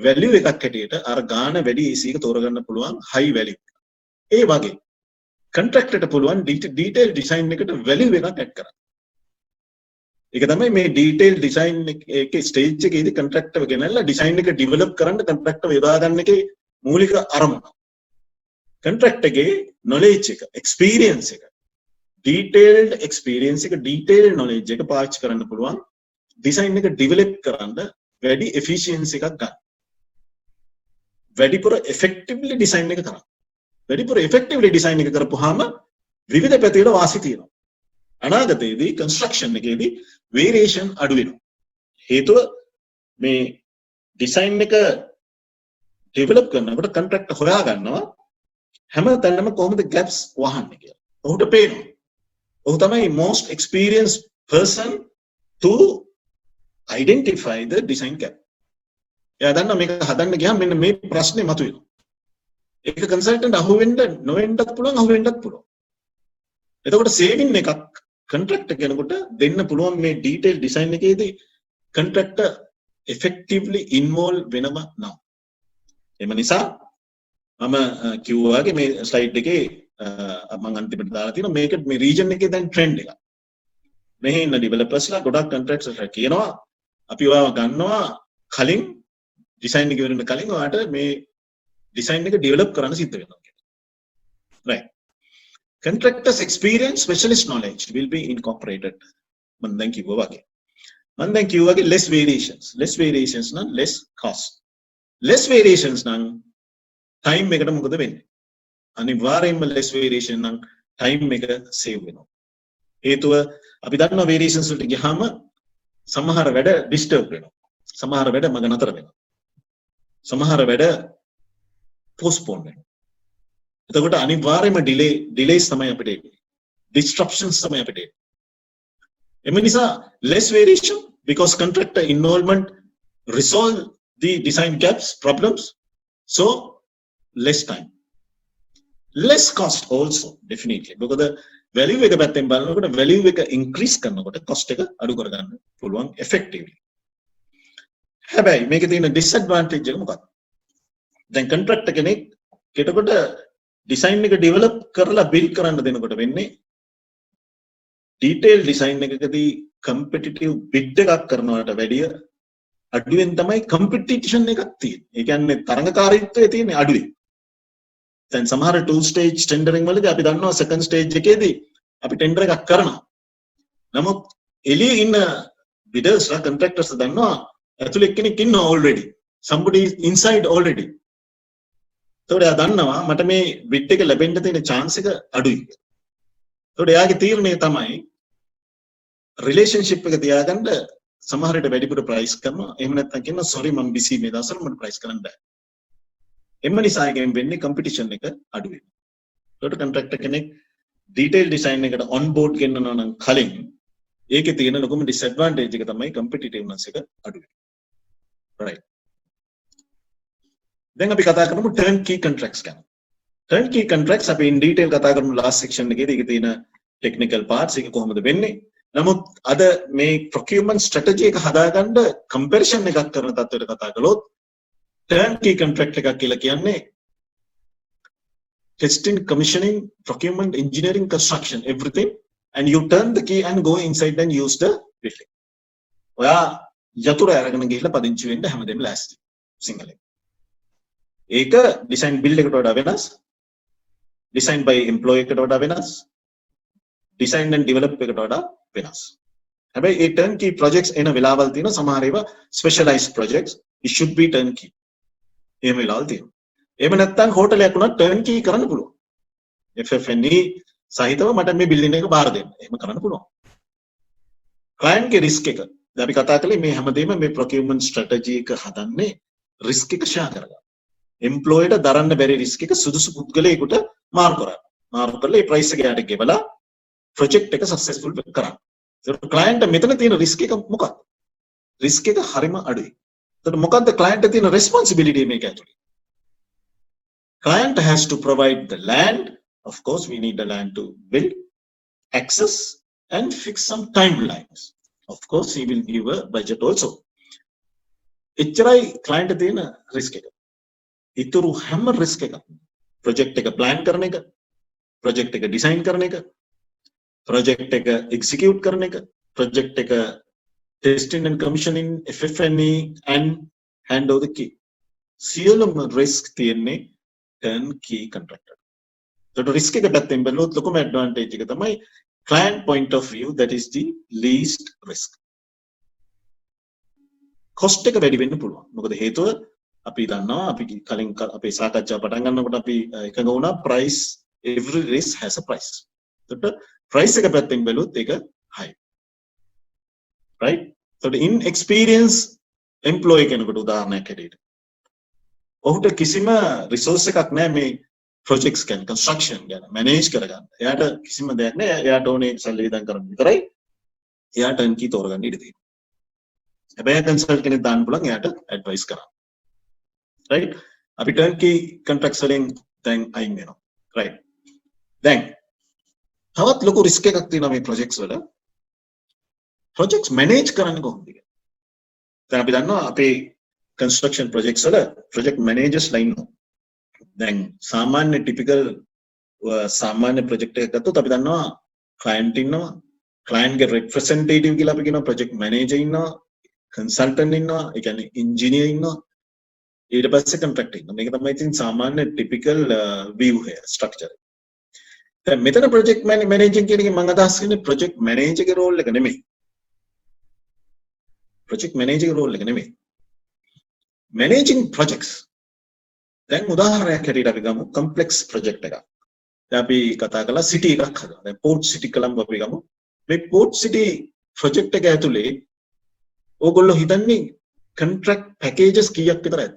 වැලියු එකක් හැටියට අර ගාන වැඩි AC එක තෝරගන්න පුළුවන් high value. ඒ වගේ contractor පුළුවන් detail design එකට value එකක් add කරන්න. ඒක තමයි මේ detail design එකේ stage එකේදී contractor ගෙනල්ලා design එක develop කරන්න contractor යොදා ගන්න එකේ මූලික අරමුණ. contractor ගේ knowledge එක, experience එක, detailed experience එක, detailed knowledge එක පාවිච්චි කරන්න පුළුවන් design එක develop කරන්න වැඩි efficiency එකක් ගන්න. වැඩිපුර effectively design එක කරන්න. වැඩිපුර effectively design එක කරපුවාම විවිධ පැතිවල වාසි තියෙනවා. අනාගතයේදී construction එකේදී variation අඩු වෙනවා. හේතුව මේ design එක develop කරනකොට contractor හොයා ගන්නවා හැම තැනම කොහොමද gaps වහන්නේ කියලා. ඔහුට පේනවා. ඔහු තමයි most experienced person to identify the design gap. එයා දන්නා මේක හදන්න ගියාම මෙන්න මේ ප්‍රශ්නේ මතුවෙනවා. ඒක කන්සල්ටන්ට් අහුවෙන්න නොවෙන්නත් පුළුවන් අහුවෙන්නත් පුළුවන්. එතකොට සේවින් එකක් කොන්ට්‍රැක්ටර් කෙනෙකුට දෙන්න පුළුවන් මේ ඩීටේල් ඩිසයින් එකේදී කොන්ට්‍රැක්ටර් effectively involve වෙනව නම්. එම නිසා මම කිව්වා වගේ මේ ස්ලයිඩ් එකේ මම අන්තිමට දාලා තියෙනවා මේක මේ රීජන් එකේ දැන් ට්‍රෙන්ඩ් එකක්. මෙහි ඉන්න ඩෙවලොපර්ස්ලා ගොඩක් කොන්ට්‍රැක්ටර්ස්ලා කියනවා අපි ඔයාව ගන්නවා කලින් ඩිසයින් එක ඉවරෙන්න කලින් ඔයාට මේ ඩිසයින් එක ඩෙවලොප් කරන්න සිද්ධ වෙනවා කියලා. right. Contractors experience specialist knowledge will be incorporated. මම දැන් කිව්වා වගේ. less variations නම් less cost. less variations නම් time එකට මොකද වෙන්නේ? අනිවාර්යයෙන්ම less variation නම් time එක save වෙනවා. හේතුව අපි දන්නවා variations වලට ගියාම සමහර වැඩ disturb වෙනවා. සමහර වැඩ මග නතර වෙනවා. සමහර වැඩ postpone වෙනවා. එතකොට අනිවාර්යයෙන්ම delays තමයි අපිට එන්නේ. Disruptions තමයි අපිට එන්නේ. එම නිසා less variation because contractor involvement resolve the design gaps problems, so less time, less cost also definitely because the value එක පැත්තෙන් බලනකොට value එක increase කරනකොට cost එක අඩු කරගන්න පුළුවන් effectively. හැබැයි මේකේ තියෙන disadvantage එක මොකක්ද? දැන් contractor කෙනෙක් කෙටකොට design එක develop කරලා build කරන්න දෙනකොට වෙන්නේ detail design එකකදී competitive bid එකක් කරනවට වැඩිය අඩුවෙන් තමයි competition එකක් තියෙන්නේ. ඒ කියන්නේ තරඟකාරීත්වය තියෙන්නේ අඩුවෙන්. දැන් සමහර two stage tendering වලදී අපි දන්නවා second stage එකේදී අපි tender එකක් කරනවා. නමුත් එළියේ ඉන්න bidders ලා contractors දන්නවා ඇතුළේ කෙනෙක් ඉන්නවා already. Somebody is inside already. ඒතකොට එයා දන්නවා මට මේ bid එක ලැබෙන්න තියෙන chance එක අඩුයි. ඒතකොට එයාගේ තීරණය තමයි relationship එක තියාගන්න සමහර විට වැඩිපුර price කරනවා. එහෙම නැත්නම් කියනවා sorry මම busy මේ දවස්වල මට price කරන්න බෑ. එම්ම නිසා එකෙන් වෙන්නේ competition එක අඩු වෙනවා. ඒකට contractor කෙනෙක් detail design එකට on board ගෙන්නනවා නම් කලින් ඒකේ තියෙන ලොකුම disadvantage එක තමයි competitiveness එක අඩු වෙනවා. right. දැන් අපි කතා කරමු turnkey contracts ගැන. turnkey contracts අපි in detail කතා කරමු last section එකේදී ඒකේ තියෙන technical parts එක කොහොමද වෙන්නේ. නමුත් අද මේ procurement strategy එක හදාගන්න comparison එකක් කරන තත්ත්වයට කතා කළොත් turnkey contract එකක් කියලා කියන්නේ testing, commissioning, procurement, engineering, construction, everything, and you turn the key and go inside and use the building. ඔයා යතුරු අරගෙන ගිහිල්ලා පදිංචි වෙන්න හැමදේම ලෑස්ති සිංහලෙන්. ඒක design build එකට වඩා වෙනස්, design by employee එකට වඩා වෙනස්, design and develop එකට වඩා වෙනස්. හැබැයි ඒ turnkey projects එන වෙලාවල් තියෙන සමහර ඒවා specialized projects, it should be turnkey. එහෙම වෙලාවල් තියෙනවා. එහෙම නැත්නම් හෝටලයක් උනත් turnkey කරන්න පුළුවන්. FF&E සහිතව මට මේ බිල්ඩින් එක බාර දෙන්න. එහෙම කරන්න පුළුවන්. client ගේ risk එක. දැන් අපි කතා කළේ මේ හැමදේම මේ procurement strategy එක හදන්නේ risk එක share කරගන්න. employee ට දරන්න බැරි risk එක සුදුසු පුද්ගලයෙකුට මාරු කරන්න. මාරු කරලා ඒ price එක යට ගෙවලා project එක successful කරන්න. ඒක client මෙතන තියෙන risk එක මොකක්ද? risk එක හරිම අඩුයි. එතකොට මොකක්ද client එක තියෙන responsibility මේක ඇතුලේ? Client has to provide the land. Of course, we need the land to build, access, and fix some timelines. Of course, he will give a budget also. එච්චරයි client තියෙන risk එක. ඊටු හැම risk එකක්. project එක plan කරන එක, project එක design කරන එක, project එක execute කරන එක, project එක testing and commissioning, FF&E, and hand over the key. සියලුම risk තියෙන්නේ turnkey contractor. So risk එක පැත්තෙන් බැලුවොත් ලොකුම advantage එක තමයි client point of view, that is the least risk. cost එක වැඩි වෙන්න පුළුවන්. මොකද හේතුව අපි දන්නවා අපි කලින් අපේ සාකච්ඡාව පටන් ගන්නකොට අපි එකඟ වුණා price, every risk has a price. එතකොට price එක පැත්තෙන් බැලුවොත් ඒක high. right? So the inexperienced employee කෙනෙකුට උදාහරණයක් හැටියට ඔහුට කිසිම resource එකක් නැහැ මේ projects ගැන, construction ගැන manage කරගන්න. එයාට කිසිම දෙයක් නැහැ. එයාට ඕනේ සල්ලි වියදම් කරන්න විතරයි. එයාට turnkey තෝරගන්න ඉඩ තියෙනවා. හැබැයි කන්සල්ටන්ට් කෙනෙක් දාන්න පුළුවන් එයාට advice කරන්න. right? අපි turnkey contracts වලින් දැන් අයින් වෙනවා. right? දැන් තවත් ලොකු risk එකක් තියෙනවා මේ projects වල. projects manage කරන්න කොහොමද කියලා. දැන් අපි දන්නවා අපේ construction projects වල project managers ලා ඉන්නවා. දැන් සාමාන්‍ය typical සාමාන්‍ය project එකක් ගත්තොත් අපි දන්නවා client ඉන්නවා, client ගේ representative කියලා අපි කියනවා, project manager ඉන්නවා, consultant ඉන්නවා, ඒ කියන්නේ engineer ඉන්නවා, ඊට පස්සේ contractor ඉන්නවා. මේක තමයි ඉතින් සාමාන්‍ය typical view here structure. දැන් මෙතන project managing කියන එකෙන් මම අදහස් කරන්නේ project manager ගේ role එක නෙමෙයි. project manager ගේ role එක නෙමෙයි. managing projects. දැන් උදාහරණයක් හැටියට අපි ගමු complex project එකක්. දැන් අපි කතා කළා city එකක් හදනවා. දැන් port city කොළඹ අපි ගමු. මේ port city project එක ඇතුලේ ඕගොල්ලෝ හිතන්නේ contract packages කීයක් විතර ඇද්ද?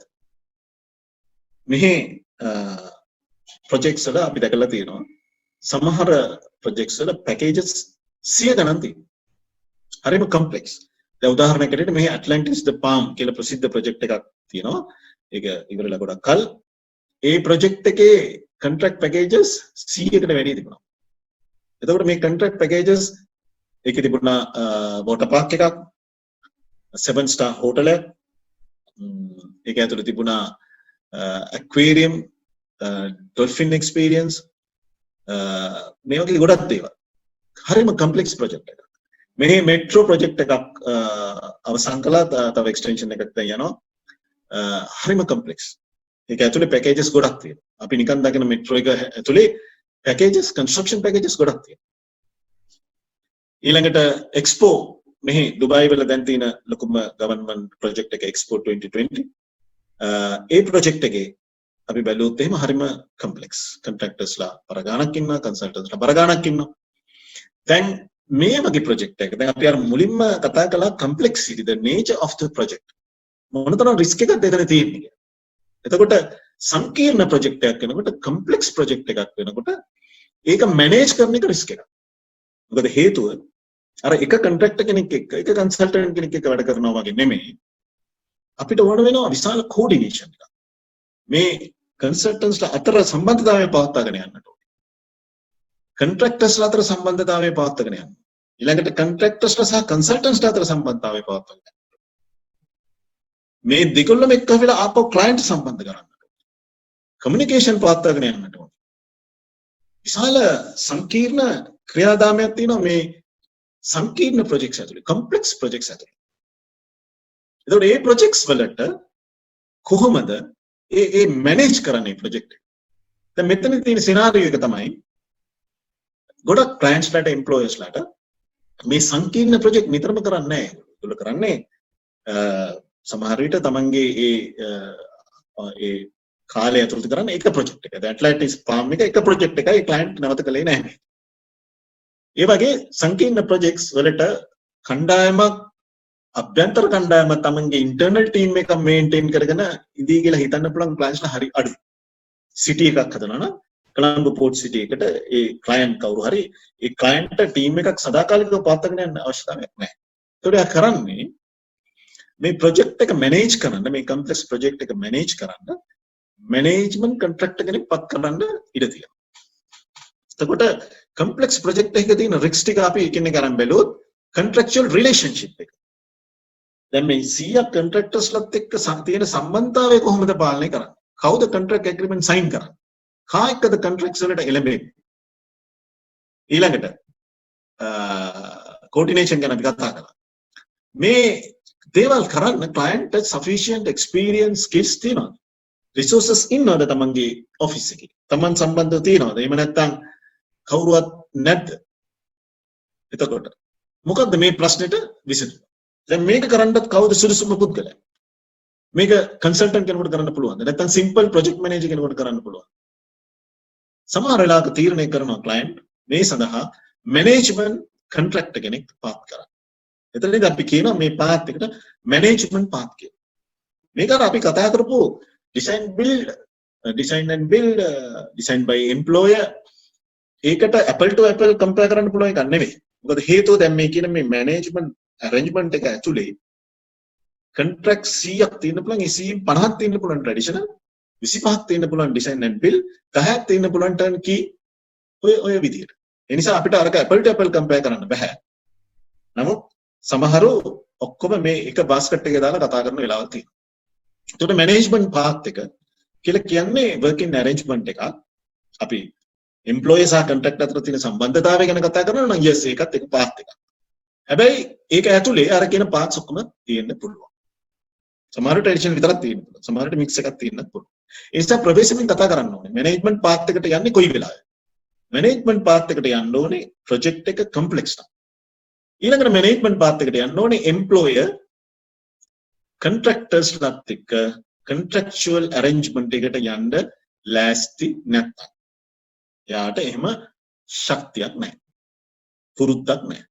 මෙහි projects වල අපි දැකලා තියෙනවා සමහර projects වල packages 100 ගණන් තියෙනවා. හරිම complex. දැන් උදාහරණයක් ඇරෙන්න මෙහි Atlantis the Palm කියලා ප්‍රසිද්ධ project එකක් තියෙනවා. ඒක ඉවරලා ගොඩක් කල්. ඒ project එකේ contract packages 100කට වැඩි තිබුණා. එතකොට මේ contract packages ඒකේ තිබුණා water park එකක්, 7-star hotel එකක්, ඒක ඇතුළේ තිබුණා aquarium, dolphin experience, මේ වගේ ගොඩක් දේවල්. හරිම complex project එකක්. මේ metro project එකක් අවසන් කළා, තව extension එකක් දැන් යනවා. හරිම complex. ඒක ඇතුලේ packages ගොඩක් තියෙනවා. අපි නිකන් දකින metro එක ඇතුලේ packages, construction packages ගොඩක් තියෙනවා. ඊළඟට expo මෙහි දුබායි වල දැන් තියෙන ලොකුම government project එක expo 2020. ඒ project එකේ අපි බැලුවොත් එහෙම හරිම complex. contractors ලා පරගානක් ඉන්නවා, consultants ලා පරගානක් ඉන්නවා. දැන් මේ වගේ project එක දැන් අපි අර මුලින්ම කතා කළා complexity, the nature of the project. මොනතරම් risk එකක්ද එතන තියෙන්නේ කියලා. එතකොට සංකීර්ණ project එකක් වෙනකොට, complex project එකක් වෙනකොට ඒක manage කරන එක risk එකක්. මොකද හේතුව අර එක contractor කෙනෙක් එක්ක, එක consultant කෙනෙක් එක්ක වැඩ කරනවා වගේ නෙමෙයි. අපිට ඕන වෙනවා විශාල coordination එකක්. මේ consultants ලා අතර සම්බන්ධතාවය පවත්වාගෙන යන්නට ඕනේ. contractors ලා අතර සම්බන්ධතාවය පවත්වාගෙන යන්න. ඊළඟට contractors ලා සහ consultants ලා අතර සම්බන්ධතාවය පවත්වාගෙන යන්න. මේ දෙකොල්ලම එක්ක වෙලා ආපහු client සම්බන්ධ කරන්නට ඕනේ. communication පවත්වාගෙන යන්නට ඕනේ. විශාල සංකීර්ණ ක්‍රියාදාමයක් තියෙනවා මේ සංකීර්ණ projects ඇතුලේ, complex projects ඇතුලේ. එතකොට මේ projects වලට කොහොමද ඒ manage කරන්නේ project එක? දැන් මෙතන තියෙන scenario එක තමයි ගොඩක් clients ලාට, employers ලාට මේ සංකීර්ණ project නිතරම කරන්නේ නැහැ. ඒගොල්ලෝ කරන්නේ සමහර විට තමන්ගේ ඒ කාලය ඇතුළත කරන්නේ එක project එක. දැන් Atlantis Palm එක project එකයි client නැවත කළේ නැහැ. ඒ වගේ සංකීර්ණ projects වලට කණ්ඩායමක්, අභ්‍යන්තර කණ්ඩායම තමන්ගේ internal team එක maintain කරගෙන ඉදී කියලා හිතන්න පුළුවන් clients ලා හරි අඩුයි. city එකක් හදනවා නම් කොළඹ port city එකට ඒ client කවුරු හරි ඒ client team එකක් සදාකාලිකව පවත්වාගෙන යන්න අවශ්‍යතාවයක් නැහැ. ඒකට එයා කරන්නේ මේ project එක manage කරන්න, මේ complex project එක manage කරන්න management contractor කෙනෙක් පත් කරන්න ඉඩ තියෙනවා. එතකොට complex project එකක තියෙන risks ටික අපි එකින් එක අරන් බැලුවොත් contractual relationship එක. දැන් මේ 100 contractors ලත් එක්ක තියෙන සම්බන්ධතාවය කොහොමද පාලනය කරන්නේ? කවුද contract agreement sign කරන්නේ? කා එක්කද contracts වලට එළඹෙන්නේ? ඊළඟට coordination ගැන අපි කතා කළා. මේ දේවල් කරන්න client sufficient experience skills තියෙනවා. resources ඉන්නවද තමන්ගේ office එකේ? තමන් සම්බන්ධව තියෙනවද? එහෙම නැත්නම් කවුරුවත් නැද්ද? එතකොට මොකද්ද මේ ප්‍රශ්නෙට විසඳුම? දැන් මේක කරන්නත් කවුද සුදුසුම පුද්ගලයා? මේක consultant කෙනෙකුට කරන්න පුළුවන්ද? නැත්නම් simple project manager කෙනෙකුට කරන්න පුළුවන්ද? සමහර වෙලාවක තීරණය කරනවා client මේ සඳහා management contractor කෙනෙක් පාත් කරන්න. එතනදී අපි කියනවා මේ පාත් එකට management පාත් කියලා. මේක අපි කතා කරපු design and build design by employer ඒකට apple to apple compare කරන්න පුළුවන් එකක් නෙවෙයි. මොකද හේතුව දැන් මේ කියන මේ management arrangement එක ඇතුලේ contract 100ක් තියෙන්න පුළුවන්, ඒ 50ක් තියෙන්න පුළුවන් traditional, 25ක් තියෙන්න පුළුවන් design and build, 10ක් තියෙන්න පුළුවන් turnkey ඔය විදිහට. ඒ නිසා අපිට අරක apple to apple compare කරන්න බෑ. නමුත් සමහරු ඔක්කොම මේ එක basket එකේ දාලා කතා කරන වෙලාවක් තියෙනවා. එතකොට මැනේජ්මන්ට් පාත් එක කියලා කියන්නේ working arrangement එකක්. අපි employer සහ contract අතර තියෙන සම්බන්ධතාවය ගැන කතා කරනවා නම් yes ඒකත් එක පාත් එකක්. හැබැයි ඒක ඇතුලේ අර කියන පාත්ස් ඔක්කොම තියෙන්න පුළුවන්. සමහර ට්‍රැඩිෂනල් විතරක් තියෙන්න පුළුවන්. සමහරට මික්ස් එකක් තියෙන්නත් පුළුවන්. ඒ නිසා ප්‍රවේශමෙන් කතා කරන්න ඕනේ. මැනේජ්මන්ට් පාත් එකට යන්නේ කොයි වෙලාවෙ? මැනේජ්මන්ට් පාත් එකට යන්න ඕනේ ප්‍රොජෙක්ට් එක කම්ප්ලෙක්ස් නම්. ඊළඟට මැනේජ්මන්ට් පාත් එකට යන්න ඕනේ එම්ප්ලොයර් contractors ලත් එක්ක contractual arrangement එකට යන්න ලෑස්ති නැත්නම්. යාට එහෙම ශක්තියක් නැහැ. පුරුද්දක් නැහැ.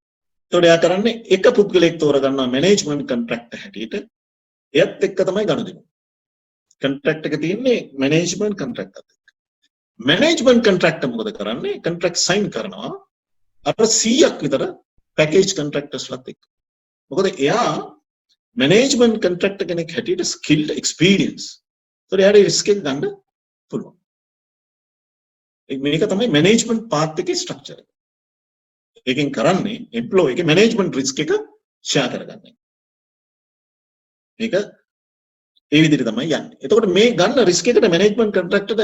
ඒතකොට එයා කරන්නේ එක පුද්ගලයෙක් තෝරගන්නවා මැනේජ්මන්ට් කොන්ට්‍රැක්ට් හැටියට. එයත් එක්ක තමයි ගනුදෙනු. කොන්ට්‍රැක්ට් එක තියෙන්නේ මැනේජ්මන්ට් කොන්ට්‍රැක්ට් එකත් එක්ක. මැනේජ්මන්ට් කොන්ට්‍රැක්ට් මොකද කරන්නේ? කොන්ට්‍රැක්ට් සයින් කරනවා අර 100ක් විතර පැකේජ් කොන්ට්‍රැක්ටර්ස්ලත් එක්ක. මොකද එයා මැනේජ්මන්ට් කොන්ට්‍රැක්ට් කෙනෙක් හැටියට ස්කිල්ඩ් එක්ස්පීරියන්ස්. ඒතකොට එයාට රිස්ක් එක ගන්න පුළුවන්. මේක තමයි මැනේජ්මන්ට් පාත් එකේ ස්ට්‍රක්චර් එක. ඒකෙන් කරන්නේ එම්ප්ලොයි එකේ මැනේජ්මන්ට් රිස්ක් එක ෂෙයා කරගන්න එක. මේක ඒ විදිහට තමයි යන්නේ. එතකොට මේ ගන්න රිස්ක් එකට මැනේජ්මන්ට් කොන්ට්‍රැක්ටරට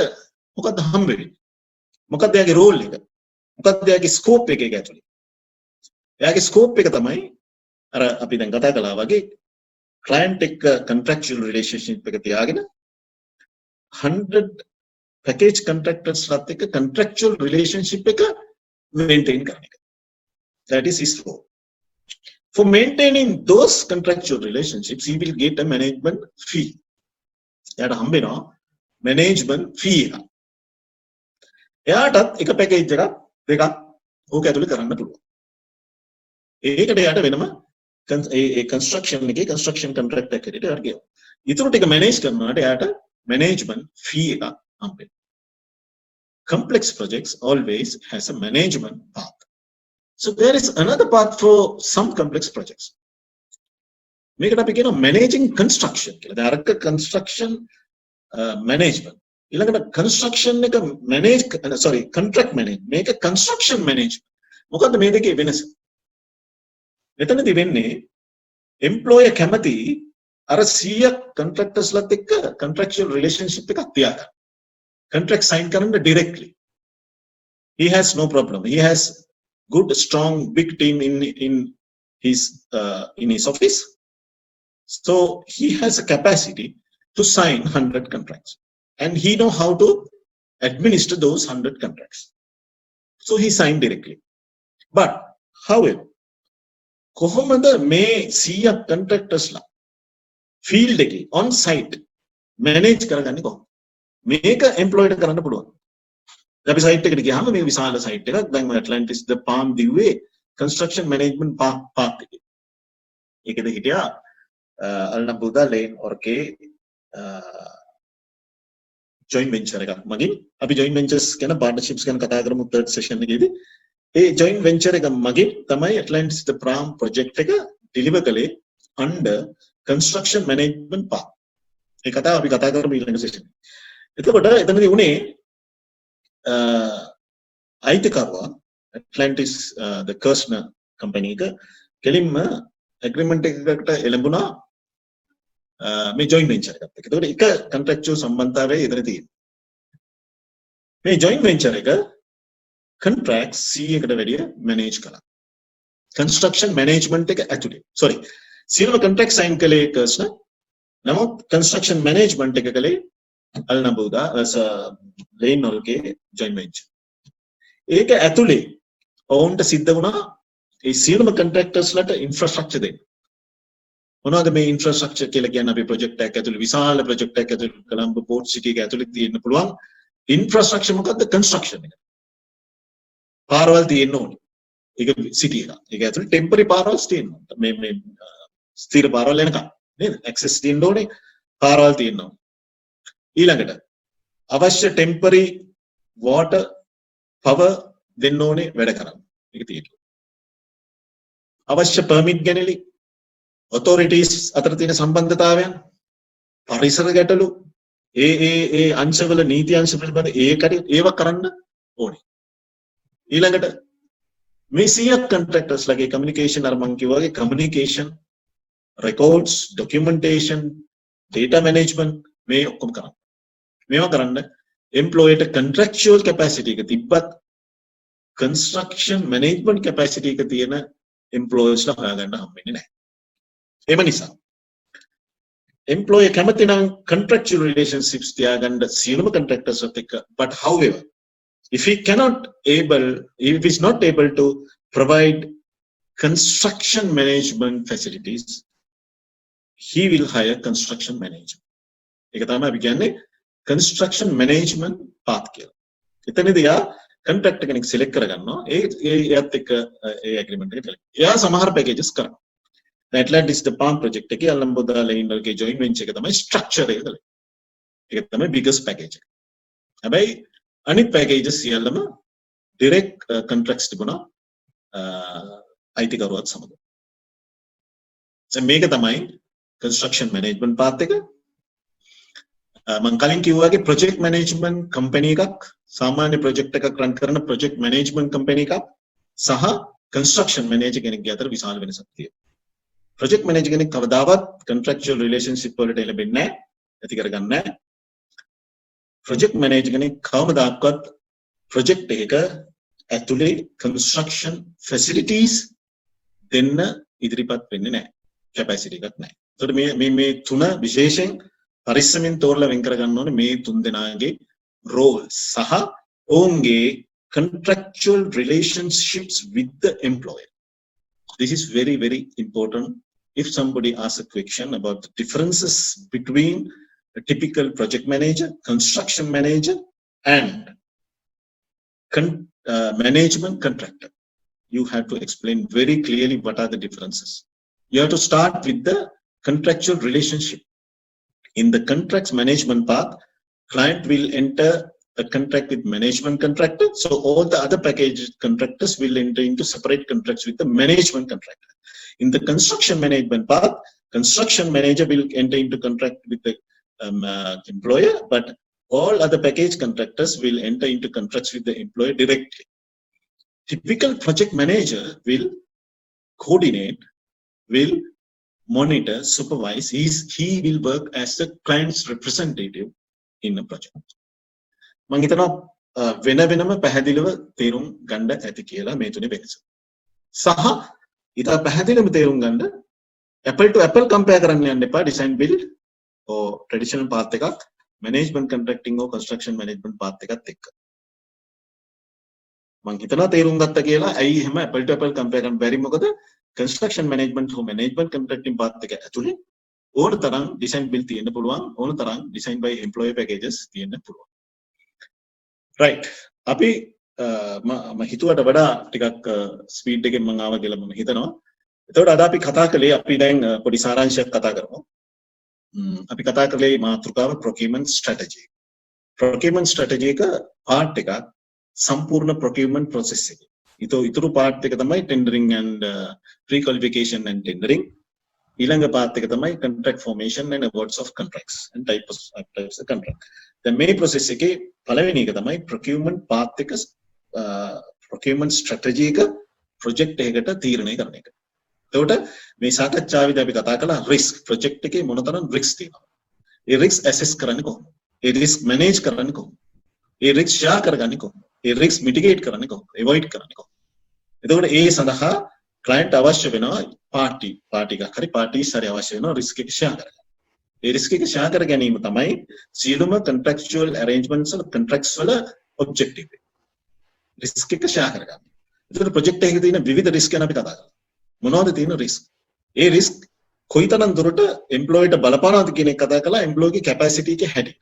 මොකක්ද හම්බ වෙන්නේ? මොකක්ද එයාගේ රෝල් එක? මොකක්ද එයාගේ ස්කෝප් එක ඒක ඇතුලේ? එයාගේ ස්කෝප් එක තමයි අර අපි දැන් කතා කළා වගේ ක්ලයන්ට් එක්ක කොන්ට්‍රැක්චුවල් රිලේෂන්ෂිප් එක තියාගෙන 100 පැකේජ් කොන්ට්‍රැක්ටර්ස්ලත් එක්ක කොන්ට්‍රැක්චුවල් රිලේෂන්ෂිප් එක maintain කරන එක. That is his role. For maintaining those contractual relationships, he will get a management fee. එයාට හම්බෙනවා management fee එක. එයාටත් එක පැකේජ් එකක් දෙකක් ඕක ඇතුලේ කරන්න පුළුවන්. ඒකට එයාට වෙනම ඒ කන්ස්ට්‍රක්ෂන් එකේ කන්ස්ට්‍රක්ෂන් කොන්ට්‍රැක්ට් එකකට එයාට ගෙවනවා. ඊටු ටික මැනේජ් කරනවාට එයාට management fee එකක් හම්බෙනවා. Complex projects always has a management path. So there is another path for some complex projects. මේකට අපි කියනවා managing construction කියලා. දැන් අරක construction management. ඊළඟට construction එක manage contract management. මේක construction management. මොකද්ද මේ දෙකේ වෙනස? මෙතනදී වෙන්නේ employer කැමති අර 100 contractorsලත් එක්ක contractual relationship එකක් තියාගන්න. Contract sign කරන්න directly. He has no problem. He has good, strong, big team in his office. So he has a capacity to sign 100 contracts, and he know how to administer those 100 contracts. So he signed directly. But however, කොහොමද මේ 100 contractorsලා field එකේ on site manage කරගන්නේ කොහොමද? මේක employed කරන්න පුළුවන්. අපි සයිට් එකට ගියාම මේ විශාල සයිට් එකක් දැන් ඇට්ලැන්ටිස් ද පාම් දිව්වේ කන්ස්ට්‍රක්ෂන් මැනේජ්මන්ට් පාර්ක් එකේ. ඒකද හිටියා අල්නබුදා ලේන් ඔර්කේ ජොයින්ට් වෙන්චර් එකක් මගින් අපි ජොයින්ට් වෙන්චර්ස් ගැන පාර්ට්නර්ෂිප්ස් ගැන කතා කරමු third session එකේදී. ඒ ජොයින්ට් වෙන්චර් එක මගින් තමයි ඇට්ලැන්ටිස් ද පාම් ප්‍රොජෙක්ට් එක ඩිලිවර් කළේ under construction management park. ඒ කතාව අපි කතා කරමු ඊළඟ session එකේ. එතකොට එතනදී උනේ අයිතිකරුවා ඇට්ලැන්ටිස් ද කර්ස්නර් කම්පැනි එක කෙලින්ම ඇග්‍රීමන්ට් එකකට එළඹුණා මේ ජොයින්ට් වෙන්චර් එකත් එක්ක. ඒකට එක කොන්ට්‍රැක්චුවල් සම්බන්ධතාවය එතන තියෙනවා. මේ ජොයින්ට් වෙන්චර් එක කොන්ට්‍රැක්ට් 100කට වැඩිය මැනේජ් කළා. කන්ස්ට්‍රක්ෂන් මැනේජ්මන්ට් එක ඇතුලේ. සියලුම කොන්ට්‍රැක්ට් සයින් කළේ කර්ස්නර්. නමුත් කන්ස්ට්‍රක්ෂන් මැනේජ්මන්ට් එක කළේ අල්නබුදා ලේන් ඔර්කේ ජොයින්ට් වෙන්චර්. ඒක ඇතුලේ ඔවුන්ට සිද්ධ වුණා ඒ සියලුම කොන්ට්‍රැක්ටර්ස්ලට ඉන්ෆ්‍රාස්ට්‍රක්චර් දෙන්න. මොනවද මේ ඉන්ෆ්‍රාස්ට්‍රක්චර් කියලා කියන්නේ? අපි ප්‍රොජෙක්ට් එකක් ඇතුලේ විශාල ප්‍රොජෙක්ට් එකක් ඇතුලේ කොළඹ පෝර්ට් සිටි එක ඇතුලේ තියෙන්න පුළුවන් ඉන්ෆ්‍රාස්ට්‍රක්චර් මොකද්ද? කන්ස්ට්‍රක්ෂන් එක. පාරවල් තියෙන්න ඕනේ. ඒක සිටි එක. ඒක ඇතුලේ ටෙම්පරරි පාරවල් තියෙන්න ඕනේ. මේ ස්ථිර පාරවල් එනකම් නේද? ඇක්සස් තියෙන්න ඕනේ. පාරවල් තියෙන්න ඕනේ. ඊළඟට අවශ්‍ය ටෙම්පරරි වෝටර් පවර් දෙන්න ඕනේ වැඩ කරන්න. මේක තියෙනවා. අවශ්‍ය පර්මිට් ගැනීම ඔතොරිටිස් අතර තියෙන සම්බන්ධතාවයන් පරිසර ගැටලු ඒ අංශවල නීති අංශ පිළිබඳ ඒකට ඒව කරන්න ඕනේ. ඊළඟට මේ 100 කොන්ට්‍රැක්ටර්ස් ලගේ කමියුනිකේෂන් අර මම කිව්වා වගේ communication records documentation data management මේ ඔක්කොම කරන්න. මේවා කරන්න employee contractual capacity එක තිබ්බත් construction management capacity එක තියෙන employees ලා හොයාගන්න හම්බෙන්නේ නැහැ. එහෙම නිසා employee කැමති නම් contractual relationships තියාගන්න සියලුම contractors වත් එක්ක, but however if he is not able to provide construction management facilities, he will hire construction manager. ඒක තමයි අපි කියන්නේ construction management path කියලා. එතනදී යා contractor කෙනෙක් select කරගන්නවා. ඒත් එක්ක ඒ agreement එක දෙලයි. එයා සමහර packages කරනවා. දැන් Atlantis the Palm project එකේ අල්ලම්බෝදා ලේන්ඩර්ගේ joint venture එක තමයි structure එක දෙලයි. ඒක තමයි biggest package එක. හැබැයි අනිත් packages සියල්ලම direct contracts තිබුණා අයිතිකරුවත් සමග. මේක තමයි construction management path එක. මම කලින් කිව්වා වගේ project management company එකක් සාමාන්‍ය project එකක් run කරන project management company එකක් සහ construction manager කෙනෙක්ගේ අතර විශාල වෙනසක් තියෙනවා. project manager කෙනෙක් කවදාවත් contractual relationship වලට එළඹෙන්නේ නැහැ, ඇති කරගන්නේ නැහැ. project manager කෙනෙක් කවමදාවත් project එකක ඇතුලේ construction facilities දෙන්න ඉදිරිපත් වෙන්නේ නැහැ. capacity එකක් නැහැ. ඒකට මේ තුන විශේෂයෙන් පරිස්සමින් තෝරලා වෙන් කරගන්න ඕනේ මේ තුන් දෙනාගේ roles සහ ඔවුන්ගේ contractual relationships with the employer. This is very, very important. If somebody asks a question about the differences between a typical project manager, construction manager, and management contractor, you have to explain very clearly what are the differences. You have to start with the contractual relationship. In the contracts management path, client will enter a contract with management contractor. So all the other package contractors will enter into separate contracts with the management contractor. In the construction management path, construction manager will enter into contract with the employer, but all other package contractors will enter into contracts with the employer directly. Typical project manager will coordinate, will monitor, supervise. He will work as the client's representative in a project. මම හිතනවා වෙන වෙනම පැහැදිලිව තේරුම් ගන්න ඇති කියලා මේ තුනේ වෙනස. සහ ඊට පැහැදිලිවම තේරුම් ගන්න apple to apple compare කරන්න යන්න එපා design build or traditional path එකක් management contracting or construction management path එකත් එක්ක. මම හිතනවා තේරුම් ගත්ත කියලා. ඇයි එහෙම apple to apple compare කරන්න බැරි? මොකද construction management or management contracting path එක ඇතුලේ ඕන තරම් design build තියෙන්න පුළුවන්, ඕන තරම් design by employee packages තියෙන්න පුළුවන්. right, අපි මම හිතුවට වඩා ටිකක් ස්පීඩ් එකෙන් මම ආවා කියලා මම හිතනවා. එතකොට අද අපි කතා කළේ, අපි දැන් පොඩි සාරාංශයක් කතා කරමු. අපි කතා කළේ මාතෘකාව procurement strategy. procurement strategy එක part එකක් සම්පූර්ණ procurement process එක. ඉතුරු part එක තමයි tendering and pre-qualification and tendering. ඊළඟ part එක තමයි contract formation and awards of contracts and types of contract. දැන් මේ process එකේ පළවෙනි එක තමයි procurement path එක procurement strategy එක project එකකට තීරණය කරන එක. එතකොට මේ සාකච්ඡාවේදී අපි කතා කළා risk. project එකේ මොනතරම් risk තියෙනවද? ඒ risk assess කරන්නේ කොහොමද? ඒ risk manage කරන්නේ කොහොමද? ඒ risk share කරගන්නේ කොහොමද? ඒ risk mitigate කරන්නේ කොහොමද? avoid කරන්නේ කොහොමද? එතකොට ඒ සඳහා client අවශ්‍ය වෙනවා party එකක් හරි parties හරි අවශ්‍ය වෙනවා risk එක share කරගන්න. ඒ risk එක share කර ගැනීම තමයි සියලුම contractual arrangements වල contracts වල objective එක. risk එක share කරගන්න. එතකොට project එකේ තියෙන විවිධ risk ගැන අපි කතා කරා. මොනවද තියෙන risk? ඒ risk කොයිතරම් දුරට employee ට බලපානවද කියන එක කතා කළා. employee ගේ capacity එක හැටි.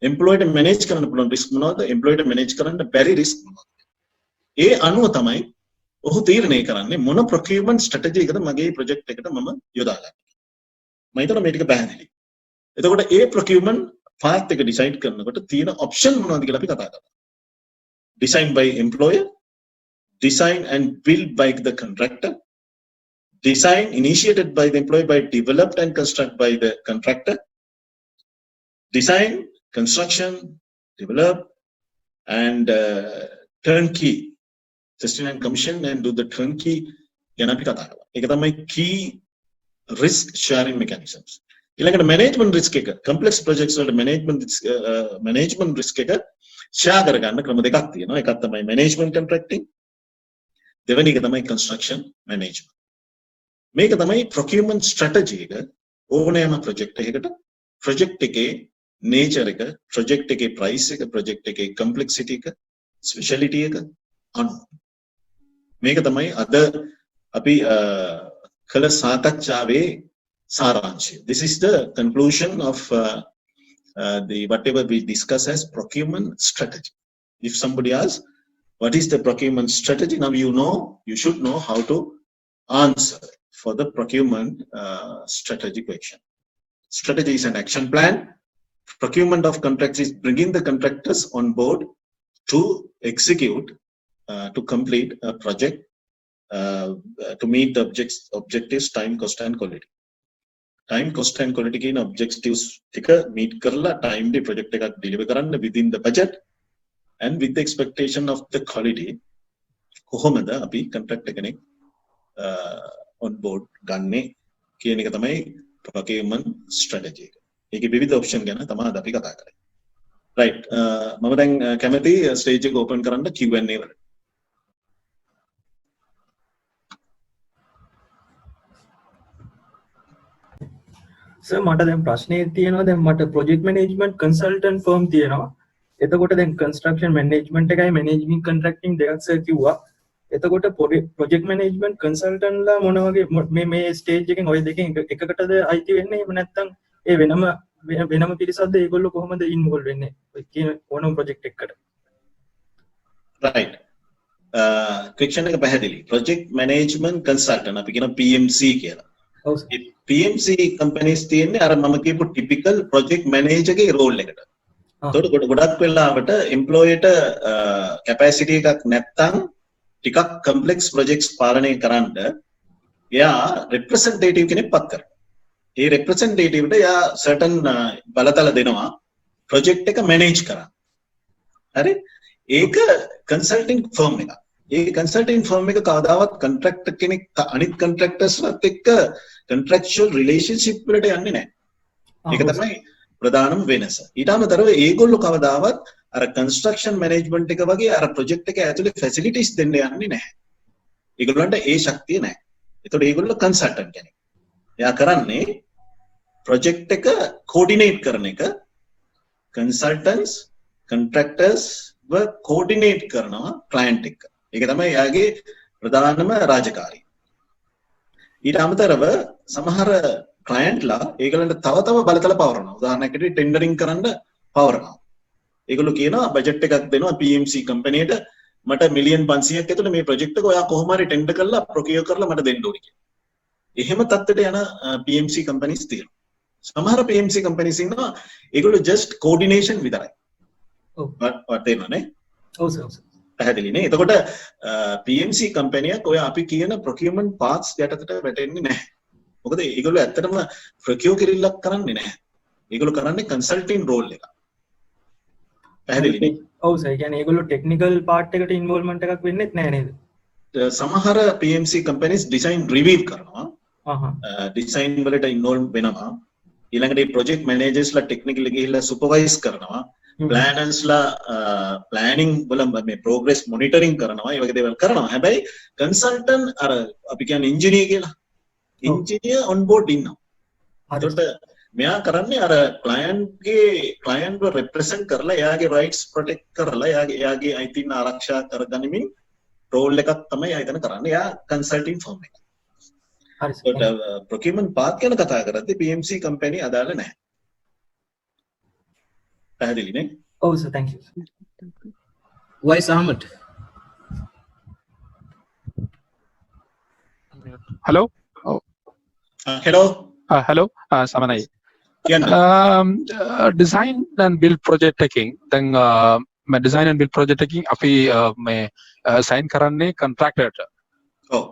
employee ට manage කරන්න පුළුවන් risk මොනවද? employee ට manage කරන්න බැරි risk මොනවද? ඒ අනුව තමයි ඔහු තීරණය කරන්නේ මොන procurement strategy එකද මගේ project එකට මම යොදාගන්නේ. මම හිතනවා මේ ටික පැහැදිලි. එතකොට ඒ procurement path එක decide කරනකොට තියෙන option මොනවද කියලා අපි කතා කරා. design by employer, design and build by the contractor, design initiated by the employee by developed and construct by the contractor, design, construction, develop and turnkey, sustain and commission and do the turnkey ගැන අපි කතා කරා. ඒක තමයි key risk sharing mechanisms. ඊළඟට management risk එක complex projects වලට management risk එක share කරගන්න ක්‍රම දෙකක් තියෙනවා. එකක් තමයි management contracting. දෙවෙනි එක තමයි construction management. මේක තමයි procurement strategy එක ඕනෑම project එකකට project එකේ nature එක, project එකේ price එක, project එකේ complexity එක, speciality එක අනුව. මේක තමයි අද අපි කළ සාකච්ඡාවේ සාරාංශය. This is the conclusion of the whatever we discuss as procurement strategy. If somebody asks what is the procurement strategy, now you should know how to answer for the procurement strategy question. Strategy is an action plan. Procurement of contracts is bringing the contractors on board to execute, to complete a project, to meet the objectives, time, cost and quality. Time, cost and quality කියන objectives ටික meet කරලා timely project එකක් deliver කරන්න within the budget and with the expectation of the quality කොහොමද අපි contract එකනේ on board ගන්නෙ කියන එක තමයි procurement strategy එක. ඒකේ විවිධ option ගැන තමයි අද අපි කතා කරන්නේ. right මම දැන් කැමති stage එක open කරන්න Q&A වලට. සර් මට දැන් ප්‍රශ්නේ තියෙනවා දැන් මට project management consultant firm තියෙනවා. එතකොට දැන් construction management එකයි management contracting දෙකක් සර් කිව්වා. එතකොට project management consultant ලා මොන වගේ මේ stage එකෙන් ඔය දෙකෙන් එකකටද අයිති වෙන්නේ? එහෙම නැත්නම් ඒ වෙනම පිරිසක්ද ඒගොල්ලෝ කොහොමද involve වෙන්නේ? ඔය කියන ඕනම project එකකට. right question එක පැහැදිලි. project management consultant අපි කියන PMC කියලා. ඔව් සර්. PMC companies තියෙන්නේ අර මම කියපු typical project manager ගේ role එකට. ඒකට ගොඩක් වෙලාවට employee ට capacity එකක් නැත්තම් ටිකක් complex projects පාලනය කරන්න එයා representative කෙනෙක් පත් කරනවා. ඒ representative ට එයා certain බලතල දෙනවා project එක manage කරන්න. හරි? ඒක consulting firm එකක්. ඒ consulting firm එක කවදාවත් contractor කෙනෙක් අනිත් contractors වත් එක්ක contractual relationship වලට යන්නේ නැහැ. ඒක තමයි ප්‍රධානම වෙනස. ඊට අමතරව ඒගොල්ලෝ කවදාවත් අර construction management එක වගේ අර project එක ඇතුලේ facilities දෙන්න යන්නේ නැහැ. ඒගොල්ලන්ට ඒ ශක්තිය නැහැ. ඒතකොට ඒගොල්ලෝ consultant කෙනෙක්. එයා කරන්නේ project එක coordinate කරන එක consultants contractors ව coordinate කරනවා client එක්ක. ඒක තමයි එයාගේ ප්‍රධානම රාජකාරිය. ඊට අමතරව සමහර client ලා ඒගොල්ලන්ට තව බලතල පවරනවා. උදාහරණයකට tendering කරන්න පවරනවා. ඒගොල්ලෝ කියනවා බජට් එකක් දෙනවා PMC කම්පැනියට මට මිලියන් 500ක් ඇතුළේ මේ ප්‍රොජෙක්ට් එක ඔයා කොහොම හරි ටෙන්ඩර් කරලා ප්‍රොකියර් කරලා මට දෙන්න ඕනි කියලා. එහෙම තත්ත්වයට යන PMC කම්පැනිස් තියෙනවා. සමහර PMC කම්පැනිස් ඉන්නවා ඒගොල්ලෝ just coordination විතරයි. ඔව්. වට තේරෙනවනේ? ඔව් සර්. පැහැදිලිනේ. එතකොට PMC කම්පැනියක් ඔය අපි කියන procurement paths යටතට වැටෙන්නේ නැහැ. මොකද ඒගොල්ලෝ ඇත්තටම procure කිරිල්ලක් කරන්නේ නැහැ. ඒගොල්ලෝ කරන්නේ consulting role එක. පැහැදිලිනේ? ඔව් සර්. කියන්නේ ඒගොල්ලෝ technical part එකට involvement එකක් වෙන්නේත් නැහැ නේද? සමහර PMC companies design review කරනවා. design වලට involve වෙනවා. ඊළඟට project managers ලා technically ගිහිල්ලා supervise කරනවා. planners ලා planning වල මේ progress monitoring කරනවා. ඒ වගේ දේවල් කරනවා. හැබැයි consultant අර අපි කියන්නේ engineer කියලා. engineer on board ඉන්නවා. ඒකට මෙයා කරන්නේ අර client ව represent කරලා එයාගේ rights protect කරලා එයාගේ අයිතීන් ආරක්ෂා කරගනිමින් role එකක් තමයි ආයතන කරන්නේ. එයා consulting firm එක. හරි සර්. ඒකට procurement path ගැන කතා කරද්දී PMC company අදාළ නැහැ. පැහැදිලිනේ? ඔව් sir. thank you. Wise Ahmed. Hello. hello Hello. Samanai. කියන්න. Design and build project taking. Then design and build project taking අපි මේ sign කරන්නේ contractor ට. ඔව්.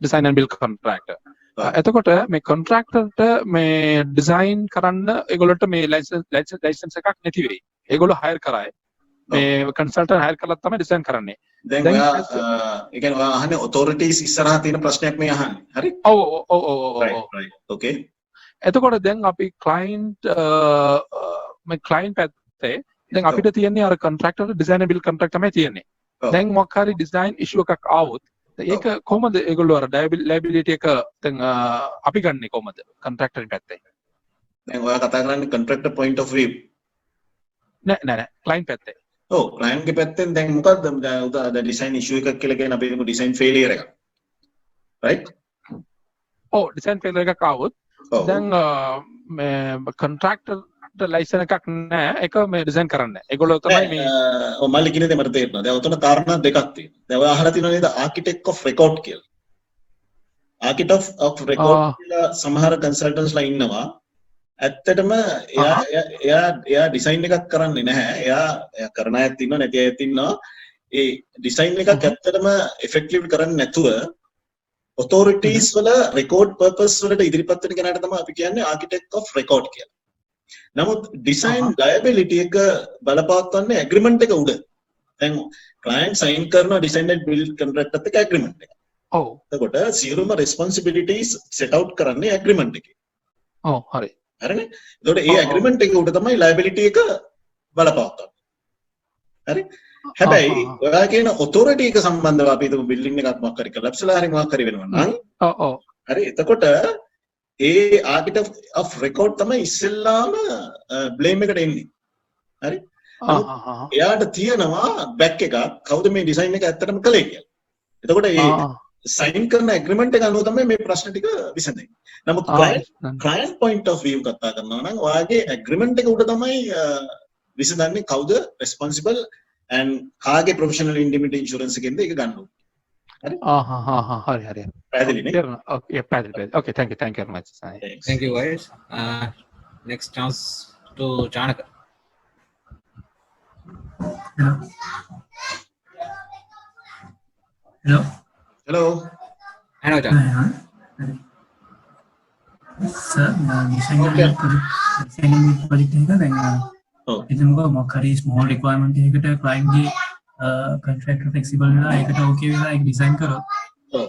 Design and build contractor. එතකොට මේ contractor ට මේ design කරන්න ඒගොල්ලන්ට මේ license එකක් නැති වෙයි. ඒගොල්ලෝ hire කරායි. මේ consultant hire කරලා තමයි design කරන්නේ. දැන් ඔයා ඒ කියන්නේ ඔයා අහන්නේ authorities ඉස්සරහා තියෙන ප්‍රශ්නයක් මේ අහන්නේ. හරි? ඔව්. right okay එතකොට දැන් අපි client මේ client පැත්තේ දැන් අපිට තියෙන්නේ අර contractor design build contract තමයි තියෙන්නේ. ඔව්. දැන් මොකක් හරි design issue එකක් ආවොත් ඒක කොහොමද ඒගොල්ලෝ අර liability එක දැන් අපි ගන්නෙ කොහොමද contractor පැත්තේ? දැන් ඔයා කතා කරන්නේ contractor point of view. නෑ client පැත්තේ. ඔව් client ගේ පැත්තෙන් දැන් මොකද්ද දැන් design issue එකක් කියලා කියන අපි හිතමු design failure එකක්. right? ඔව් design failure එකක් ආවොත් ඔව්. දැන් මේ contractor ලයිසන් එකක් නෑ ඒක මේ ඩිසයින් කරන්න. ඒගොල්ලෝ තමයි මේ ඔව් මල්ලි කියන දේ මට තේරෙනවා. දැන් උතන කාරණා දෙකක් තියෙනවා. දැන් ඔයා අහලා තියෙනව නේද architect of record කියලා. architect of record කියලා සමහර consultants ලා ඉන්නවා. ඇත්තටම එයා ඩිසයින් එකක් කරන්නේ නැහැ. එයා කරන අයත් ඉන්නවා නැති අයත් ඉන්නවා. ඒ ඩිසයින් එකක් ඇත්තටම effective කරන්නේ නැතුව authorities වල record purpose වලට ඉදිරිපත් වෙන කෙනාට තමයි අපි කියන්නේ architect of record කියලා. නමුත් ඩිසයින් ලයබිලිටි එක බලපවත්වන්නේ ඇග්‍රීමන්ට් එක උඩ. දැන් ක්ලයන්ට් සයින් කරන ඩිසයින් ඇන්ඩ් බිල්ඩ් කොන්ට්‍රැක්ට් එකත් ඇග්‍රීමන්ට් එක. ඔව්. එතකොට සියලුම රෙස්පොන්සිබිලිටිස් සෙට් අවුට් කරන්නේ ඇග්‍රීමන්ට් එකේ. ඔව් හරි. හරිනේ? එතකොට ඒ ඇග්‍රීමන්ට් එක උඩ තමයි ලයබිලිටි එක බලපවත්වන්නේ. හරි? හැබැයි ඔයා කියන ඔතොරිටි එක සම්බන්ධව අපි හිතමු බිල්ඩින් එකක් මොකක් හරි කොලැප්ස්ලා හරි මොකක් හරි වෙනවා නම් ඔව්. හරි එතකොට ඒ ආර්කිටෙක්ට් of record තමයි ඉස්සෙල්ලාම බ්ලේම් එකට එන්නේ. හරි? එයාට තියෙනවා බැක් එකක් කවුද මේ ඩිසයින් එක ඇත්තටම කළේ කියලා. එතකොට ඒ සයින් කරන ඇග්‍රීමන්ට් එක අනුව තමයි මේ ප්‍රශ්න ටික විසඳෙන්නේ. නමුත් client point of view කතා කරනවා නම් ඔයාගේ ඇග්‍රීමන්ට් එක උඩ තමයි විසඳන්නේ කවුද responsible and කාගේ professional indemnity insurance එකෙන්ද ඒක ගන්න ඕනේ. හරි? හරි. පැහැදිලිනේ? Okay, පැහැදිලි. Okay, thank you very much. Thank you, guys. Next chance to Chanaka. Hello. Hello. I know Chanaka. Sir, design project එක දැන් ඔව්. ඉතින් මොකක් හරි small requirement එකකට client ගේ contractor flexible වෙලා ඒකට okay වෙලා ඒක design කරොත් ඔව්.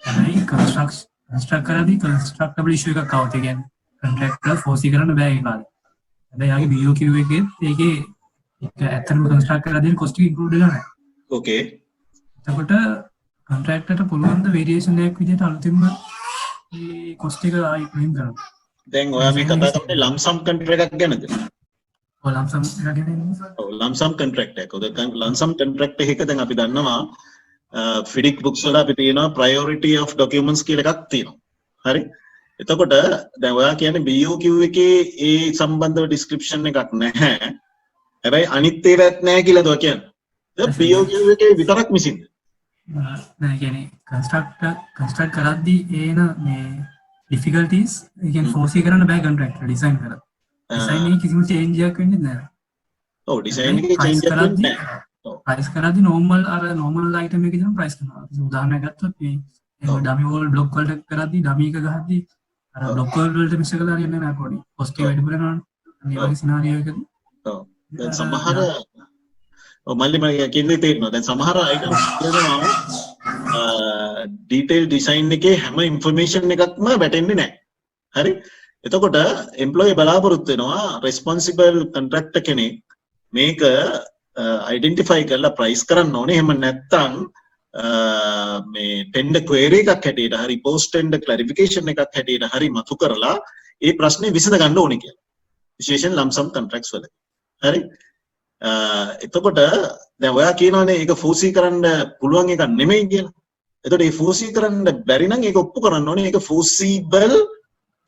හැබැයි construct කරද්දී constructable issue එකක් આવුත් ඒ කියන්නේ contractor force කරන්න බෑ ඒ කාලේ. හැබැයි යාගේ BOQ එකේ ඒකේ ඒක ඇත්තටම construct කරද්දී cost එක include වෙලා නැහැ. Okay. එතකොට contractor ට පුළුවන් ද variation එකක් විදිහට අලුතින්ම මේ cost එක ආයි claim කරන්න. දැන් ඔයා මේ කතා කරන්නේ lump sum contract එකක් ගැනද? ඔය lump sum එක ගැන නේද? ඔව් lump sum contract එකක්. ඔය lump sum contract එකක දැන් අපි දන්නවා FIDIC books වල අපි තියෙනවා priority of documents කියලා එකක් තියෙනවා. හරි? එතකොට දැන් ඔයා කියන්නේ BOQ එකේ ඒ සම්බන්ධව description එකක් නැහැ. හැබැයි අනිත් ඒවාත් නැහැ කියලාද ඔයා කියන්නේ? දැන් BOQ එකේ විතරක් මිසින්ද? නෑ කියන්නේ construct කරද්දී එන මේ difficulties ඒ කියන්නේ foresee කරන්න බෑ contractor design කරලා. design එකේ කිසිම change එකක් වෙන්නේ නැහැ. ඔව් design එකේ change එකක් වෙන්නේ නැහැ. price කරද්දී normal item එකේ ඉඳන් price කරනවා. උදාහරණයක් ගත්තොත් මේ dummy wall block වලට කරද්දී dummy එක ගහද්දී අර block වලට මිස් කරලා හරියන්නේ නැහැ පොඩි. cost එක වැඩි වෙනවා. මේ වගේ scenario එකදී. ඔව්. දැන් සමහර ඔව් මල්ලි මම කියන්නේ තේරෙනවා. දැන් සමහර item කියනවා detail design එකේ හැම information එකක්ම වැටෙන්නේ නැහැ. හරි? එතකොට employee බලාපොරොත්තු වෙනවා responsible contractor කෙනෙක් මේක identify කරලා price කරන්න ඕනේ. එහෙම නැත්නම් මේ tender query එකක් හැටියට හරි post tender clarification එකක් හැටියට හරි මතු කරලා ඒ ප්‍රශ්නේ විසඳ ගන්න ඕනේ කියලා. විශේෂයෙන් lump sum contracts වල. හරි? එතකොට දැන් ඔයා කියනවානේ ඒක foresee කරන්න පුළුවන් එකක් නෙමෙයි කියලා. එතකොට මේ foresee කරන්න බැරි නම් ඒක ඔප්පු කරන්න ඕනේ. ඒක foreseeable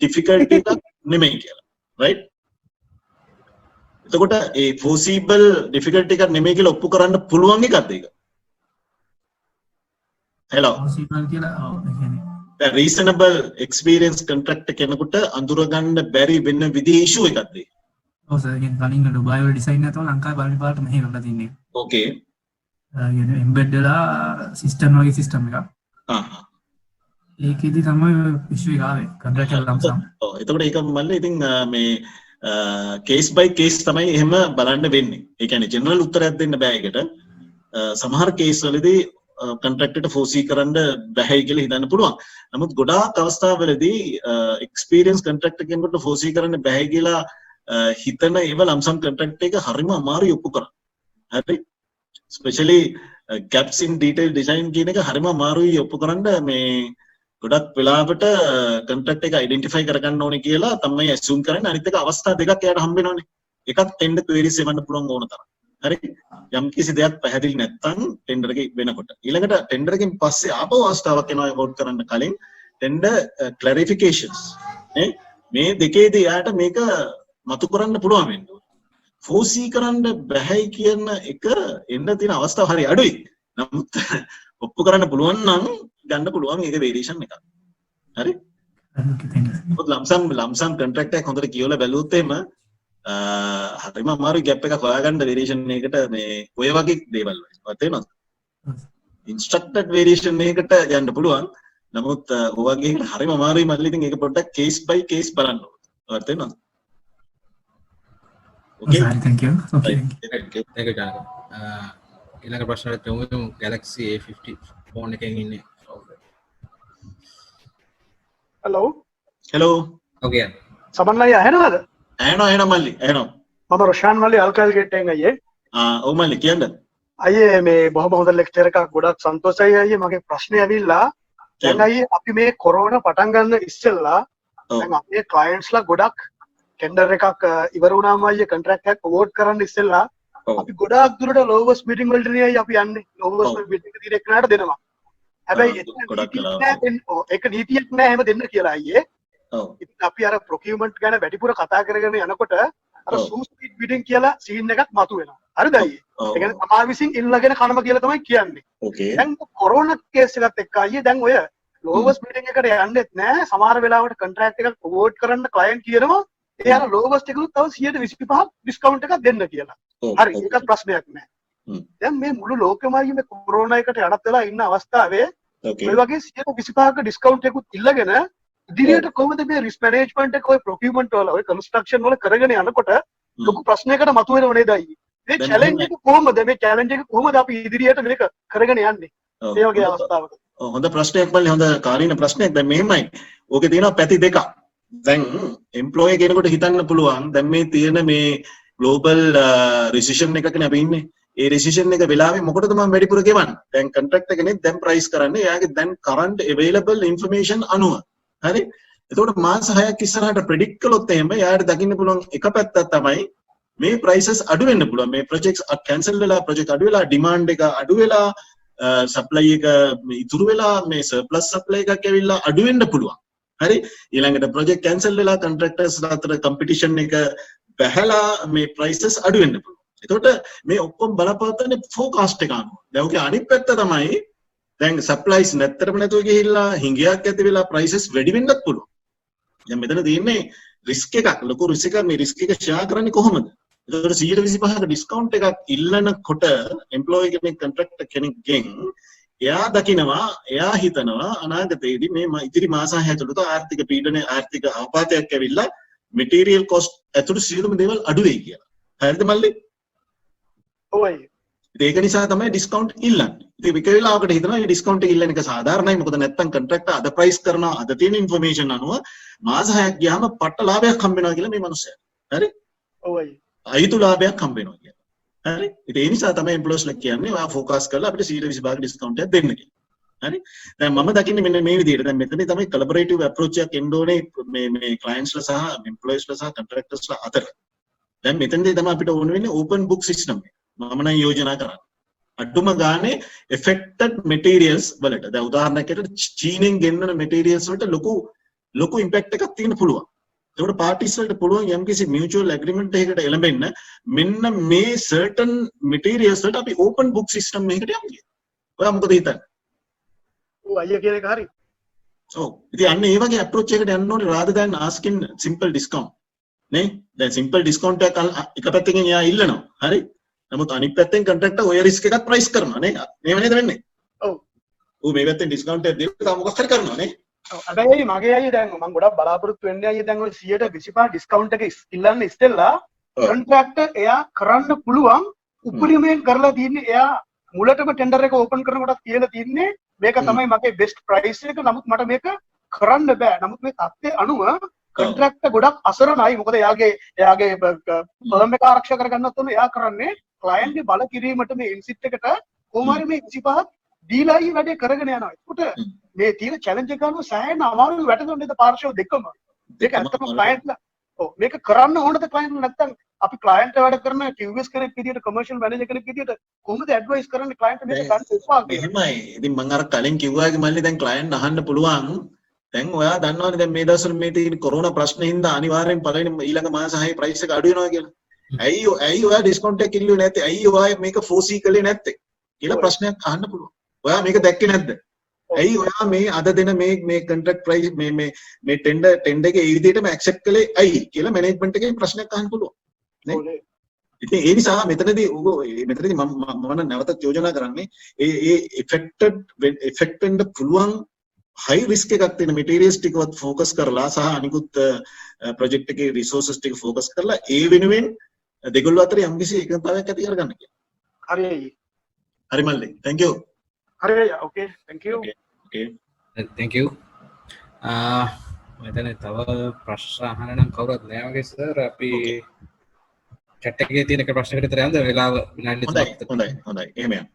difficulty එකක් නෙමෙයි කියලා. right? එතකොට ඒ foreseeable difficulty එකක් නෙමෙයි කියලා ඔප්පු කරන්න පුළුවන් එකක්ද ඒක? hello. possible කියලා ඔව් ඒ කියන්නේ දැන් reasonable experience contract කෙනෙකුට අඳුරගන්න බැරි වෙන විදිහේ issue එකක්ද ඒක? ඔව් සර් කියන්නේ කලින් ඩුබායි වල design නැතුව ලංකාවේ බලන්න පාට මෙහෙ වෙලා තින්නේ. okay. කියන්නේ embed වෙලා system වගේ system එකක්. ඒකෙදි තමයි issue එක ආවේ contractual lump sum. ඔව් එතකොට ඒක මල්ලේ ඉතින් මේ case by case තමයි එහෙම බලන්න වෙන්නේ. ඒ කියන්නේ general උත්තරයක් දෙන්න බෑ ඒකට. සමහර case වලදී contractor ට foresee කරන්න බැහැයි කියලා හිතන්න පුළුවන්. නමුත් ගොඩාක් අවස්ථාවලදී එක්ස්පීරියන්ස් කොන්ට්‍රැක්ටර් කෙනෙකුට ෆෝසී කරන්න බැහැ කියලා හිතන ඒව ලම්සම් කොන්ට්‍රැක්ට් එක හරිම අමාරුයි ඔප්පු කරන්න. හරි? Specially gaps in detail design කියන එක හරිම අමාරුයි ඔප්පු කරන්න. මේ ගොඩක් වෙලාවට කොන්ට්‍රැක්ට් එක ඩෙන්ටිෆයි කරගන්න ඕනේ කියලා තමයි ඇසියුම් කරන්නේ. අනිත් එක අවස්ථා දෙකක් එයාට හම්බ වෙනවනේ. එකක් ටෙන්ඩර් ක්වෙරිස් එවන්න පුළුවන් ඕන තරම්. හරි? යම් කිසි දෙයක් පැහැදිලි නැත්නම් ටෙන්ඩර් එකේ වෙනකොට ඊළඟට ටෙන්ඩර් එකෙන් පස්සේ ආපහු අවස්ථාවක් එනවා අවෝඩ් කරන්න කලින් ටෙන්ඩර් ක්ලැරිෆිකේෂන්ස් නේ මේ දෙකේදී යාට මේක මතු කරන්න පුළුවන් වෙන්න ඕනේ. ෆෝසී කරන්න බැහැයි කියන එක එන්න තියෙන අවස්ථාව හරි අඩුයි. නමුත් ඔප්පු කරන්න පුළුවන් නම් ගන්න පුළුවන් ඒක වේරියේෂන් එකක්. හරි? මොකද ලම්සම් කොන්ට්‍රැක්ට් එකක් හොඳට කියවලා බැලුවොත් එහෙම හරිම අමාරුයි ගැප් එකක් හොයාගන්න වේරියේෂන් එකකට මේ ඔය වගේ දේවල් වල. තේරෙනවද? ඉන්ස්ට්‍රක්ටඩ් වේරියේෂන් එකකට යන්න පුළුවන්. නමුත් ඔය වගේ එකට හරිම අමාරුයි මල්ලි. ඉතින් ඒක පොඩ්ඩක් කේස් බයි කේස් බලන්න ඕනේ. තේරෙනවද? Okay. Thank you. Okay. Thank you, Janaka. ඊළඟ ප්‍රශ්නයට යමු. Galaxy A50 ෆෝන් එකෙන් ඉන්නේ. hello Okay. සමන්ලයි ඇහෙනවද? ඇහෙනවා මල්ලි ඇහෙනවා. මම රොෂාන් මල්ලි අල්කල් ගෙට්ටෙන් අයියේ. ඔව් මල්ලි කියන්න. අයියේ මේ බොහොම හොඳ ලෙක්චර් එකක් ගොඩක් සන්තෝෂයි අයියේ. මගේ ප්‍රශ්නේ ඇවිල්ලා දැන් අයියේ අපි මේ කොරෝනා පටන් ගන්න ඉස්සෙල්ලා දැන් අපේ ක්ලයන්ට්ස්ලා ගොඩක් ටෙන්ඩර් එකක් ඉවර වුණාම අයියේ කොන්ට්‍රැක්ට් එකක් අවෝඩ් කරන්න ඉස්සෙල්ලා අපි ගොඩාක් දුරට ලෝවස් බිඩින් වලට නේ අපි යන්නේ. ලෝවස් බිඩින් එක දින එකනට දෙනවා. හැබැයි ඒක නීතියක් නෑ එහෙම දෙන්න කියලා අයියේ. ඉතින් අපි අර ප්‍රොකියුමන්ට් ගැන වැඩිපුර කතා කරගෙන යනකොට අර සූස්පීඩ් බිඩින් කියලා සීන් එකක් මතුවෙනවා. හරිද අයියේ? ඒ කියන්නේ තමා විසින් ඉල්ලගෙන කනම කියලා තමයි කියන්නේ. දැන් කොරෝනා කේස් එකත් එක්ක අයියේ දැන් ඔය ලෝවස් බිඩින් එකට යන්නෙත් නෑ. සමහර වෙලාවට කොන්ට්‍රැක්ට් එකක් අවෝඩ් කරන්න ක්ලයන්ට් කියනවා ඒ අර ලෝවස්ට් එකලුත් තව 125ක් ඩිස්කවුන්ට් එකක් දෙන්න කියලා. හරි ඒක ප්‍රශ්නයක් නෑ. දැන් මේ මුළු ලෝකෙම අයියේ මේ කොරෝනා එකට යටත් වෙලා ඉන්න අවස්ථාවේ මේ වගේ 125ක ඩිස්කවුන්ට් එකකුත් ඉල්ලගෙන ඉදිරියට කොහොමද මේ රිස්ක් මැනේජ්මන්ට් එක ඔය ප්‍රොකියුමන්ට් වල ඔය කන්ස්ට්‍රක්ෂන් වල කරගෙන යනකොට ලොකු ප්‍රශ්නයකට මතුවෙනව නේද අයියේ? මේ චැලෙන්ජ් එක කොහොමද මේ චැලෙන්ජ් එක කොහොමද අපි ඉදිරියට මේක කරගෙන යන්නේ? මේ වගේ අවස්ථාවක. හොඳ ප්‍රශ්නයක් මල්ලි හොඳ කාලීන ප්‍රශ්නයක්. දැන් මෙහෙමයි. ඕකේ තියෙනවා පැති දෙකක්. දැන් එම්ප්ලොයි කෙනෙකුට හිතන්න පුළුවන් දැන් මේ තියෙන මේ ග්ලෝබල් රිසෙෂන් එකකනේ අපි ඉන්නේ. ඒ රිසෙෂන් එක වෙලාවේ මොකටද මම වැඩිපුර ගෙවන්නේ? දැන් කොන්ට්‍රැක්ට් එකනේ දැන් ප්‍රයිස් කරන්නේ එයාගේ දැන් කරන්ට් අවైలබල් ඉන්ෆර්මේෂන් අනුව. හරි? එතකොට මාස 6ක් ඉස්සරහට ප්‍රෙඩික්ට් කළොත් එහෙම එයාට දකින්න පුළුවන් එක පැත්තක් තමයි මේ ප්‍රයිසස් අඩු වෙන්න පුළුවන්. මේ ප්‍රොජෙක්ට්ස් කැන්සල් වෙලා ප්‍රොජෙක්ට් අඩු වෙලා ඩිමාන්ඩ් එක අඩු වෙලා සප්ලයි එක ඉතුරු වෙලා මේ සර්ප්ලස් සප්ලයි එකක් ඇවිල්ලා අඩු වෙන්න පුළුවන්. හරි? ඊළඟට ප්‍රොජෙක්ට් කැන්සල් වෙලා කොන්ට්‍රැක්ටර්ස් අතර කම්පිටිෂන් එක බැහැලා මේ ප්‍රයිසස් අඩු වෙන්න පුළුවන්. එතකොට මේ ඔක්කොම බලපෑතනේ ෆෝකාස්ට් එක අනුව. දැන් ඔකේ අනිත් පැත්ත තමයි දැන් සප්ලයිස් නැත්තරම නැතුව ගිහිල්ලා හිඟයක් ඇති වෙලා ප්‍රයිසස් වැඩි වෙන්නත් පුළුවන්. දැන් මෙතන තියෙන්නේ රිස්ක් එකක් ලොකු රිස්ක් එකක්. මේ රිස්ක් එක ෂෙයා කරන්නේ කොහොමද? එතකොට 125ක ඩිස්කවුන්ට් එකක් ඉල්ලනකොට එම්ප්ලොයි කෙනෙක් කොන්ට්‍රැක්ටර් කෙනෙක්ගෙන් එයා දකිනවා එයා හිතනවා අනාගතයේදී මේ ඉතිරි මාස 6 ඇතුළත ආර්ථික පීඩනය ආර්ථික ආපදායක් ඇවිල්ලා මෙටීරියල් කොස්ට් ඇතුළු සියලුම දේවල් අඩු වෙයි කියලා. හරිද මල්ලි? ඔව්. ඒක නිසා තමයි ඩිස්කවුන්ට් ඉල්ලන්නේ. ඉතින් එක වෙලාවකට හිතනවා මේ ඩිස්කවුන්ට් එක ඉල්ලන එක සාධාරණයි. මොකද නැත්තම් කොන්ට්‍රැක්ටර් අද ප්‍රයිස් කරනවා අද තියෙන ඉන්ෆර්මේෂන් අනුව මාස 6ක් ගියාම පට්ට ලාභයක් හම්බ වෙනවා කියලා මේ මනුස්සයා. හරි? ඔව්. අයිතු ලාභයක් හම්බ වෙනවා කියලා. හරි? ඉතින් ඒ නිසා තමයි එම්ප්ලොයිස්ලා කියන්නේ ඔයා ફોකස් කරලා අපිට 125ක ඩිස්කවුන්ට් එකක් දෙන්න කියලා. හරි? දැන් මම දකින්නේ මෙන්න මේ විදිහට. දැන් මෙතනදී තමයි කොලැබොරේටිව් අප්‍රෝච් එකක් එන්න ඕනේ මේ ක්ලයන්ට්ස්ලා සහ එම්ප්ලොයිස්ලා සහ කොන්ට්‍රැක්ටර්ස්ලා අතර. දැන් මෙතනදී තමයි අපිට ඕන වෙන්නේ ඕපන් බුක් සිස්ටම් එක. මම නම් යෝජනා කරන්නේ. අඩුම ගානේ affected materials වලට. දැන් උදාහරණයකට චීනෙන් ගෙන්නන materials වලට ලොකු impact එකක් තියෙන්න පුළුවන්. ඒකට parties වලට පුළුවන් යම්කිසි mutual agreement එකකට එළඹෙන්න මෙන්න මේ certain materials වලට අපි open book system එකකට යමු කියලා. ඔයා මොකද හිතන්නේ? ඔව් අයියා කියන එක හරි. ඔව්. ඉතින් අන්න ඒ වගේ approach එකකට යන්න ඕනේ rather than asking simple discount. නේ? දැන් simple discount එකක් එක පැත්තකින් එයා ඉල්ලනවා. හරි? නමුත් අනිත් පැත්තෙන් කොන්ට්‍රැක්ටර් ඔය රිස්ක් එකත් ප්‍රයිස් කරනවා නේ. මේව නේද වෙන්නේ? ඔව්. ඌ මේ පැත්තෙන් ඩිස්කවුන්ට් එකක් දීලා මොකක් හරි කරනවා නේ. ඔව්. හැබැයි මගේ අයියේ දැන් මම ගොඩක් බලාපොරොත්තු වෙන්නේ අයියේ දැන් ඔය 125 ඩිස්කවුන්ට් එක ඉල්ලන්න ඉස්සෙල්ලා කොන්ට්‍රැක්ටර් එයා කරන්න පුළුවන් උපරිමයෙන් කරලා තියන්නේ එයා මුලටම ටෙන්ඩර් එක ඕපන් කරනකොට කියලා තියන්නේ මේක තමයි මගේ බෙස්ට් ප්‍රයිස් එක. නමුත් මට මේක කරන්න බෑ. නමුත් මේ තත්ත්වයේ අනුව කොන්ට්‍රැක්ටර් ගොඩක් අසරණයි. මොකද එයාගේ ෆර්ම් එක ආරක්ෂා කරගන්නත් ඕනේ. එයා කරන්නේ ක්ලයන්ට් ගේ බල කිරීමට මේ ඉන්සිට් එකට කොහොම හරි මේ 25ක් දීලා ඊ වැඩේ කරගෙන යනවා. ඒකට මේ තියෙන චැලෙන්ජ් එක ගන්න සෑහෙන අමාරුයි වැටෙන්නේ ද පාර්ශව දෙකම. ඒක ඇත්තටම ක්ලයන්ට්ලා ඔව් මේක කරන්න ඕනද ක්ලයන්ට් නැත්තම් අපි ක්ලයන්ට් වැඩ කරන QS කෙනෙක් විදියට කමර්ෂල් මැනේජර් කෙනෙක් විදියට කොහොමද ඇඩ්වයිස් කරන්නේ ක්ලයන්ට් මේක ගන්න එපා කියලා. එහෙමයි. ඉතින් මම අර කලින් කිව්වාගේ මල්ලි දැන් ක්ලයන්ට් අහන්න පුළුවන්. දැන් ඔයා දන්නවනේ දැන් මේ දවස්වල මේ තියෙන කොරෝනා ප්‍රශ්නේ හින්දා අනිවාර්යෙන් පළවෙනි ඊළඟ මාස 6 ප්‍රයිස් එක අඩු වෙනවා කියලා. ඇයි ඔයා ඩිස්කවුන්ට් එක කිල්ලුවේ නැත්තේ? ඇයි ඔයා මේක 4C කළේ නැත්තේ? කියලා ප්‍රශ්නයක් අහන්න පුළුවන්. ඔයා මේක දැක්කේ නැද්ද? ඇයි ඔයා මේ අද දෙන මේ කොන්ට්‍රැක්ට් ප්‍රයිස් මේ ටෙන්ඩර් එකේ ඒ විදිහටම ඇක්සෙප්ට් කළේ ඇයි කියලා මැනේජ්මන්ට් එකෙන් ප්‍රශ්නයක් අහන්න පුළුවන්. නේ? ඉතින් ඒ නිසා මෙතනදී මම නැවතත් යෝජනා කරන්නේ ඒ ඉෆෙක්ට් වෙන්න පුළුවන් හයි රිස්ක් එකක් තියෙන මෙටීරියල්ස් ටිකවත් ફોකස් කරලා සහ අනිකුත් ප්‍රොජෙක්ට් එකේ රිසෝසස් ටික ફોකස් කරලා ඒ වෙනුවෙන් දෙගොල්ලෝ අතර යම්කිසි එකතාවයක් ඇති කරගන්න කියලා. හරි. හරි මල්ලි. thank you. හරි. okay thank you. okay. thank you. මෙතන තව ප්‍රශ්න අහන්න නම් කවුරුත් නෑ වගේ සර්. අපි chat එකේ තියෙන එක ප්‍රශ්නකට විතර යන්න වෙලාව විනාඩි 3ක්. හොඳයි. එහෙම යන්න.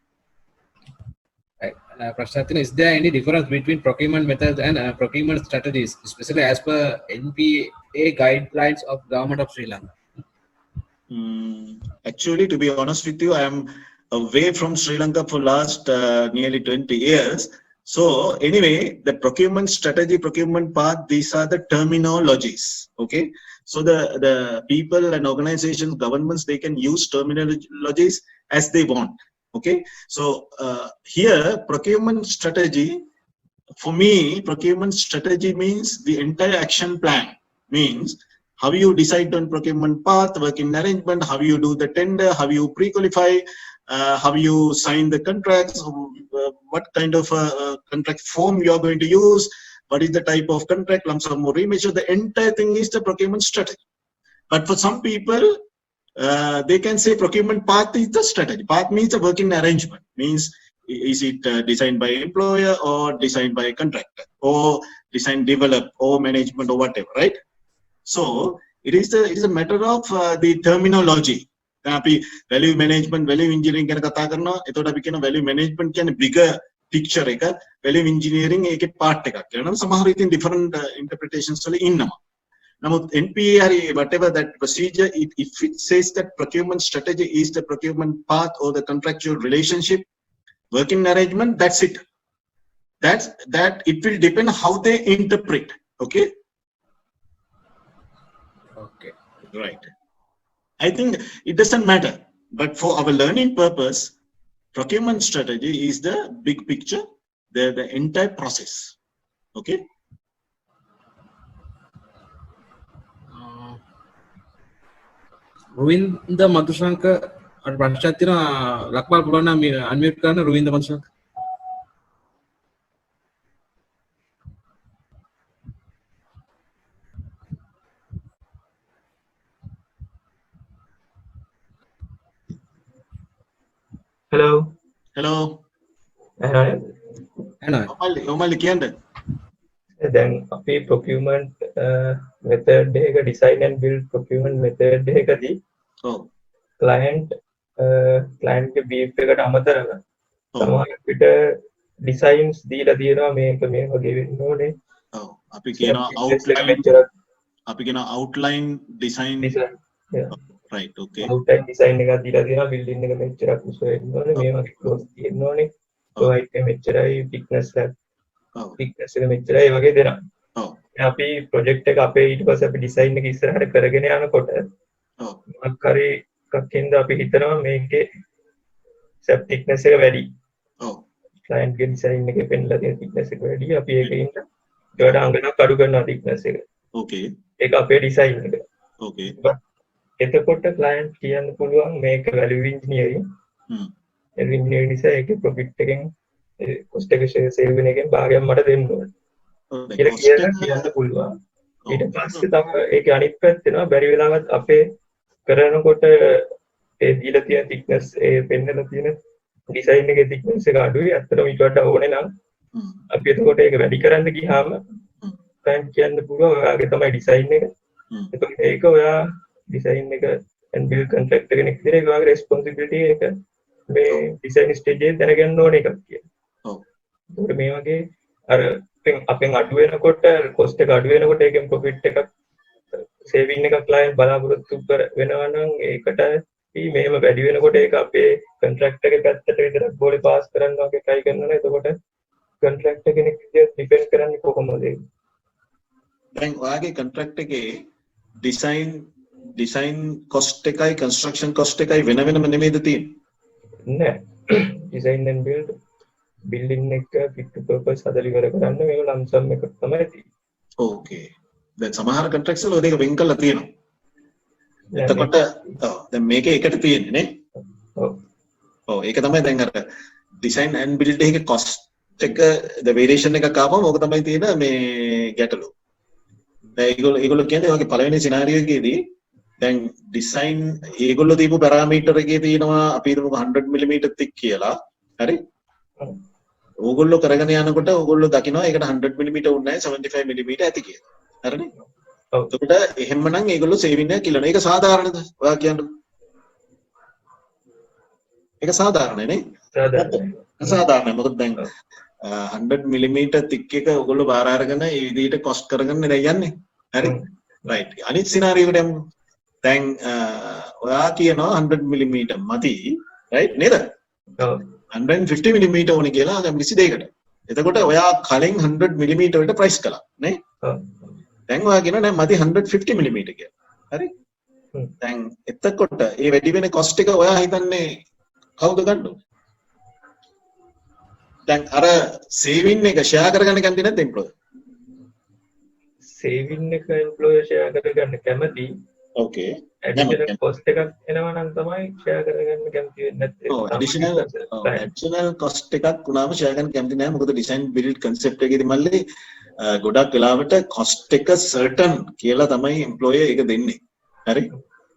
Prashnathina, is there any difference between procurement methods and procurement strategies, especially as per NPA guidelines of Government of Sri Lanka? Actually, to be honest with you, I am away from Sri Lanka for last nearly 20 years. So anyway, the procurement strategy, procurement path, these are the terminologies. Okay. So the people and organizations, governments, they can use terminologies as they want. Okay, so here procurement strategy, for me, procurement strategy means the entire action plan. Means how you decide on procurement path, working arrangement, how you do the tender, how you pre-qualify, how you sign the contracts, what kind of contract form you are going to use, what is the type of contract, lump sum or remeasure. The entire thing is the procurement strategy. But for some people, they can say procurement path is the strategy. Path means a working arrangement. Means is it designed by employer or designed by a contractor or design develop or management or whatever, right? So it is a matter of the terminology. අපි value management, value engineering ගැන කතා කරනවා. එතකොට අපි කියන value management කියන්නේ bigger picture එක, value engineering ඒකේ part එකක් කියලා. නම් සමහර ඉතින් different interpretations වල ඉන්නවා. Now, NPA, whatever that procedure, if it says that procurement strategy is the procurement path or the contractual relationship, working arrangement, that's it. That it will depend how they interpret. Okay. Okay. Right. I think it doesn't matter, but for our learning purpose, procurement strategy is the big picture, the entire process. Okay. Ruvinda Madhushanka or Prashnathina Lakpal Purana unmute කරන්න Ruvinda Madhushanka. hello Hello. ඔමල්ලි කියන්න. දැන් අපි procurement method එක design and build procurement method එකදී client ගේ brief එකට අමතරව සමහර විට designs දීලා තියෙනවා මේක මේ වගේ වෙන්න ඕනේ. ඔව් අපි කියනවා outline design. Right, okay. outline design එකක් දීලා තියෙනවා building එක මෙච්චරක් උස වෙන්න ඕනේ මේ වගේ close තියෙන්න ඕනේ. height එක මෙච්චරයි thickness එක මෙච්චරයි වගේ දෙනවා. අපි ප්‍රොජෙක්ට් එක අපේ ඊට පස්සේ අපි ඩිසයින් එක ඉස්සරහට කරගෙන යනකොට මොකක් හරි එකක් හින්දා අපි හිතනවා මේකේ සබ් thickness එක වැඩි. client ගේ ඩිසයින් එකේ පෙන්නලා තියෙන thickness එක වැඩි. අපි ඒකින්ද ඒකට අංගයක් අඩු කරනවා thickness එක. Okay. ඒක අපේ ඩිසයින් එක. Okay. එතකොට client කියන්න පුළුවන් මේක value engineering. engineering නිසා ඒකේ profit එකෙන් cost එක save වෙන එකෙන් භාගයක් මට දෙන්න ඕනේ. කියලා කියන්න පුළුවන්. ඊට පස්සේ තමයි ඒක අනිත් පැත්ත වෙනවා. බැරි වෙලාවත් අපේ කරනකොට ඒ දීලා තියෙන thickness ඒ පෙන්නලා තියෙන design එකේ thickness එක අඩුයි. අත්‍තරම ඊට වඩා ඕනේ නම් අපි එතකොට ඒක වැඩි කරන්න ගියාම client කියන්න පුළුවන් ඔයාගේ තමයි ඩිසයින් එක. එතකොට ඒක ඔයා ඩිසයින් එක and build contractor කෙනෙක් විදිහට ඒක ඔයාගේ responsibility එක මේ ඩිසයින් ස්ටේජ් එකේ දැනගන්න ඕන එකක් කියලා. ඔව්. ඒකට මේ වගේ අර අපෙන් අඩු වෙනකොට cost එක අඩු වෙනකොට ඒකෙන් profit එකක් saving එකක් client බලාපොරොත්තු වෙනවා නම් ඒකට මේම වැඩි වෙනකොට ඒක අපේ contractor එකේ පැත්තට විතරක් බෝලේ පාස් කරන්න වගේ try කරනවා නේද? එතකොට contractor කෙනෙක් විදිහට depend කරන්නේ කොහොමද ඒක? දැන් ඔයාගේ contract එකේ design cost එකයි construction cost එකයි වෙන වෙනම නෙමෙයිද තියෙන්නේ? නෑ. design and build building එක fit to purpose හදලා ඉවර කරන්න මේක lump sum එකක් තමයි තියෙන්නේ. ඕකේ. දැන් සමහර contracts වල ඔය දෙක වෙන් කරලා තියෙනවා. එතකොට දැන් මේකේ එකට තියෙන්නේ නේ? ඔව්. ඔව් ඒක තමයි දැන් අර design and build එකේ cost එක the variation එකක් ආවම ඕක තමයි තියෙන මේ ගැටලුව. දැන් ඒගොල්ලෝ කියන්නේ ඔයගේ පළවෙනි සිනාරියෝ එකේදී දැන් design ඒගොල්ලෝ දීපු parameter එකේ තියෙනවා අපි හිතමු 100 mm thick කියලා. හරි? ඕගොල්ලෝ කරගෙන යනකොට ඕගොල්ලෝ දකිනවා ඒකට 100 mm උන්නේ නැහැ 75 mm ඇති කියලා. හරිනේ? ඔව්. එතකොට එහෙමනම් ඒගොල්ලෝ saving එක කිලන. ඒක සාධාරණද? ඔයා කියන්නේ. ඒක සාධාරණයි නේ? සාධාරණයි. අසාධාරණයි. මොකද දැන් 100 mm thick එක ඔයගොල්ලෝ බාර අරගෙන ඒ විදිහට cost කරගෙන දැන් යන්නේ. හරි? right. අනිත් scenario එකට යමු. දැන් ඔයා කියනවා 100 mm මති. right නේද? ඔව්. 150 mm ඕනේ කියලා දැන් කිසි දෙයකට. එතකොට ඔයා කලින් 100 mm වලට price කළා නේ? ඔව්. දැන් ඔයා කියනවා නෑ මති 150 mm කියලා. හරි? දැන් එතකොට ඒ වැඩි වෙන cost එක ඔයා හිතන්නේ කවුද ගන්නව? දැන් අර saving එක share කරගන්න කැමති නැද්ද employer? saving එක employer share කරගන්න කැමති. Okay. additional cost එකක් එනවා නම් තමයි share කරගන්න කැමති වෙන්නේ නැත්තේ. ඔව් additional cost එකක් වුණාම share කරන්න කැමති නෑ මොකද design build concept එකේදී මල්ලි ගොඩක් වෙලාවට cost එක certain කියලා තමයි employer එක දෙන්නේ. හරි?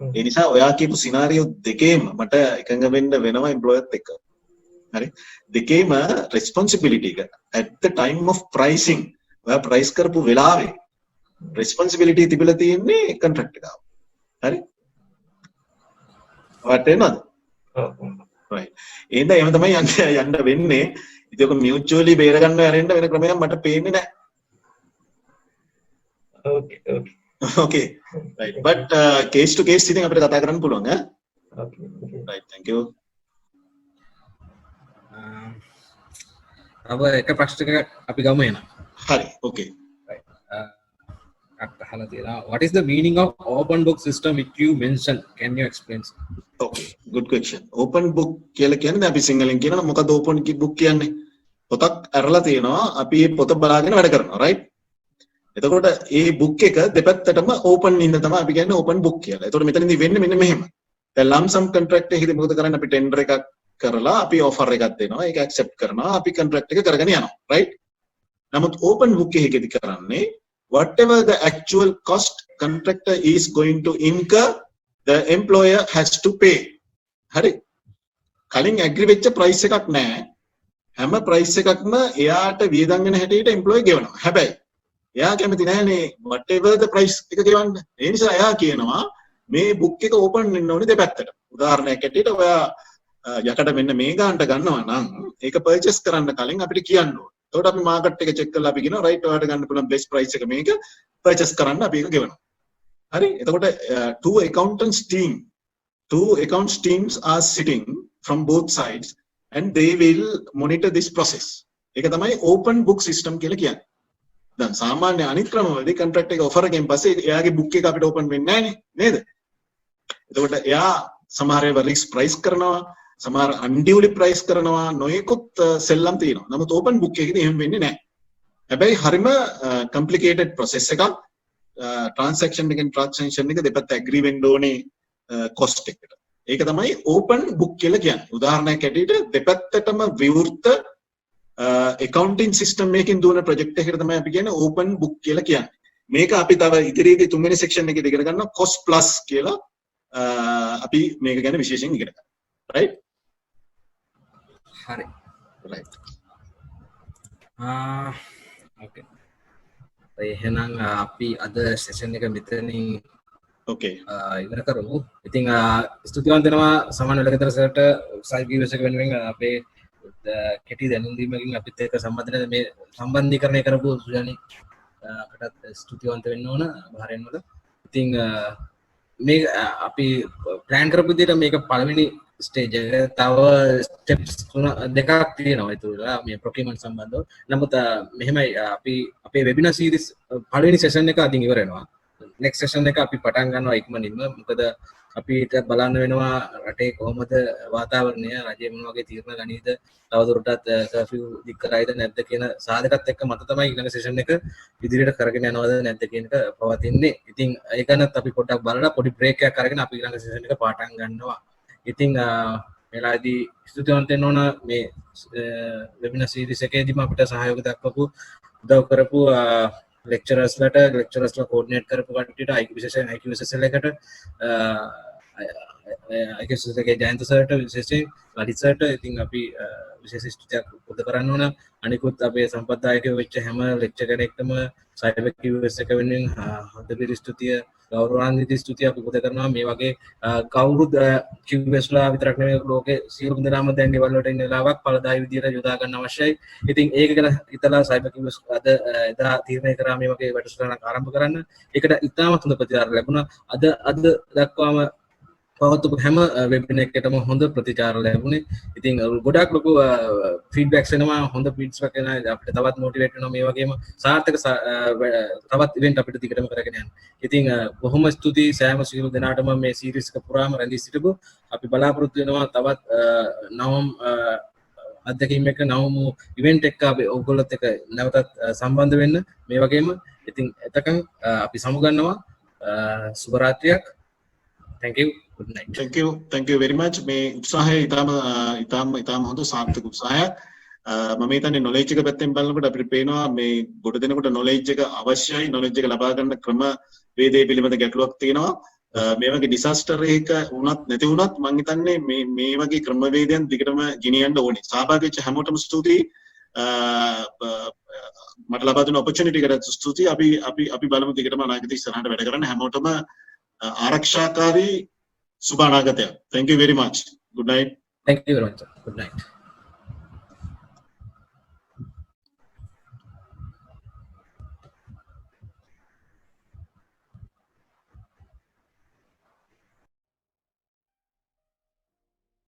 ඒ නිසා ඔයා කියපු scenario දෙකේම මට එකඟ වෙන්න වෙනවා employer එක්ක. හරි? දෙකේම responsibility එක at the time of pricing ඔයා price කරපු වෙලාවේ responsibility තිබිලා තියෙන්නේ contract එක. හරි? ඔයාට එනවද? ඔව්. right. එහෙනම් එහෙම තමයි යන්න වෙන්නේ. ඉතින් ඔක mutually බේර ගන්න ඇරෙන්න වෙන ක්‍රමයක් මට පේන්නේ නැහැ. okay okay okay right but case to case ඉතින් අපිට කතා කරන්න පුළුවන් ඈ okay okay right thank you अब එක ප්‍රශ්නයක අපි ගමු එන හරි okay right අහලා තියෙනවා what is the meaning of open book system which you mentioned can you explain okay good question open book කියලා කියන්නේ අපි සිංහලෙන් කියනවා මොකද open book කියන්නේ පොතක් අරලා තියෙනවා අපි මේ පොත බලාගෙන වැඩ කරනවා right එතකොට ඒ book එක දෙපැත්තටම open ඉන්න තමයි අපි කියන්නේ open book කියලා. එතකොට මෙතනදී වෙන්නේ මෙන්න මෙහෙම. දැන් lump sum contract එකේදී මොකද කරන්නේ අපි tender එකක් කරලා අපි offer එකක් දෙනවා. ඒක accept කරනවා. අපි contract එක කරගෙන යනවා. right? නමුත් open book එකේදී කරන්නේ whatever the actual cost contractor is going to incur the employer has to pay. හරි? කලින් agree වෙච්ච price එකක් නැහැ. හැම price එකක්ම එයාට වියදම් වෙන හැටියට employer ගෙවනවා. හැබැයි එයා කැමති නැහැනේ whatever the price එක ගෙවන්න. ඒ නිසා එයා කියනවා මේ book එක open වෙන්න ඕනේ දෙපැත්තට. උදාහරණයක් ඇටියට ඔයා යකට මෙන්න මේ ගානට ගන්නවා නම් ඒක purchase කරන්න කලින් අපිට කියන්න ඕනේ. එතකොට අපි market එක check කරලා අපි කියනවා right ඔයාලට ගන්න පුළුවන් best price එක මේක purchase කරන්න අපි ඒක ගෙවනවා. හරි? එතකොට two accounts teams are sitting from both sides and they will monitor this process. ඒක තමයි open book system කියලා කියන්නේ. දැන් සාමාන්‍ය අනිත් ක්‍රමවලදී contract එක offer එකෙන් පස්සේ එයාගේ book එක අපිට open වෙන්නේ නැහැ නේද? එතකොට එයා සමහර ඒවා risk price කරනවා, සමහර unduly price කරනවා, නොයෙකුත් සෙල්ලම් තියෙනවා. නමුත් open book එකේදී එහෙම වෙන්නේ නැහැ. හැබැයි හරිම complicated process එකක්. transaction එකෙන් transaction එක දෙපැත්ත agree වෙන්න ඕනේ cost එකට. ඒක තමයි open book කියලා කියන්නේ. උදාහරණයක් ඇටියට දෙපැත්තටම විවෘත accounting system එකකින් දුවන project එකකට තමයි අපි කියන්නේ open book කියලා කියන්නේ. මේක අපි තව ඉදිරියේදී තුන්වෙනි section එකේදී ඉගෙන ගන්නවා cost plus කියලා අපි මේක ගැන විශේෂයෙන් ඉගෙන ගන්නවා. right? හරි. right. ඕකේ. එහෙනම් අපි අද සෙෂන් එක මෙතනින් Okay. ඉවර කරමු. ඉතින් ස්තුතිවන්ත වෙනවා සමන් වෙලකතර සර්ට සයිබර් එක වෙනුවෙන් අපේ කෙටි දැනුම් දීමකින් අපිත් එක්ක මේ සම්බන්ධීකරණය කරපු සුජානි කටත් ස්තුතිවන්ත වෙන්න ඕන භාරයෙන් වල. ඉතින් මේ අපි ප්ලෑන් කරපු විදිහට මේක පළවෙනි ස්ටේජ් එක තව ස්ටෙප්ස් දෙකක් තියෙනවා ඒතුළා මේ ප්‍රොකියුමන්ට් සම්බන්ධව. නමුත් මෙහෙමයි අපි අපේ වෙබිනාර් සීරීස් පළවෙනි සෙෂන් එක අදින් ඉවර වෙනවා. නෙක්ස්ට් සෙෂන් එක අපි පටන් ගන්නවා ඉක්මනින්ම. මොකද අපිට බලන්න වෙනවා රටේ කොහොමද වාතාවරණය, රජය මොන වගේ තීරණ ගනීද, තවදුරටත් කර්ෆියු දික් කරයිද නැද්ද කියන සාධකත් එක්ක මත තමයි ඊළඟ සෙෂන් එක ඉදිරියට කරගෙන යනවද නැද්ද කියන එක පවතින්නේ. ඉතින් ඒ ගැනත් අපි පොඩ්ඩක් බලලා පොඩි බ්‍රේක් එකක් අරගෙන අපි ඊළඟ සෙෂන් එක පටන් ගන්නවා. ඉතින් මෙලාදී ස්තුතිවන්ත වෙන්න ඕන මේ වෙබිනාර් සීරීස් එකේදීම අපිට සහයෝගය දක්වපු උදව් කරපු lecturers coordinate කරපු කට්ටියට IQSSL එකට IQSSL එකේ ජයන්ත සර්ට විශේෂයෙන් ලලිත් සර්ට ඉතින් අපි විශේෂ ස්තුතියක් පුද කරන්න ඕන. අනිකුත් අපේ සම්පත්දායකයෝ වෙච්ච හැම ලෙක්චර් කෙනෙක්ටම සයිබර් QS එක වෙනුවෙන් හදපිරි ස්තුතිය ගෞරවාන්විත ස්තුතිය අපි පුද කරනවා. මේ වගේ කවුරුත් QS ලා විතරක් නෙවෙයි ලෝකේ සියලුම දෙනාම දැන් ගෙවල් වලට ඉන්න වෙලාවක් ඵලදායී විදියට යොදා ගන්න අවශ්‍යයි. ඉතින් ඒක ගැන හිතලා සයිබර් QS අද එදා තීරණය කරා මේ වගේ වැඩසටහනක් ආරම්භ කරන්න. ඒකට ඉතාමත් හොඳ ප්‍රතිචාර ලැබුණා. අද දක්වාම පවත්වපු හැම වෙබිනාර් එකකටම හොඳ ප්‍රතිචාර ලැබුණේ. ඉතින් ගොඩක් ලොකු ෆීඩ්බැක්ස් එනවා, හොඳ ෆීඩ්බැක් එනවා. අපිට තවත් මොටිවේට් වෙනවා මේ වගේම සාර්ථක තවත් ඉවෙන්ට් අපිට දිගටම කරගෙන යන්න. ඉතින් බොහොම ස්තුතියි සෑම සියලු දෙනාටම මේ සීරීස් එක පුරාම රැඳී සිටපු. අපි බලාපොරොත්තු වෙනවා තවත් නවම් අත්දැකීම් එක නවම ඉවෙන්ට් එකක අපි ඔයගොල්ලොත් එක්ක නැවතත් සම්බන්ධ වෙන්න. මේ වගේම ඉතින් එතකන් අපි සමුගන්නවා. සුබ රාත්‍රියක්. Thank you. Good night. Thank you very much. මේ උත්සාහය ඉතාම හොඳ සාර්ථක උත්සාහයක්. මම හිතන්නේ knowledge එක පැත්තෙන් බලනකොට අපිට පේනවා මේ ගොඩ දෙනකොට knowledge එක අවශ්‍යයි. knowledge එක ලබා ගන්න ක්‍රම වේදේ පිළිබඳ ගැටලුවක් තියෙනවා. මේ වගේ disaster එකක වුණත් නැති වුණත් මම හිතන්නේ මේ වගේ ක්‍රමවේදයන් දිගටම ගෙනියන්න ඕනේ. සහභාගී වෙච්ච හැමෝටම ස්තුතියි. මට ලබා දුන්න opportunity එකට ස්තුතියි. අපි බලමු දිගටම අනාගතේ ඉස්සරහට වැඩ කරන්න හැමෝටම ආරක්ෂාකාරී සුබ අනාගතයක්. Thank you very much. Good night. Thank you very much. Good night.